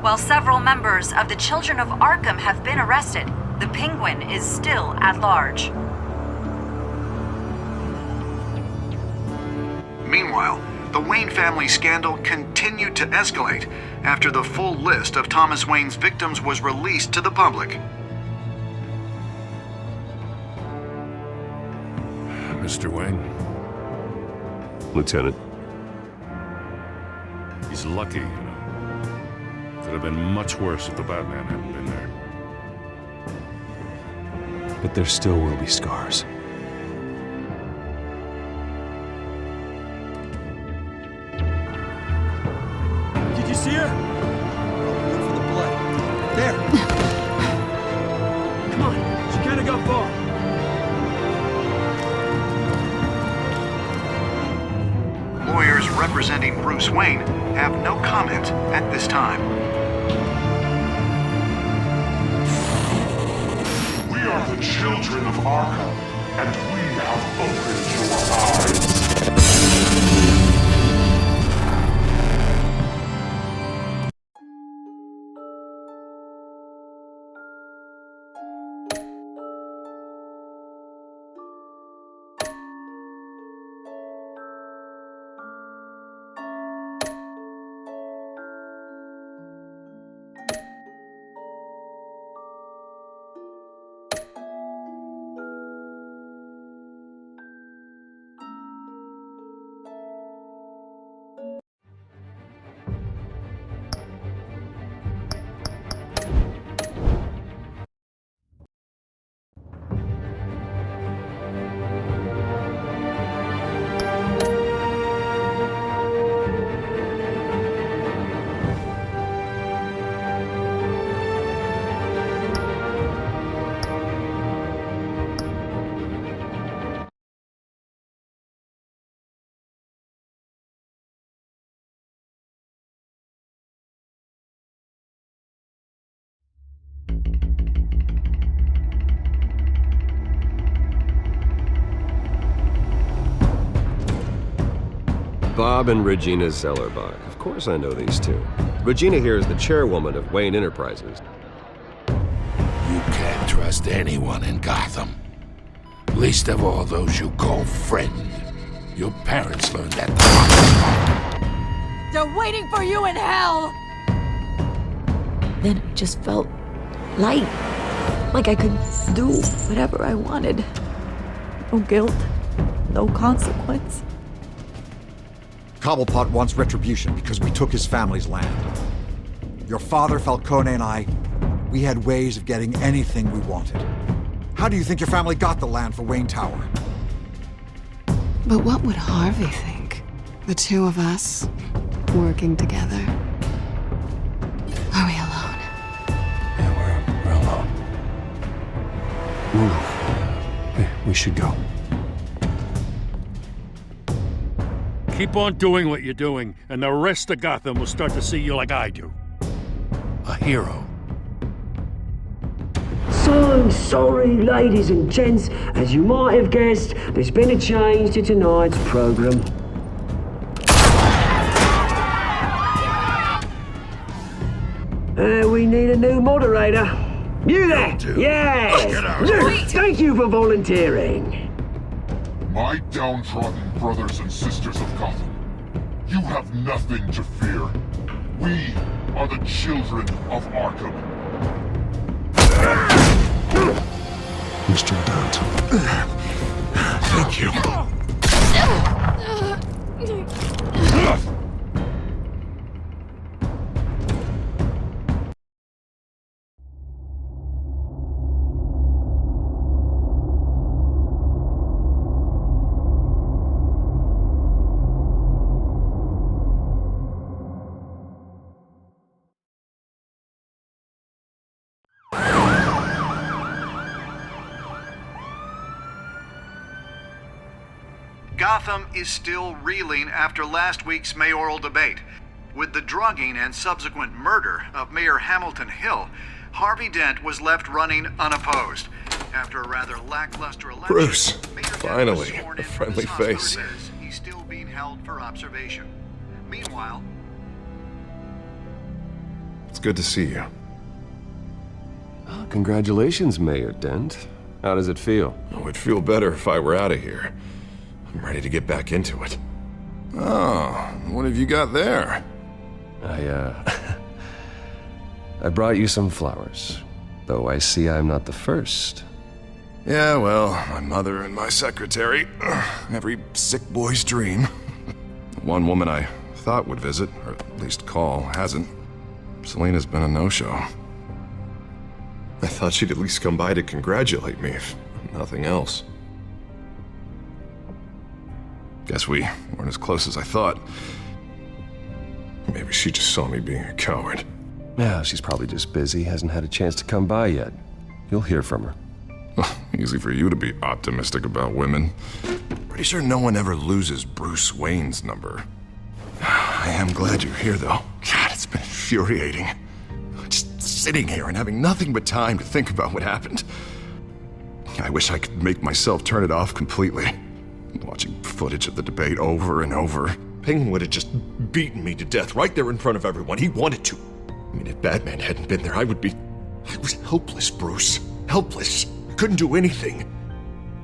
While several members of the Children of Arkham have been arrested, the Penguin is still at large. Meanwhile, the Wayne family scandal continued to escalate after the full list of Thomas Wayne's victims was released to the public. Mr. Wayne? Lieutenant. He's lucky, you know. Could have been much worse if the Batman hadn't been there. But there still will be scars. Did you see her? Look for the blood. There. Come on, she can't have got far. Lawyers representing Bruce Wayne have no comment at this time. We are the children of Arkham, and we have opened your eyes. Bob and Regina Zellerbach. Of course I know these two. Regina here is the chairwoman of Wayne Enterprises. You can't trust anyone in Gotham. Least of all those you call friend. Your parents learned that the hard way. They're waiting for you in hell! Then I just felt light. Like I could do whatever I wanted. No guilt, no consequence. Cobblepot wants retribution because we took his family's land. Your father, Falcone, and I, we had ways of getting anything we wanted. How do you think your family got the land for Wayne Tower? But what would Harvey think? The two of us, working together. Are we alone? Yeah, we're alone. We should go. Keep on doing what you're doing, and the rest of Gotham will start to see you like I do. A hero. So sorry, ladies and gents. As you might have guessed, there's been a change to tonight's program. We need a new moderator. You there? Yes! Luke, thank you for volunteering. My downtrodden brothers and sisters of Gotham, you have nothing to fear. We are the children of Arkham. Mr. Dent. Thank you. Gotham is still reeling after last week's mayoral debate. With the drugging and subsequent murder of Mayor Hamilton Hill, Harvey Dent was left running unopposed. After a rather lackluster election, Bruce, Mayor Dent was finally, sworn a in for friendly this face. Thursday. He's still being held for observation. Meanwhile, It's good to see you. Congratulations, Mayor Dent. How does it feel? I would feel better if I were out of here. I'm ready to get back into it. Oh, what have you got there? I brought you some flowers. Though I see I'm not the first. Yeah, well, my mother and my secretary. Every sick boy's dream. One woman I thought would visit, or at least call, hasn't. Selena's been a no-show. I thought she'd at least come by to congratulate me, if nothing else. Guess we weren't as close as I thought. Maybe she just saw me being a coward. Yeah, she's probably just busy, hasn't had a chance to come by yet. You'll hear from her. Easy for you to be optimistic about women. Pretty sure no one ever loses Bruce Wayne's number. I am glad you're here, though. God, it's been infuriating. Just sitting here and having nothing but time to think about what happened. I wish I could make myself turn it off completely. Watching footage of the debate over and over. Penguin would have just beaten me to death right there in front of everyone. He wanted to. I mean, if Batman hadn't been there, I was helpless, Bruce. Helpless. I couldn't do anything.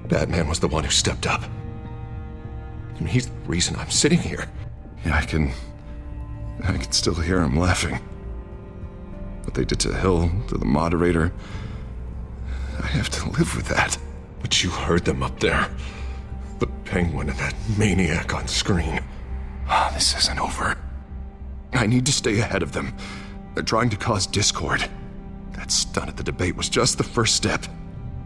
Batman was the one who stepped up. I mean, he's the reason I'm sitting here. Yeah, I can still hear him laughing. What they did to Hill, to the moderator, I have to live with that. But you heard them up there. The Penguin and that maniac on screen. This isn't over. I need to stay ahead of them. They're trying to cause discord. That stunt at the debate was just the first step.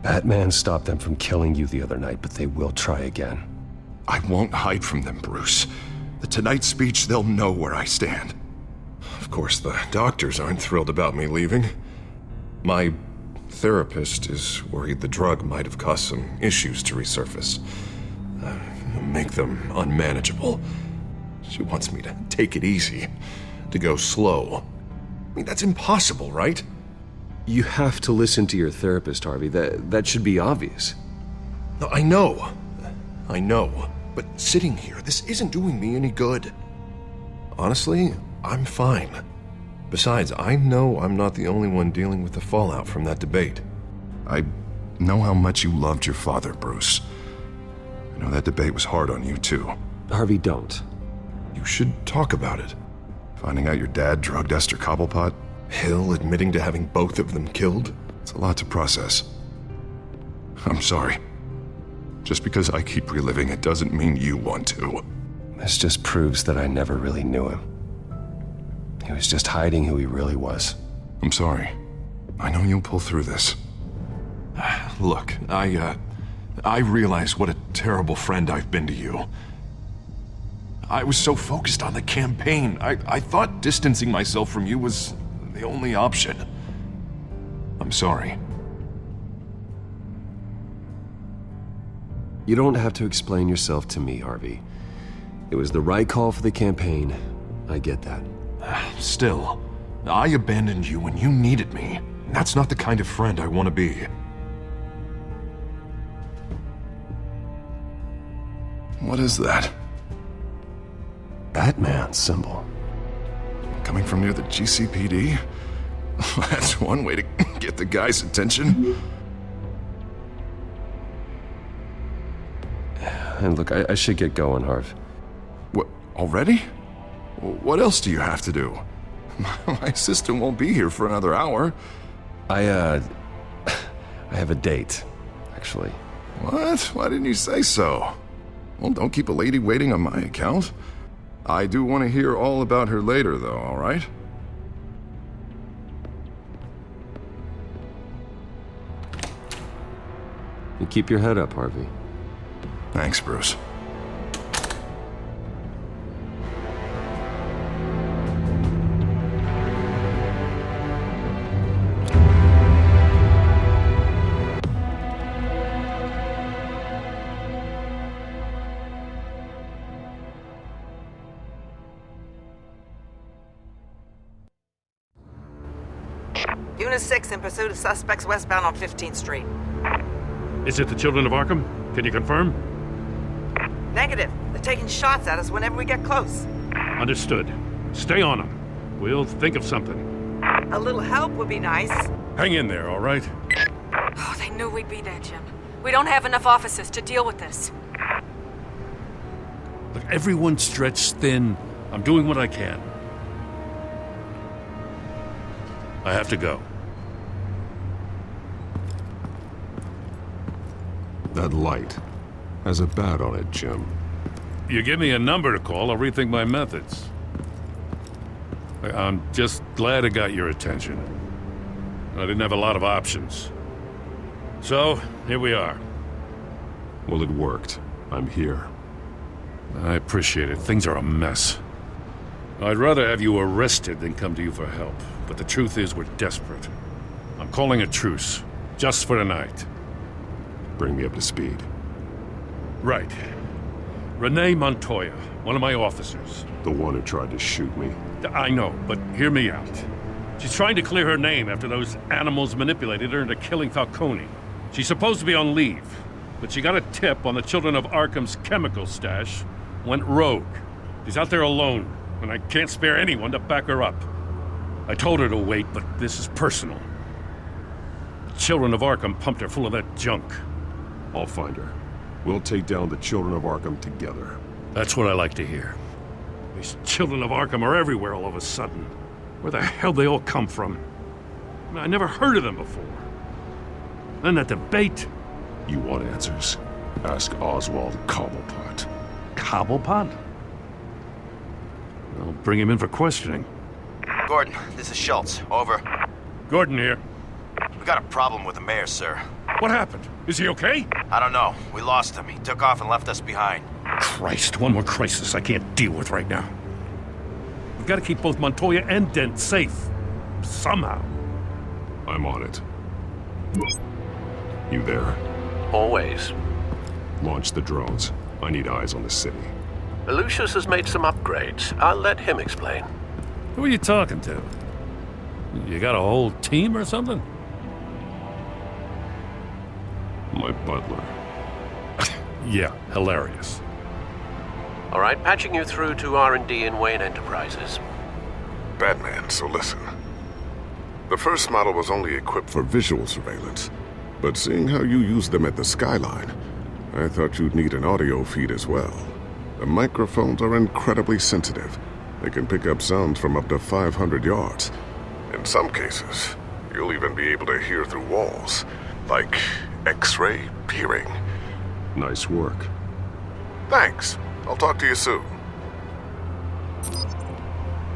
Batman stopped them from killing you the other night, but they will try again. I won't hide from them, Bruce. The Tonight speech, they'll know where I stand. Of course, the doctors aren't thrilled about me leaving. My therapist is worried the drug might have caused some issues to resurface. Make them unmanageable. She wants me to take it easy, to go slow. I mean, that's impossible, right? You have to listen to your therapist, Harvey. That should be obvious. No, I know. But sitting here, this isn't doing me any good. Honestly, I'm fine. Besides, I know I'm not the only one dealing with the fallout from that debate. I know how much you loved your father, Bruce. I know that debate was hard on you, too. Harvey, don't. You should talk about it. Finding out your dad drugged Esther Cobblepot, Hill admitting to having both of them killed. It's a lot to process. I'm sorry. Just because I keep reliving it doesn't mean you want to. This just proves that I never really knew him. He was just hiding who he really was. I'm sorry. I know you'll pull through this. Look, I realize what a terrible friend I've been to you. I was so focused on the campaign. I thought distancing myself from you was the only option. I'm sorry. You don't have to explain yourself to me, Harvey. It was the right call for the campaign. I get that. Still, I abandoned you when you needed me. That's not the kind of friend I want to be. What is that? Batman symbol. Coming from near the GCPD? That's one way to get the guy's attention. And look, I should get going, Harv. What, already? What else do you have to do? My assistant won't be here for another hour. I have a date, actually. What? Why didn't you say so? Well, don't keep a lady waiting on my account. I do want to hear all about her later, though, all right? You keep your head up, Harvey. Thanks, Bruce. Unit 6 in pursuit of suspects westbound on 15th Street. Is it the Children of Arkham? Can you confirm? Negative. They're taking shots at us whenever we get close. Understood. Stay on them. We'll think of something. A little help would be nice. Hang in there, all right? Oh, they knew we'd be there, Jim. We don't have enough officers to deal with this. Look, everyone's stretched thin. I'm doing what I can. I have to go. That light has a bat on it, Jim. You give me a number to call, I'll rethink my methods. I'm just glad it got your attention. I didn't have a lot of options. So, here we are. Well, it worked. I'm here. I appreciate it. Things are a mess. I'd rather have you arrested than come to you for help. But the truth is, we're desperate. I'm calling a truce. Just for tonight. Bring me up to speed. Right. Renee Montoya, one of my officers. The one who tried to shoot me. I know, but hear me out. She's trying to clear her name after those animals manipulated her into killing Falcone. She's supposed to be on leave, but she got a tip on the Children of Arkham's chemical stash, went rogue. She's out there alone, and I can't spare anyone to back her up. I told her to wait, but this is personal. The Children of Arkham pumped her full of that junk. I'll find her. We'll take down the Children of Arkham together. That's what I like to hear. These Children of Arkham are everywhere all of a sudden. Where the hell they all come from? I never heard of them before. Then that debate. You want answers? Ask Oswald Cobblepot. Cobblepot? I'll bring him in for questioning. Gordon, this is Schultz. Over. Gordon here. We got a problem with the mayor, sir. What happened? Is he okay? I don't know. We lost him. He took off and left us behind. Christ, one more crisis I can't deal with right now. We've got to keep both Montoya and Dent safe. Somehow. I'm on it. You there? Always. Launch the drones. I need eyes on the city. Lucius has made some upgrades. I'll let him explain. Who are you talking to? You got a whole team or something? My butler. Yeah, hilarious. All right, patching you through to R&D in Wayne Enterprises. Batman, so listen. The first model was only equipped for visual surveillance, but seeing how you use them at the Skyline, I thought you'd need an audio feed as well. The microphones are incredibly sensitive. They can pick up sounds from up to 500 yards. In some cases, you'll even be able to hear through walls, like X-ray peering. Nice work. Thanks. I'll talk to you soon.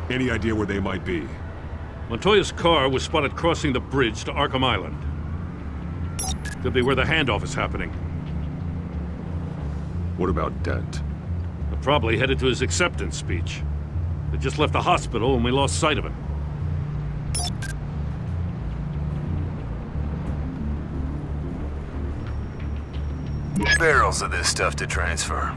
Any idea where they might be? Montoya's car was spotted crossing the bridge to Arkham Island. Could be where the handoff is happening. What about Dent? They're probably headed to his acceptance speech. They just left the hospital and we lost sight of him. Barrels of this stuff to transfer.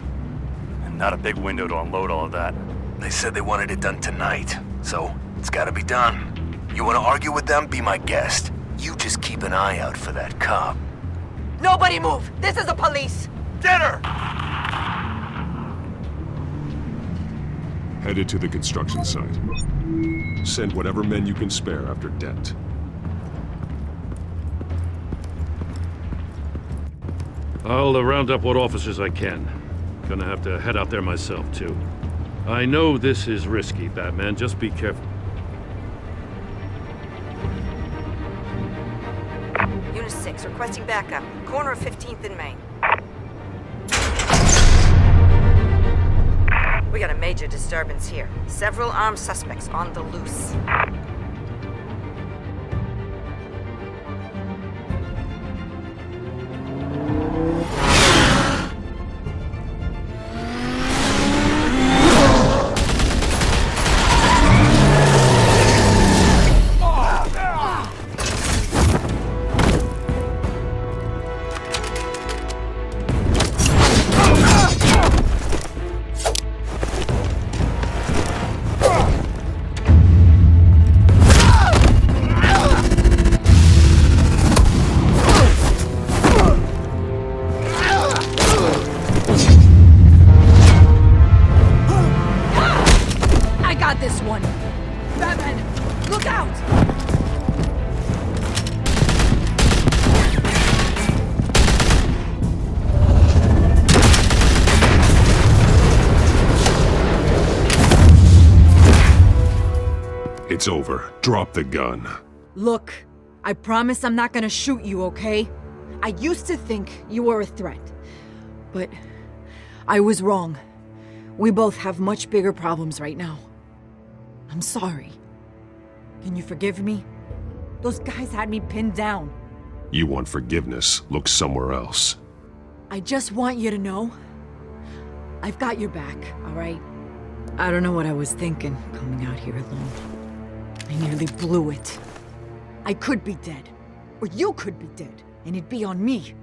And not a big window to unload all of that. They said they wanted it done tonight, so it's gotta be done. You wanna argue with them? Be my guest. You just keep an eye out for that cop. Nobody move! This is the police! Get her! Headed to the construction site. Send whatever men you can spare after Dent. I'll round up what officers I can. Gonna have to head out there myself, too. I know this is risky, Batman. Just be careful. Unit 6, requesting backup. Corner of 15th and Main. We got a major disturbance here. Several armed suspects on the loose. It's over. Drop the gun. Look, I promise I'm not gonna shoot you, okay? I used to think you were a threat, but I was wrong. We both have much bigger problems right now. I'm sorry. Can you forgive me? Those guys had me pinned down. You want forgiveness? Look somewhere else. I just want you to know, I've got your back, all right? I don't know what I was thinking, coming out here alone. I nearly blew it. I could be dead. Or you could be dead, and it'd be on me.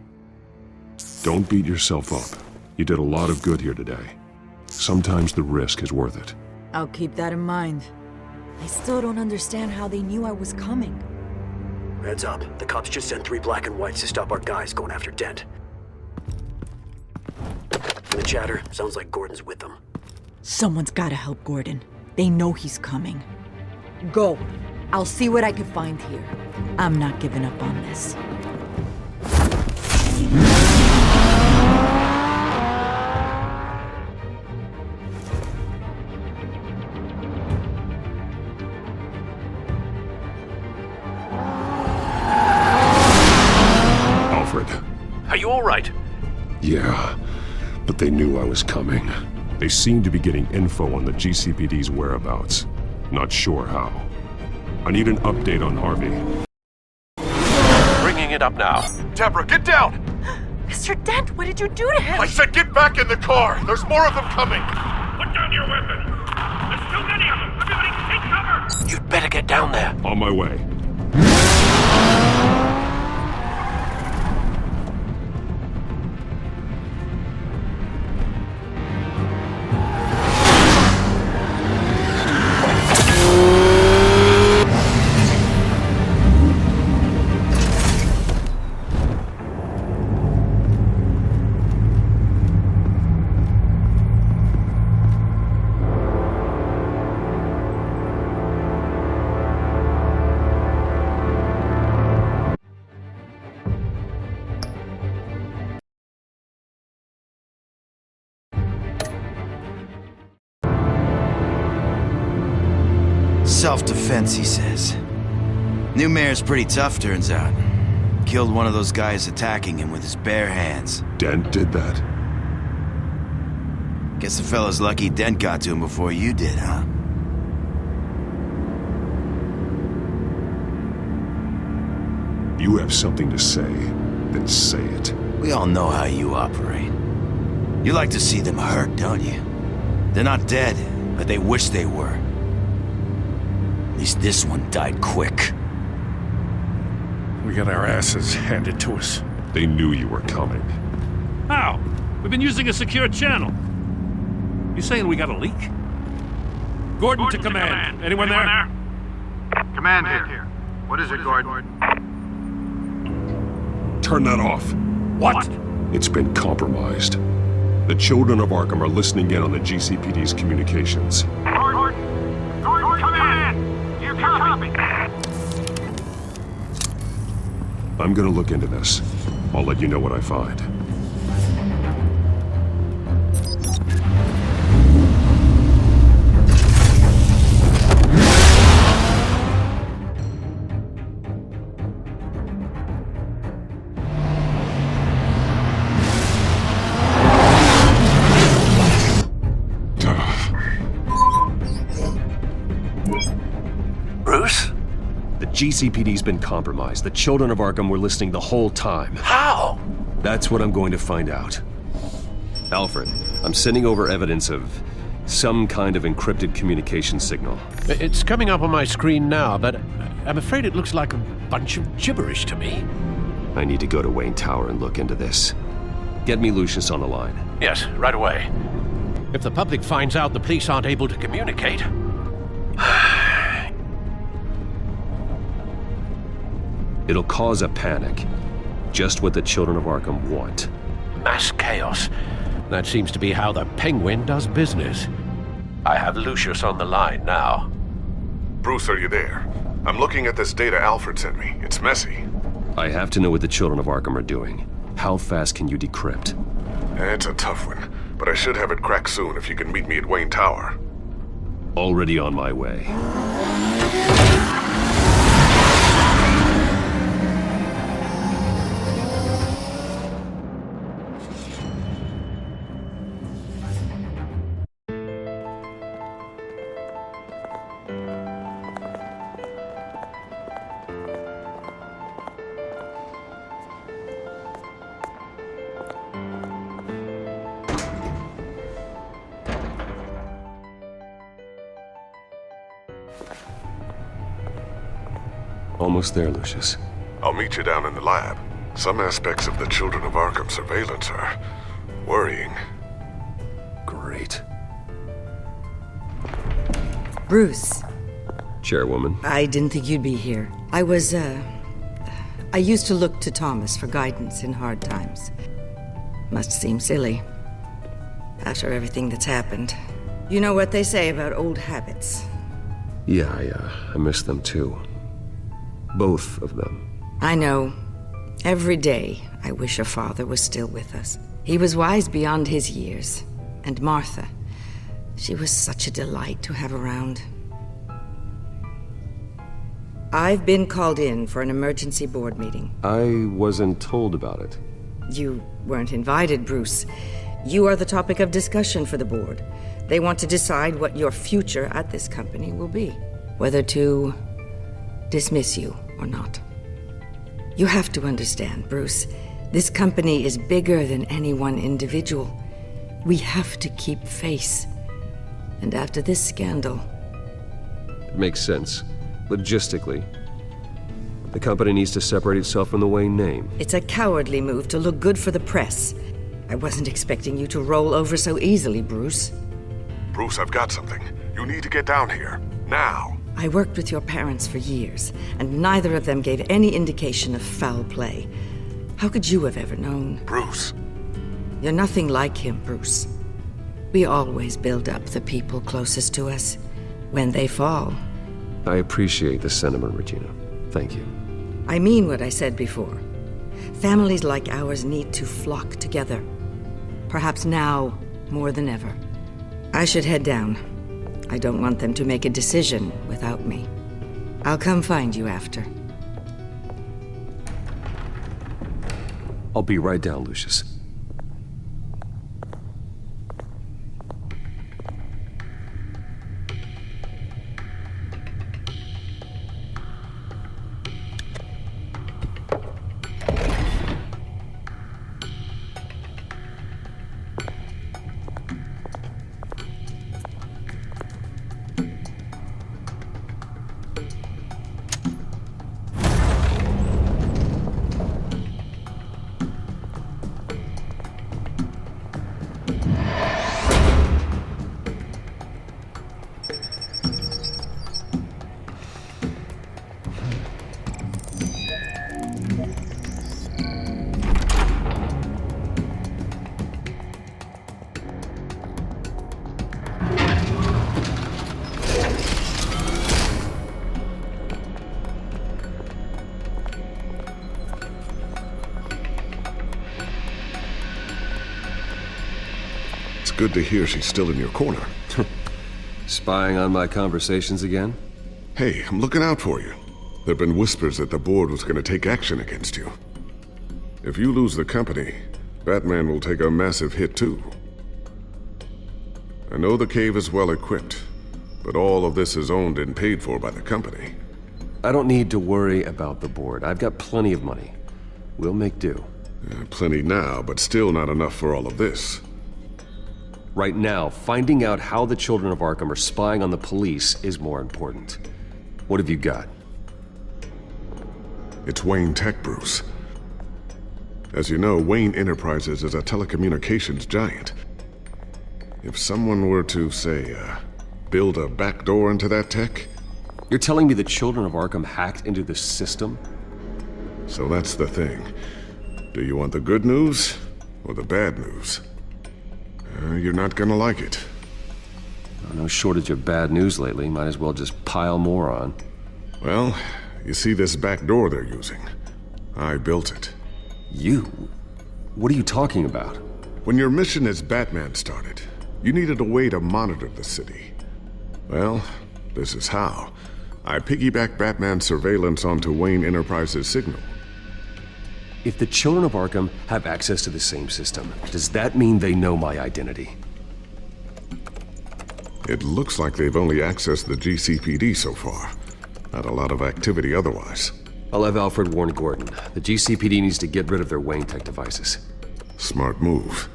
Don't beat yourself up. You did a lot of good here today. Sometimes the risk is worth it. I'll keep that in mind. I still don't understand how they knew I was coming. Heads up. The cops just sent 3 black and whites to stop our guys going after Dent. From the chatter, sounds like Gordon's with them. Someone's gotta help Gordon. They know he's coming. Go. I'll see what I can find here. I'm not giving up on this. Alfred. Are you all right? Yeah, but they knew I was coming. They seem to be getting info on the GCPD's whereabouts. Not sure how. I need an update on Harvey. Bringing it up now. Deborah, get down! Mr. Dent, what did you do to him? I said get back in the car! There's more of them coming! Put down your weapon! There's too many of them! Everybody take cover! You'd better get down there. On my way. Self-defense, he says. New mayor's pretty tough, turns out. Killed one of those guys attacking him with his bare hands. Dent did that? Guess the fella's lucky Dent got to him before you did, huh? You have something to say, then say it. We all know how you operate. You like to see them hurt, don't you? They're not dead, but they wish they were. At least this one died quick. We got our asses handed to us. They knew you were coming. How? We've been using a secure channel. You saying we got a leak? Gordon to command. Anyone there? Command here. What is it, Gordon? Turn that off. What? It's been compromised. The children of Arkham are listening in on the GCPD's communications. Gordon, command! You copy? I'm gonna look into this. I'll let you know what I find. Bruce? The GCPD's been compromised. The children of Arkham were listening the whole time. How? That's what I'm going to find out. Alfred, I'm sending over evidence of some kind of encrypted communication signal. It's coming up on my screen now, but I'm afraid it looks like a bunch of gibberish to me. I need to go to Wayne Tower and look into this. Get me Lucius on the line. Yes, right away. If the public finds out the police aren't able to communicate... It'll cause a panic. Just what the children of Arkham want. Mass chaos. That seems to be how the Penguin does business. I have Lucius on the line now. Bruce, are you there? I'm looking at this data Alfred sent me. It's messy. I have to know what the children of Arkham are doing. How fast can you decrypt? It's a tough one, but I should have it cracked soon if you can meet me at Wayne Tower. Already on my way. Almost there, Lucius. I'll meet you down in the lab. Some aspects of the Children of Arkham surveillance are worrying. Great. Bruce. Chairwoman. I didn't think you'd be here. I used to look to Thomas for guidance in hard times. Must seem silly. After everything that's happened. You know what they say about old habits. Yeah, I miss them too. Both of them. I know. Every day, I wish your father was still with us. He was wise beyond his years. And Martha, she was such a delight to have around. I've been called in for an emergency board meeting. I wasn't told about it. You weren't invited, Bruce. You are the topic of discussion for the board. They want to decide what your future at this company will be. Whether to dismiss you or not. You have to understand, Bruce. This company is bigger than any one individual. We have to keep face. And after this scandal... It makes sense. Logistically. The company needs to separate itself from the Wayne name. It's a cowardly move to look good for the press. I wasn't expecting you to roll over so easily, Bruce. Bruce, I've got something. You need to get down here. Now. I worked with your parents for years, and neither of them gave any indication of foul play. How could you have ever known? Bruce. You're nothing like him, Bruce. We always build up the people closest to us. When they fall... I appreciate the sentiment, Regina. Thank you. I mean what I said before. Families like ours need to flock together. Perhaps now more than ever. I should head down. I don't want them to make a decision without me. I'll come find you after. I'll be right down, Lucius. Good to hear she's still in your corner. Spying on my conversations again? Hey, I'm looking out for you. There've been whispers that the board was going to take action against you. If you lose the company, Batman will take a massive hit too. I know the cave is well equipped, but all of this is owned and paid for by the company. I don't need to worry about the board. I've got plenty of money. We'll make do. Plenty now, but still not enough for all of this. Right now, finding out how the Children of Arkham are spying on the police is more important. What have you got? It's Wayne Tech, Bruce. As you know, Wayne Enterprises is a telecommunications giant. If someone were to, say, build a backdoor into that tech... You're telling me the Children of Arkham hacked into the system? So that's the thing. Do you want the good news or the bad news? You're not gonna like it. No shortage of bad news lately. Might as well just pile more on. Well, you see this back door they're using? I built it. You? What are you talking about? When your mission as Batman started, you needed a way to monitor the city. Well, this is how. I piggybacked Batman's surveillance onto Wayne Enterprises' signal. If the Children of Arkham have access to the same system, does that mean they know my identity? It looks like they've only accessed the GCPD so far. Not a lot of activity otherwise. I'll have Alfred warn Gordon. The GCPD needs to get rid of their Wayne Tech devices. Smart move.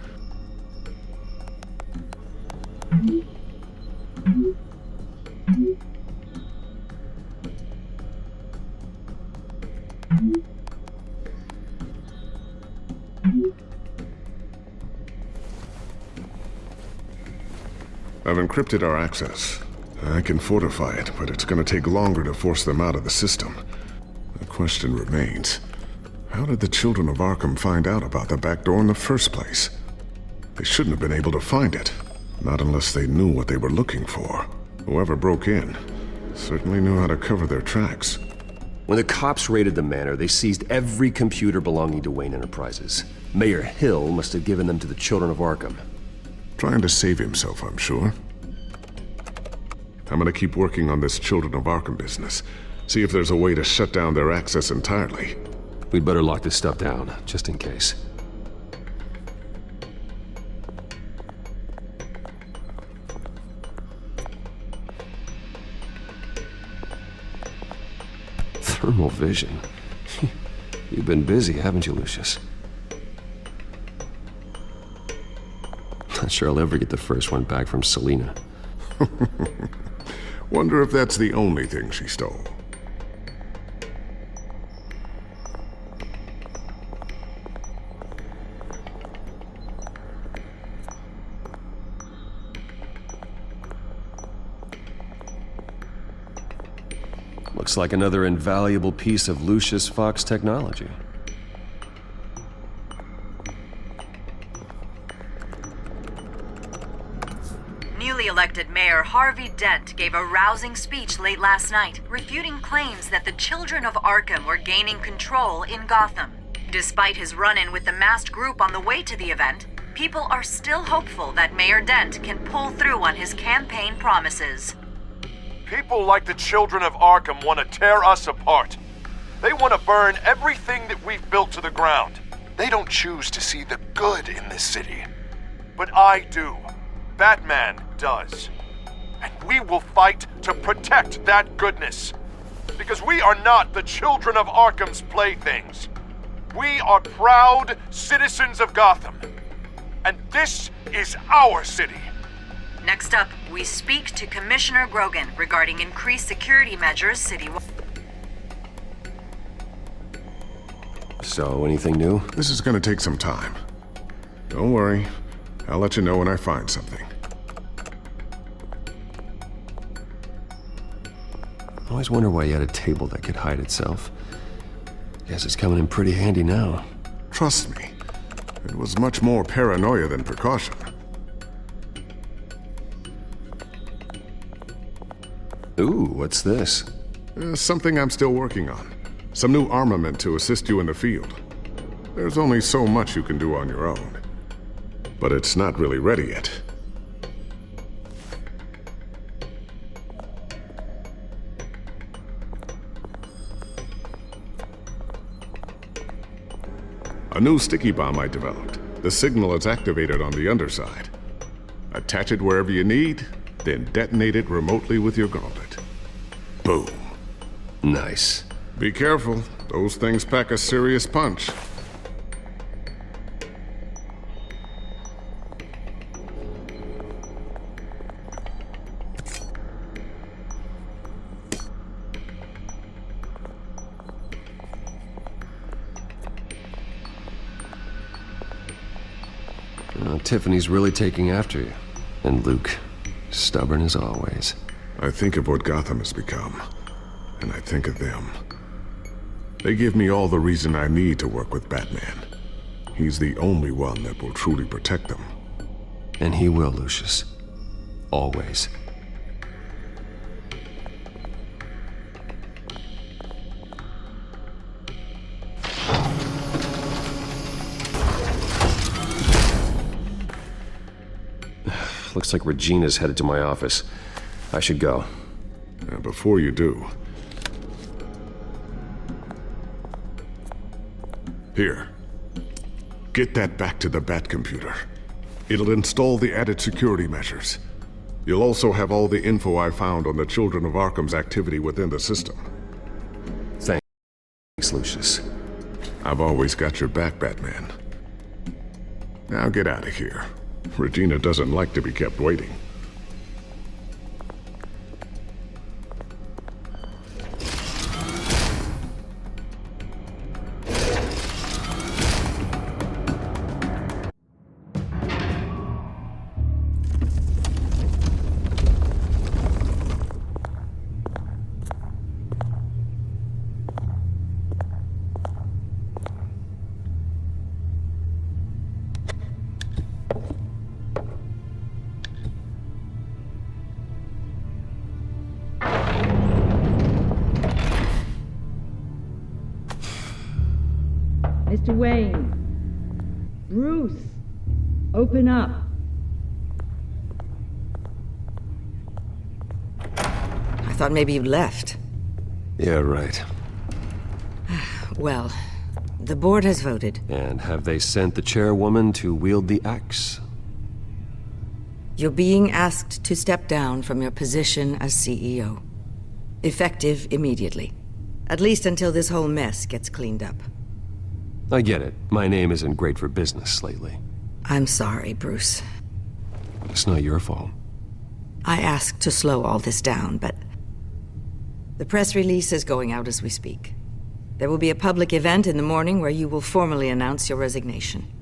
I've encrypted our access. I can fortify it, but it's gonna take longer to force them out of the system. The question remains, how did the Children of Arkham find out about the back door in the first place? They shouldn't have been able to find it. Not unless they knew what they were looking for. Whoever broke in certainly knew how to cover their tracks. When the cops raided the manor, they seized every computer belonging to Wayne Enterprises. Mayor Hill must have given them to the Children of Arkham. Trying to save himself, I'm sure. I'm gonna keep working on this Children of Arkham business. See if there's a way to shut down their access entirely. We'd better lock this stuff down, just in case. Thermal vision. You've been busy, haven't you, Lucius? Not sure I'll ever get the first one back from Selina. Wonder if that's the only thing she stole. Looks like another invaluable piece of Lucius Fox technology. Newly elected Mayor Harvey Dent gave a rousing speech late last night, refuting claims that the Children of Arkham were gaining control in Gotham. Despite his run-in with the masked group on the way to the event, People are still hopeful that Mayor Dent can pull through on his campaign promises. People like the children of Arkham want to tear us apart. They want to burn everything that we've built to the ground. They don't choose to see the good in this city. But I do. Batman does. And we will fight to protect that goodness. Because we are not the children of Arkham's playthings. We are proud citizens of Gotham. And this is our city. Next up, we speak to Commissioner Grogan regarding increased security measures citywide. So, anything new? This is gonna take some time. Don't worry. I'll let you know when I find something. I always wonder why you had a table that could hide itself. Guess it's coming in pretty handy now. Trust me, it was much more paranoia than precaution. Ooh, what's this? Something I'm still working on. Some new armament to assist you in the field. There's only so much you can do on your own. But it's not really ready yet. A new sticky bomb I developed. The signal is activated on the underside. Attach it wherever you need, then detonate it remotely with your gauntlet. Boom. Nice. Be careful. Those things pack a serious punch. Tiffany's really taking after you. And Luke, stubborn as always. I think of what Gotham has become, and I think of them. They give me all the reason I need to work with Batman. He's the only one that will truly protect them. And he will, Lucius. Always. Looks like Regina's headed to my office. I should go. Before you do... Here. Get that back to the Batcomputer. It'll install the added security measures. You'll also have all the info I found on the Children of Arkham's activity within the system. Thanks, Lucius. I've always got your back, Batman. Now get out of here. Regina doesn't like to be kept waiting. Mr. Wayne. Bruce. Open up. I thought maybe you left. Yeah, right. Well, the board has voted. And have they sent the chairwoman to wield the axe? You're being asked to step down from your position as CEO. Effective immediately. At least until this whole mess gets cleaned up. I get it. My name isn't great for business lately. I'm sorry, Bruce. It's not your fault. I asked to slow all this down, but the press release is going out as we speak. There will be a public event in the morning where you will formally announce your resignation.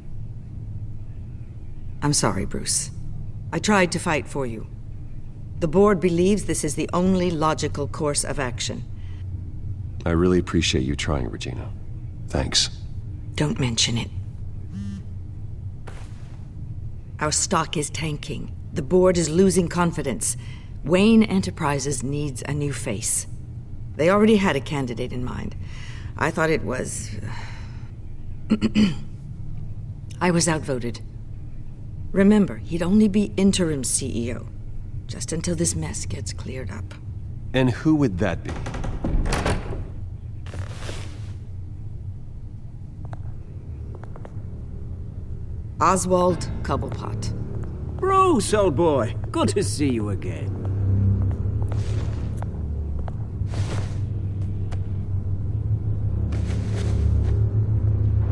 I'm sorry, Bruce. I tried to fight for you. The board believes this is the only logical course of action. I really appreciate you trying, Regina. Thanks. Don't mention it. Our stock is tanking. The board is losing confidence. Wayne Enterprises needs a new face. They already had a candidate in mind. I thought it was... I was outvoted. Remember, he'd only be interim CEO, just until this mess gets cleared up. And who would that be? Oswald Cobblepot. Bruce, old boy. Good to see you again.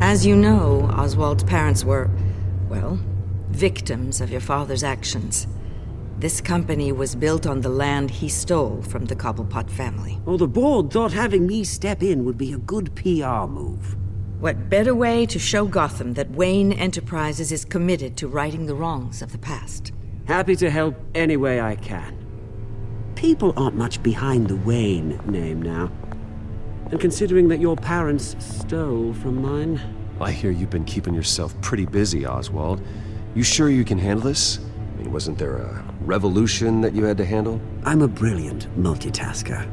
As you know, Oswald's parents were, well, victims of your father's actions. This company was built on the land he stole from the Cobblepot family. Oh, the board thought having me step in would be a good PR move. What better way to show Gotham that Wayne Enterprises is committed to righting the wrongs of the past? Happy to help any way I can. People aren't much behind the Wayne name now. And considering that your parents stole from mine... I hear you've been keeping yourself pretty busy, Oswald. You sure you can handle this? I mean, wasn't there a revolution that you had to handle? I'm a brilliant multitasker.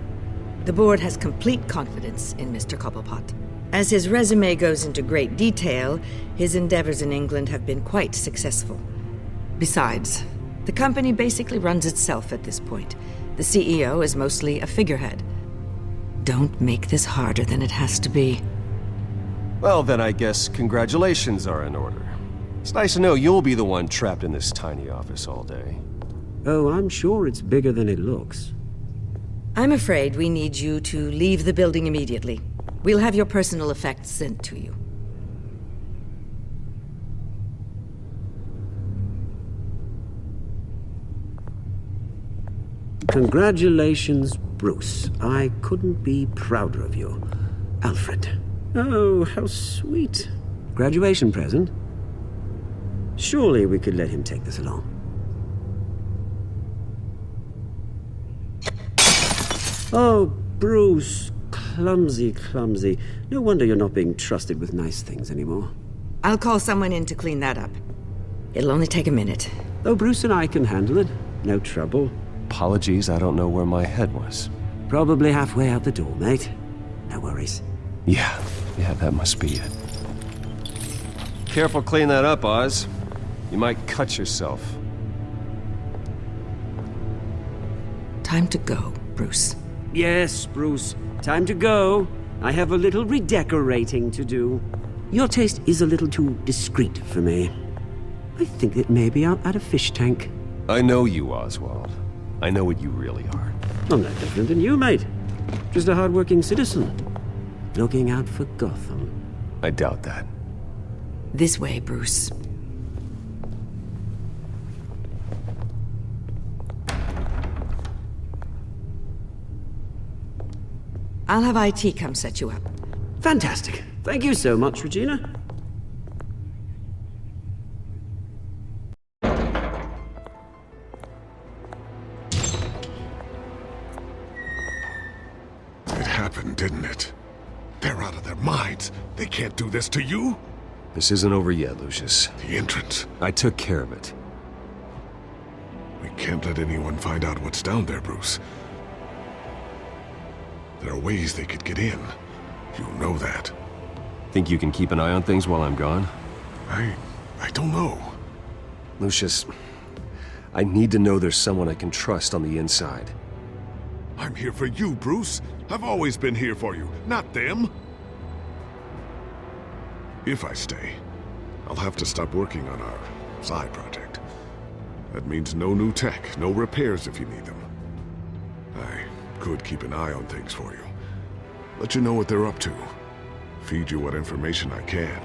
The board has complete confidence in Mr. Cobblepot. As his resume goes into great detail, his endeavors in England have been quite successful. Besides, the company basically runs itself at this point. The CEO is mostly a figurehead. Don't make this harder than it has to be. Well, then I guess congratulations are in order. It's nice to know you'll be the one trapped in this tiny office all day. Oh, I'm sure it's bigger than it looks. I'm afraid we need you to leave the building immediately. We'll have your personal effects sent to you. Congratulations, Bruce. I couldn't be prouder of you. Alfred. Oh, how sweet. Graduation present? Surely we could let him take this along. Oh, Bruce. Clumsy, clumsy. No wonder you're not being trusted with nice things anymore. I'll call someone in to clean that up. It'll only take a minute. Oh, Bruce and I can handle it. No trouble. Apologies, I don't know where my head was. Probably halfway out the door, mate. No worries. Yeah, that must be it. Careful cleaning that up, Oz. You might cut yourself. Time to go, Bruce. Yes, Bruce. Time to go. I have a little redecorating to do. Your taste is a little too discreet for me. I think that maybe I'll add a fish tank. I know you, Oswald. I know what you really are. I'm no different than you, mate. Just a hard-working citizen. Looking out for Gotham. I doubt that. This way, Bruce. I'll have IT come set you up. Fantastic. Thank you so much, Regina. It happened, didn't it? They're out of their minds. They can't do this to you. This isn't over yet, Lucius. The entrance. I took care of it. We can't let anyone find out what's down there, Bruce. There are ways they could get in. You know that. Think you can keep an eye on things while I'm gone? I don't know. Lucius, I need to know there's someone I can trust on the inside. I'm here for you, Bruce. I've always been here for you, not them. If I stay, I'll have to stop working on our side project. That means no new tech, no repairs if you need them. I could keep an eye on things for you. Let you know what they're up to. Feed you what information I can.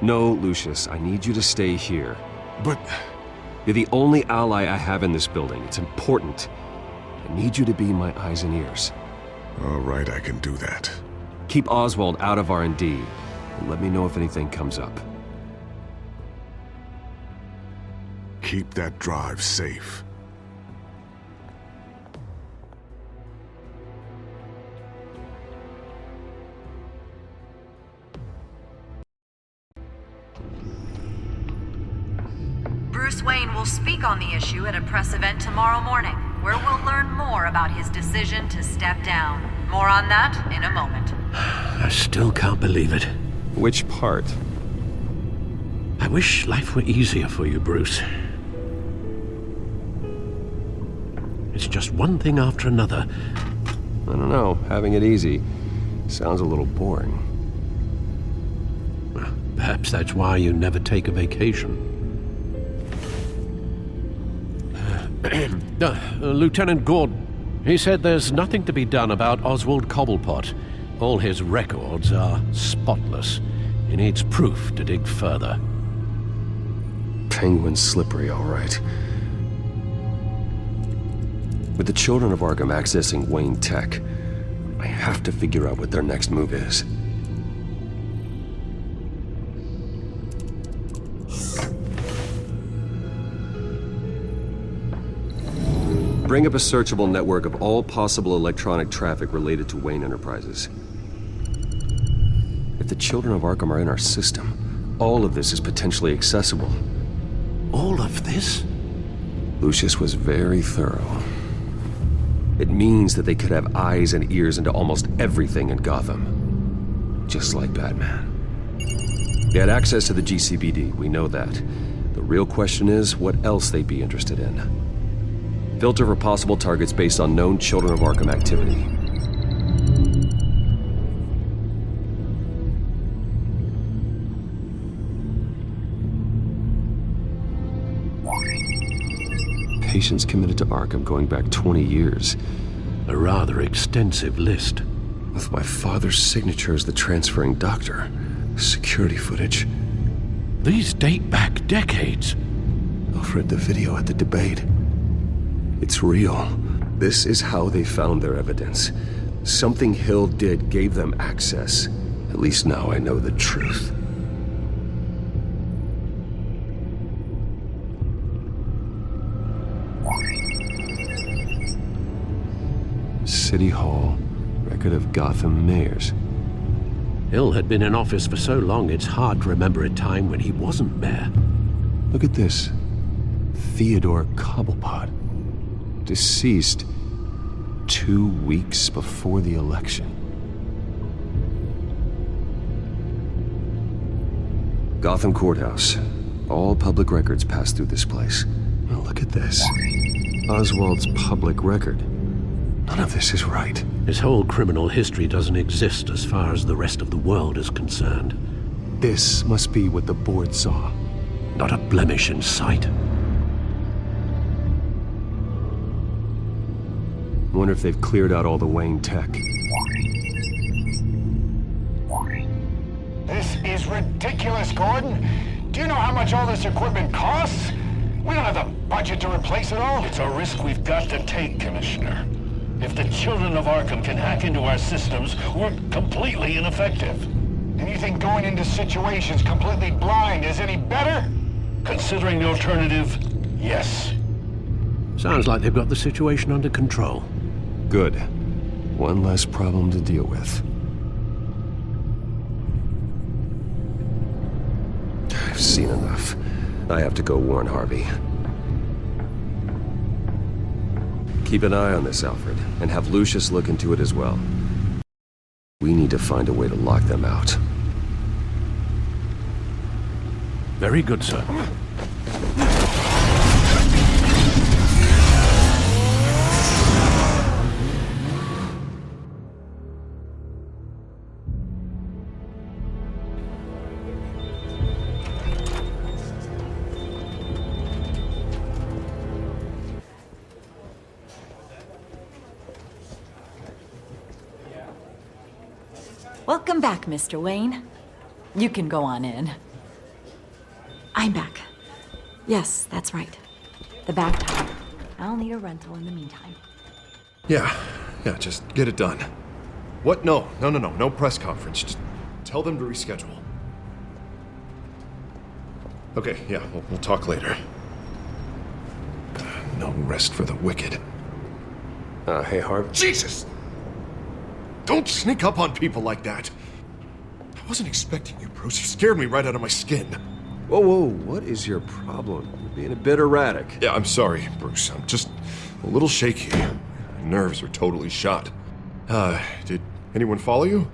No, Lucius, I need you to stay here. But... You're the only ally I have in this building. It's important. I need you to be my eyes and ears. All right, I can do that. Keep Oswald out of R&D, and let me know if anything comes up. Keep that drive safe. Bruce Wayne will speak on the issue at a press event tomorrow morning, where we'll learn more about his decision to step down. More on that in a moment. I still can't believe it. Which part? I wish life were easier for you, Bruce. It's just one thing after another. I don't know. Having it easy sounds a little boring. Perhaps that's why you never take a vacation. Lieutenant Gordon, he said there's nothing to be done about Oswald Cobblepot. All his records are spotless. He needs proof to dig further. Penguin's slippery, all right. With the Children of Arkham accessing Wayne Tech, I have to figure out what their next move is. Bring up a searchable network of all possible electronic traffic related to Wayne Enterprises. If the Children of Arkham are in our system, all of this is potentially accessible. All of this? Lucius was very thorough. It means that they could have eyes and ears into almost everything in Gotham. Just like Batman. They had access to the GCPD, we know that. The real question is what else they'd be interested in. Filter for possible targets based on known Children of Arkham activity. Patients committed to Arkham going back 20 years. A rather extensive list. With my father's signature as the transferring doctor. Security footage. These date back decades. Alfred, the video at the debate. It's real. This is how they found their evidence. Something Hill did gave them access. At least now I know the truth. City Hall. Record of Gotham mayors. Hill had been in office for so long it's hard to remember a time when he wasn't mayor. Look at this. Theodore Cobblepot. Deceased 2 weeks before the election. Gotham Courthouse. All public records pass through this place. Well, look at this. Oswald's public record. None of this is right. His whole criminal history doesn't exist as far as the rest of the world is concerned. This must be what the board saw. Not a blemish in sight. Wonder if they've cleared out all the Wayne tech. This is ridiculous, Gordon. Do you know how much all this equipment costs? We don't have the budget to replace it all. It's a risk we've got to take, Commissioner. If the Children of Arkham can hack into our systems, we're completely ineffective. And you think going into situations completely blind is any better? Considering the alternative, yes. Sounds like they've got the situation under control. Good. One less problem to deal with. I've seen enough. I have to go warn Harvey. Keep an eye on this, Alfred, and have Lucius look into it as well. We need to find a way to lock them out. Very good, sir. Welcome back, Mr. Wayne. You can go on in. I'm back. Yes, that's right. The back tire. I'll need a rental in the meantime. Yeah, just get it done. What? No press conference. Just tell them to reschedule. Okay, yeah, we'll talk later. No rest for the wicked. Hey, Harv. Jesus! Don't sneak up on people like that. I wasn't expecting you, Bruce. You scared me right out of my skin. Whoa, what is your problem? You're being a bit erratic. Yeah, I'm sorry, Bruce. I'm just a little shaky. My nerves are totally shot. Did anyone follow you?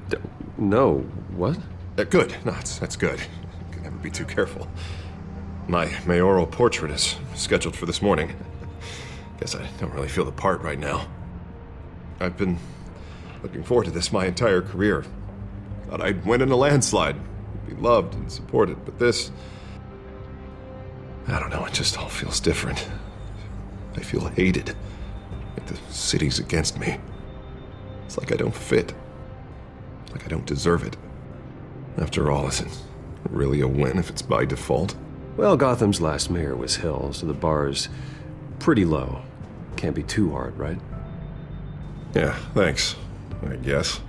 No. What? Good. No, that's good. That wouldn't be too careful. My mayoral portrait is scheduled for this morning. Guess I don't really feel the part right now. I've been looking forward to this my entire career. Thought I'd win in a landslide, be loved and supported, but this... I don't know, it just all feels different. I feel hated. Like the city's against me. It's like I don't fit. Like I don't deserve it. After all, is it really a win if it's by default? Well, Gotham's last mayor was Hill, so the bar's pretty low. Can't be too hard, right? Yeah, thanks, I guess.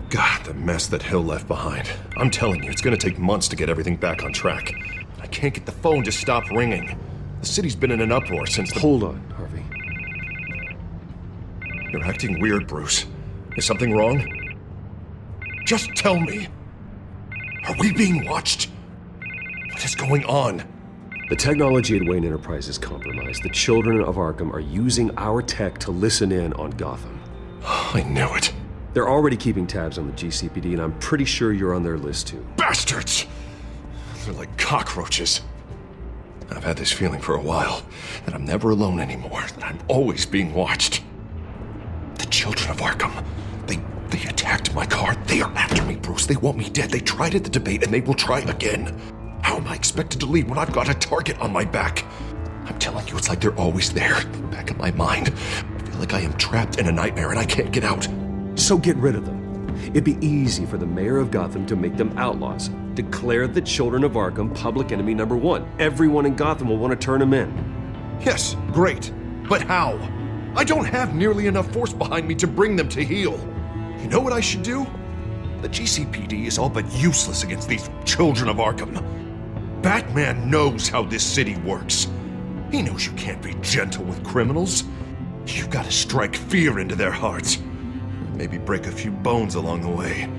God, the mess that Hill left behind. I'm telling you, it's gonna take months to get everything back on track. I can't get the phone to stop ringing. The city's been in an uproar since the... Hold on, Harvey. You're acting weird, Bruce. Is something wrong? Just tell me. Are we being watched? What is going on? The technology at Wayne Enterprise is compromised. The children of Arkham are using our tech to listen in on Gotham. I knew it. They're already keeping tabs on the GCPD, and I'm pretty sure you're on their list too. Bastards! They're like cockroaches. I've had this feeling for a while, that I'm never alone anymore, that I'm always being watched. The children of Arkham, they attacked my car. They are after me, Bruce. They want me dead. They tried at the debate, and they will try again. How am I expected to leave when I've got a target on my back? I'm telling you, it's like they're always there, in the back of my mind. I feel like I am trapped in a nightmare and I can't get out. So get rid of them. It'd be easy for the mayor of Gotham to make them outlaws. Declare the children of Arkham public enemy number one. Everyone in Gotham will want to turn them in. Yes, great. But how? I don't have nearly enough force behind me to bring them to heel. You know what I should do? The GCPD is all but useless against these children of Arkham. Batman knows how this city works. He knows you can't be gentle with criminals. You've got to strike fear into their hearts. Maybe break a few bones along the way.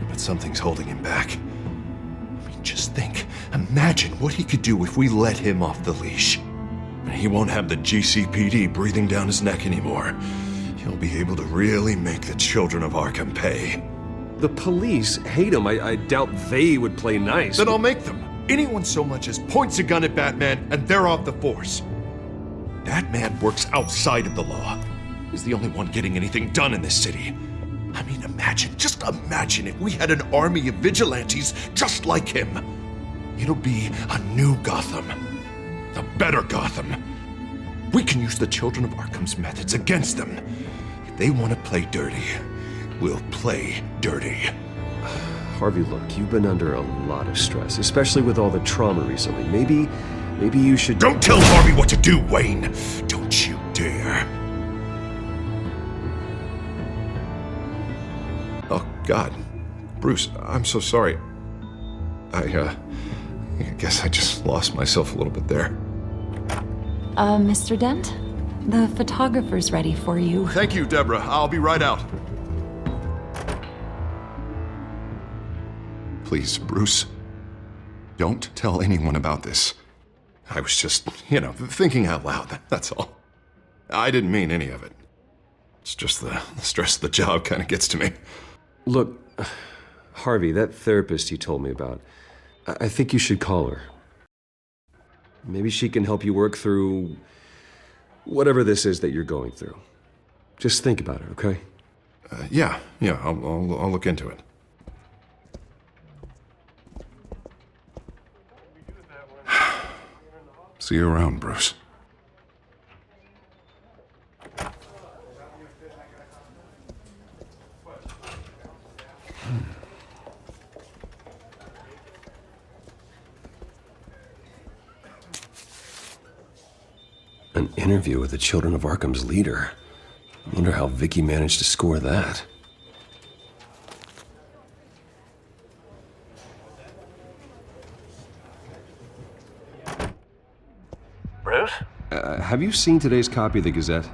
But something's holding him back. I mean, just think. Imagine what he could do if we let him off the leash. He won't have the GCPD breathing down his neck anymore. He'll be able to really make the children of Arkham pay. The police hate him. I doubt they would play nice. Then I'll make them. Anyone so much as points a gun at Batman and they're off the force. Batman works outside of the law. He's the only one getting anything done in this city. I mean, just imagine if we had an army of vigilantes just like him. It'll be a new Gotham. A better Gotham. We can use the children of Arkham's methods against them. If they want to play dirty, we'll play dirty. Harvey, look, you've been under a lot of stress, especially with all the trauma recently. Maybe you should... Don't tell Harvey what to do, Wayne! Don't you dare. Oh, God. Bruce, I'm so sorry. I guess I just lost myself a little bit there. Mr. Dent? The photographer's ready for you. Thank you, Deborah. I'll be right out. Please, Bruce, don't tell anyone about this. I was just, thinking out loud, that's all. I didn't mean any of it. It's just the stress of the job kind of gets to me. Look, Harvey, that therapist you told me about, I think you should call her. Maybe she can help you work through whatever this is that you're going through. Just think about it, okay? Yeah, I'll look into it. See you around, Bruce. An interview with the Children of Arkham's leader. I wonder how Vicky managed to score that. Bruce? Have you seen today's copy of the Gazette?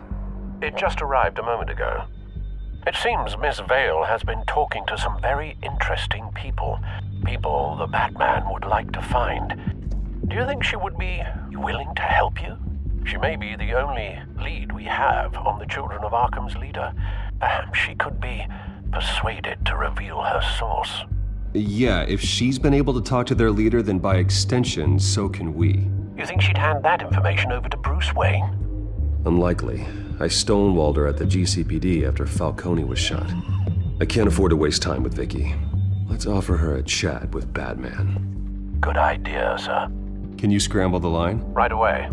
It just arrived a moment ago. It seems Miss Vale has been talking to some very interesting people. People the Batman would like to find. Do you think she would be willing to help you? She may be the only lead we have on the Children of Arkham's leader. Perhaps she could be persuaded to reveal her source. Yeah, if she's been able to talk to their leader, then by extension, so can we. You think she'd hand that information over to Bruce Wayne? Unlikely. I stonewalled her at the GCPD after Falcone was shot. I can't afford to waste time with Vicky. Let's offer her a chat with Batman. Good idea, sir. Can you scramble the line? Right away.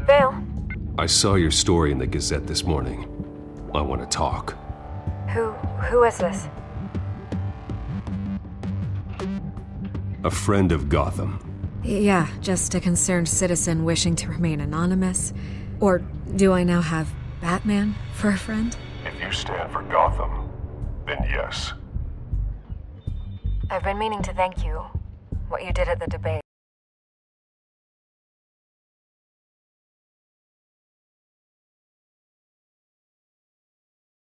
Vale. I saw your story in the Gazette this morning. I want to talk. Who is this? A friend of Gotham. Yeah, just a concerned citizen wishing to remain anonymous. Or do I now have Batman for a friend? If you stand for Gotham, then yes. I've been meaning to thank you. What you did at the debate.